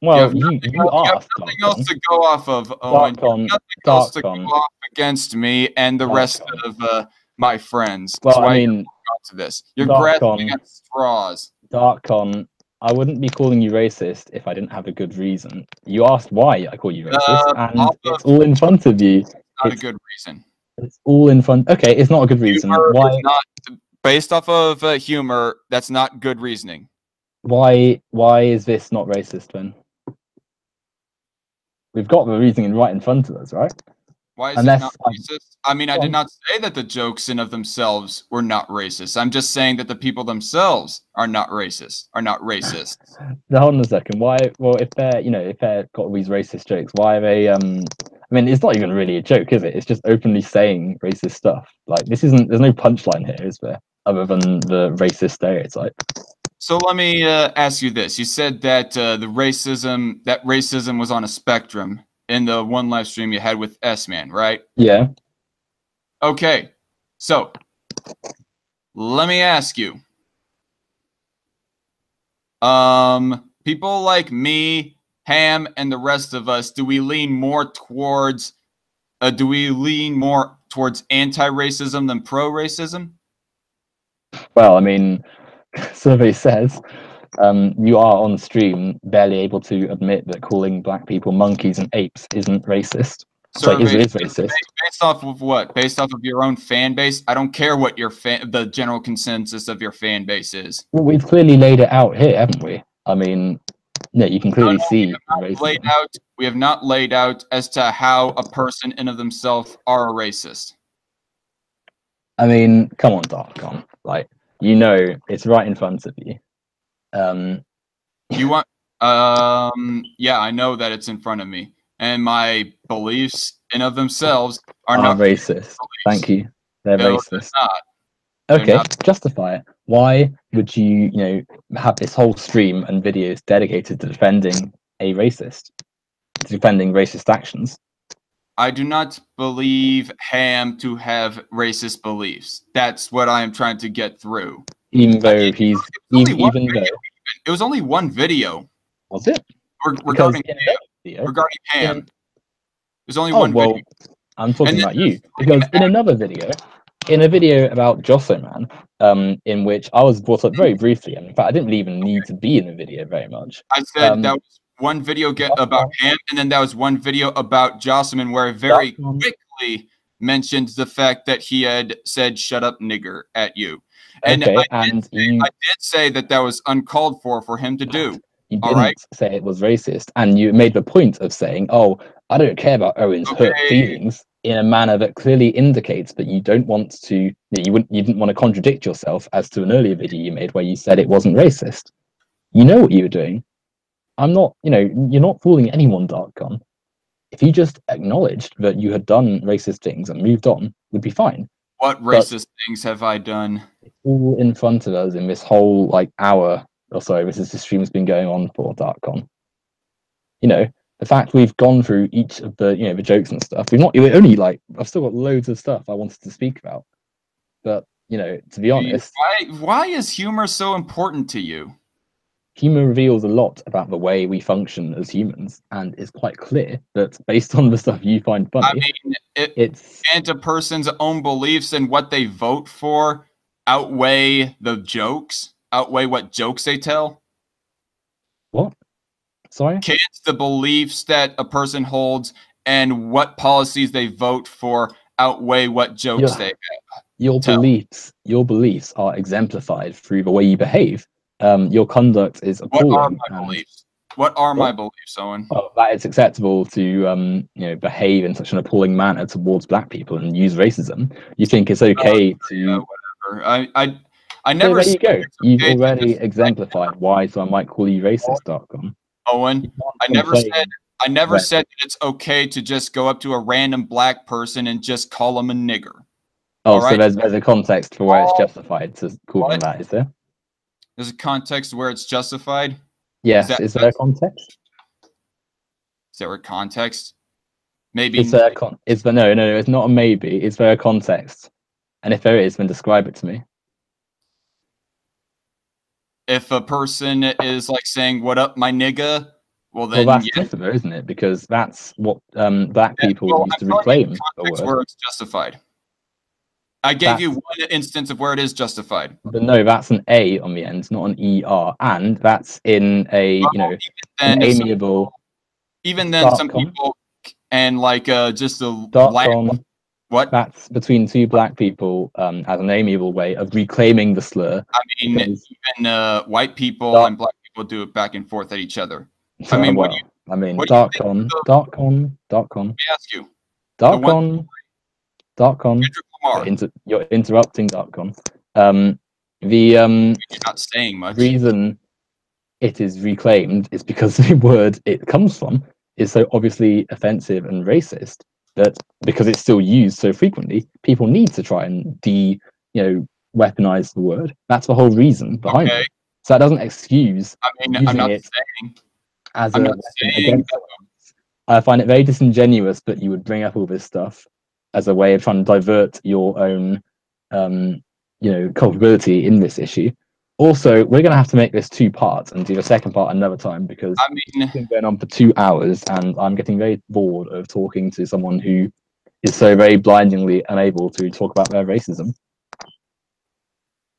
Well, you asked. Nothing else to go off of, Owen. Nothing else to go off against me and the rest of my friends. Well, I mean, to this. You're grasping at straws. Darkon, I wouldn't be calling you racist if I didn't have a good reason. You asked why I call you racist, and it's all in front of you. Not a good reason. It's all in front. Okay, it's not a good reason. Why? Based off of humor, that's not good reasoning. Why is this not racist then? We've got the reasoning right in front of us, right? Why is it not racist? I mean, I did not say that the jokes in of themselves were not racist. I'm just saying that the people themselves are not racist. Now, hold on a second. Why? Well, if they're got all these racist jokes, why are they? I mean, it's not even really a joke, is it? It's just openly saying racist stuff. Like this isn't. There's no punchline here, is there? Other than the racist stereotype. So let me ask you this: you said that racism was on a spectrum in the one live stream you had with S-Man, right? Yeah. Okay, so let me ask you. People like me, Ham, and the rest of us, do we lean more towards anti-racism than pro-racism? Well, I mean, survey says you are on stream barely able to admit that calling black people monkeys and apes isn't racist. Sorry, Survey is racist. based off of what? Based off of your own fan base? I don't care what your the general consensus of your fan base is. Well, we've clearly laid it out here, haven't we? I mean, yeah, you can clearly see racism. We have not laid out as to how a person in of themselves are a racist. I mean, come on, Darkon. Like, you know, it's right in front of you. You want? Yeah, I know that it's in front of me, and my beliefs in of themselves are not racist. Thank you. They're racist. They're okay, not. Justify it. Why would you, have this whole stream and videos dedicated to defending a racist, defending racist actions? I do not believe Ham to have racist beliefs. That's what I am trying to get through. Even though he's it was only one video. Was it? Regarding Ham. There's only one video. I'm talking about you. Because in another video, in a video about Josso Man, in which I was brought up very briefly, and in fact I didn't even need to be in the video very much. I said that was one video about Ham, and then that was one video about Josselman where I very quickly mentioned the fact that he had said "shut up, nigger" at you. And I did say that was uncalled for him to do. You didn't say it was racist, and you made the point of saying, "Oh, I don't care about Owen's hurt feelings," in a manner that clearly indicates that you don't want to. You didn't want to contradict yourself as to an earlier video you made where you said it wasn't racist. You know what you were doing. I'm not. You're not fooling anyone, Darkon. If you just acknowledged that you had done racist things and moved on, would be fine. What racist things have I done? It's all in front of us in this whole hour or so. This stream's been going on for, Darkon. The fact we've gone through each of the the jokes and stuff. I've still got loads of stuff I wanted to speak about. But to be honest, why is humor so important to you? Humor reveals a lot about the way we function as humans, and it's quite clear that based on the stuff you find funny, and a person's own beliefs and what they vote for outweigh the jokes, outweigh what jokes they tell. What? Sorry? Can't the beliefs that a person holds and what policies they vote for outweigh what jokes they have? Your beliefs are exemplified through the way you behave. Your conduct is appalling. What are my beliefs? What are my beliefs, Owen? Well, that it's acceptable to behave in such an appalling manner towards black people and use racism. You think it's okay to whatever. I never. So there you go. You've already exemplified why. So I might call you racist, Darkon. Owen, I never said that it's okay to just go up to a random black person and just call them a nigger. Oh, so there's a context for where it's justified to call them that, is there? There's a context where it's justified? Yes, is there a context? Is there a context? Maybe. No, it's not a maybe. Is there a context? And if there is, then describe it to me. If a person is saying "what up, my nigga," well then that's different, isn't it? Because that's what black people used to reclaim the word. Where it's justified. I gave you one instance of where it is justified. But no, that's an A on the end, not an ER, and that's in a an amiable. Even then, some people and just a what? That's between two black people as an amiable way of reclaiming the slur. I mean, even white people and black people do it back and forth at each other. I mean, Darkon. Let me ask you. Darkon. You're interrupting, Darkon. You're not saying much. Reason it is reclaimed is because the word it comes from is so obviously offensive and racist that because it's still used so frequently, people need to try and weaponize the word. That's the whole reason behind it. So that doesn't excuse using it as a weapon against someone. I find it very disingenuous that you would bring up all this stuff as a way of trying to divert your own culpability in this issue. Also, we're going to have to make this 2 parts and do the second part another time because it's been going on for 2 hours and I'm getting very bored of talking to someone who is so very blindingly unable to talk about their racism.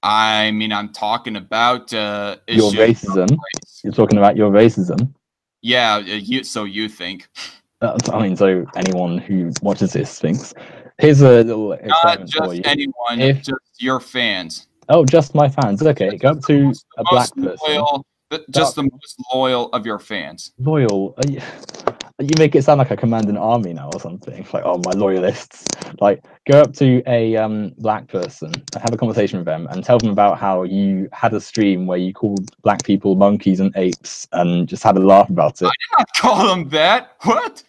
I mean, I'm talking about Your issues. racism. You're talking about your racism. Yeah, so you think. I mean, so anyone who watches this thinks. Here's a little Not experiment for just you. anyone, just your fans. Oh, just my fans. Okay, go up to a black person. Just the most loyal of your fans. Loyal. You make it sound like I command an army now or something. Like, oh, my loyalists. Like, go up to a black person, have a conversation with them, and tell them about how you had a stream where you called black people monkeys and apes, and just had a laugh about it. I did not call them that. What?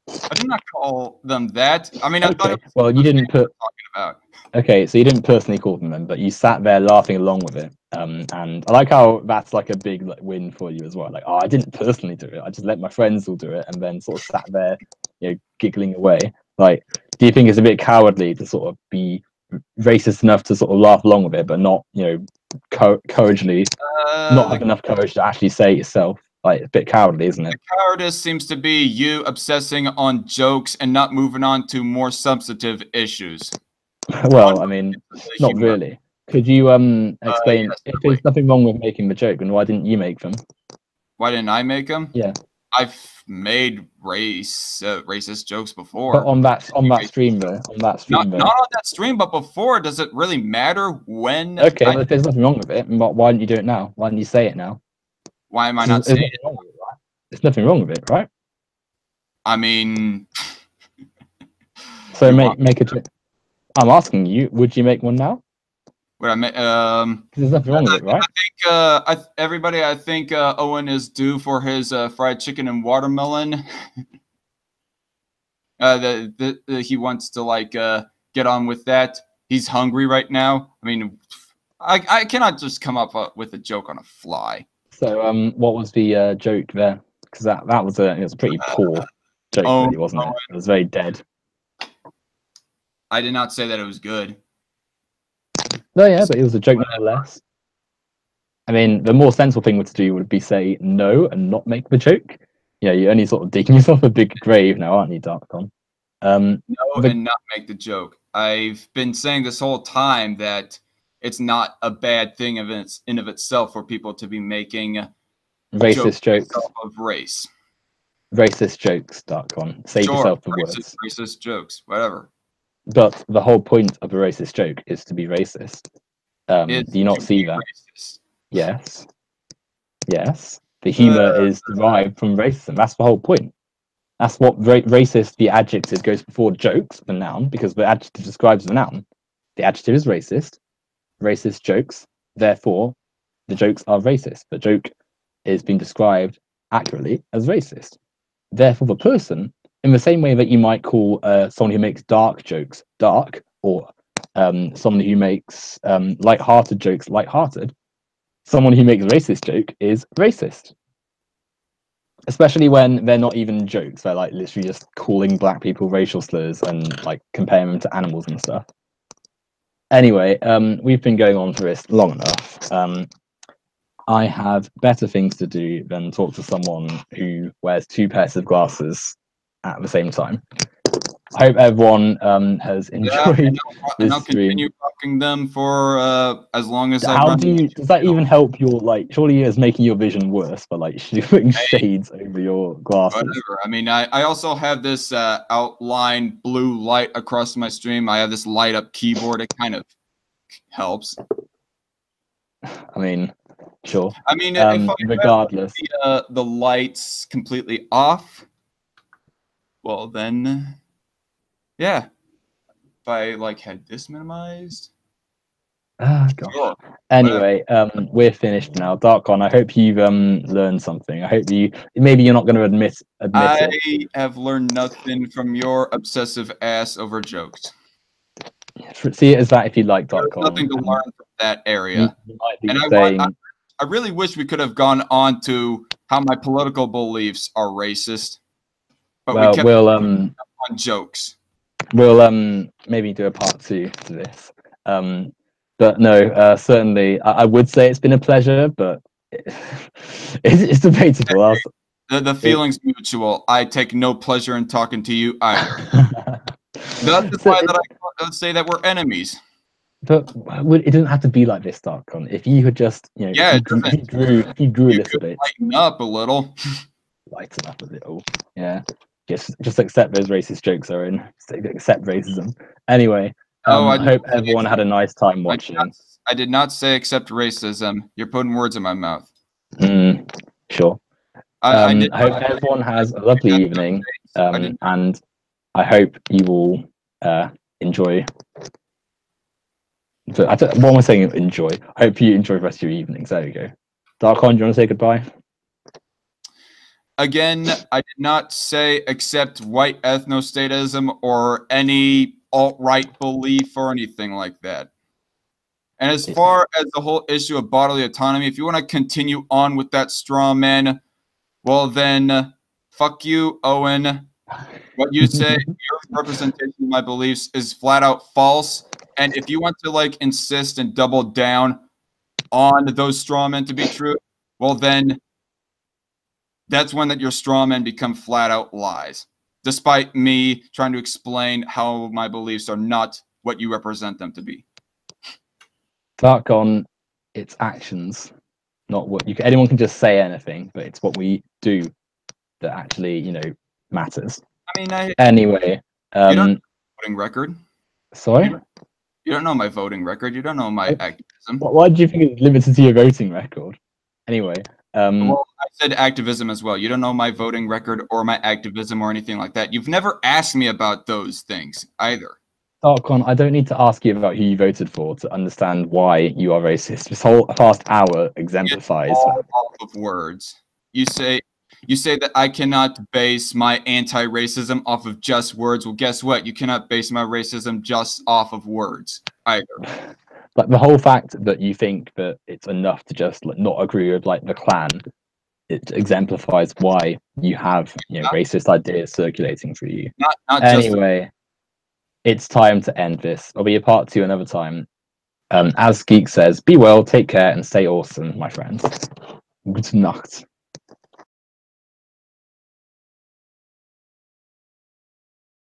I did not call them that. I mean, I thought it was well, you didn't put. Talking about. Okay, so you didn't personally call them, but you sat there laughing along with it. And I like how that's like a big win for you as well. Like, oh, I didn't personally do it. I just let my friends all do it, and then sort of sat there, giggling away. Like, do you think it's a bit cowardly to sort of be racist enough to sort of laugh along with it, but not, courageously, not have enough courage to actually say it yourself? Like, a bit cowardly, isn't it? The cowardice seems to be you obsessing on jokes and not moving on to more substantive issues. Well, I mean, not really. Could you explain if there's nothing wrong with making the joke, then why didn't you make them? Why didn't I make them? Yeah, I've made racist jokes before. But on that stream though, not on that stream, but before. Does it really matter when? Okay, well, if there's nothing wrong with it, why didn't you do it now? Why didn't you say it now? Why am I not saying it? There's nothing wrong with it, right? I mean, so make a joke. I'm asking you, would you make one now? Would I make? There's nothing wrong with it, right? I think Owen is due for his fried chicken and watermelon. He wants to get on with that. He's hungry right now. I mean, I cannot just come up with a joke on a fly. So what was the joke there? Because that was it was a pretty poor joke, really, wasn't it? It was very dead. I did not say that it was good. No, yeah, but it was a joke nonetheless. I mean, the more sensible thing to do would be say no and not make the joke. Yeah, you're only sort of digging yourself a big grave now, aren't you, Darkon? No, and not make the joke. I've been saying this whole time that it's not a bad thing in of itself for people to be making racist jokes of race. Racist jokes, Darkon. Save yourself the words. Racist jokes, whatever. But the whole point of a racist joke is to be racist. Do you not see that? Racist. Yes. Yes. The humor is derived from racism. That's the whole point. That's what racist, the adjective goes before jokes, the noun, because the adjective describes the noun. The adjective is racist. Racist jokes. Therefore, the jokes are racist. The joke is being described accurately as racist. Therefore, the person, in the same way that you might call someone who makes dark jokes dark, or someone who makes light-hearted jokes light-hearted, someone who makes a racist joke is racist. Especially when they're not even jokes, they're like literally just calling black people racial slurs and like comparing them to animals and stuff. Anyway, we've been going on for this long enough. I have better things to do than talk to someone who wears 2 pairs of glasses at the same time. I hope everyone has enjoyed this I'll continue rocking them for as long as does that even help your, surely it's making your vision worse by shooting shades over your glasses? Whatever. I mean, I also have this outline blue light across my stream. I have this light up keyboard. It kind of helps. I mean, sure. I mean, regardless, if the lights completely off, well then, yeah. If I had this minimized. Gosh. Sure. Anyway, we're finished now. Darkon, I hope you've learned something. I hope maybe you're not going to admit it. I have learned nothing from your obsessive ass over jokes. See it as that if you like, Darkon. Nothing to learn from that area. You might be and saying... I really wish we could have gone on to how my political beliefs are racist. But we kept on jokes. We'll maybe do a part 2 to this. But no, certainly I would say it's been a pleasure, but it's debatable. The feeling's mutual. I take no pleasure in talking to you either. That's why that I would say that we're enemies. But it doesn't have to be like this, Darkon. If you had just, you know, Yeah, if you drew a you little could bit, lighten up a little. lighten up a little, yeah. Just accept those racist jokes, Owen. Just accept racism. Anyway, Oh, I hope everyone had a nice time watching. I did not say accept racism. You're putting words in my mouth. Sure. I did. I hope everyone has a lovely evening, I and I hope you will enjoy. What am I saying? Enjoy. I hope you enjoy the rest of your evenings. There you go. Darkon, do you want to say goodbye? Again, I did not say accept white ethnostatism or any alt-right belief or anything like that. And as far as the whole issue of bodily autonomy, if you want to continue on with that straw man, well then, fuck you, Owen. What you say, your representation of my beliefs is flat out false. And if you want to like insist and double down on those straw men to be true, well then, that's when that your straw men become flat out lies, despite me trying to explain how my beliefs are not what you represent them to be. Darkon, it's actions, not what you. Anyone can just say anything, but it's what we do that actually, you know, matters. I mean, anyway, you don't know my voting record. Sorry, you don't know my voting record. You don't know my activism. Why do you think it's limited to your voting record? Anyway, well, I said activism as well. You don't know my voting record or my activism or anything like that. You've never asked me about those things either. Darkon, I don't need to ask you about who you voted for to understand why you are racist. This whole past hour exemplifies that. Off of words. You say that I cannot base my anti-racism off of just words. Well, guess what? You cannot base my racism just off of words either. Like the whole fact that you think that it's enough to just like, not agree with like the Klan, it exemplifies why you have racist ideas circulating through you. Not anyway, it's time to end this. There'll be a part 2 another time. As Geek says, be well, take care, and stay awesome, my friends. Good night.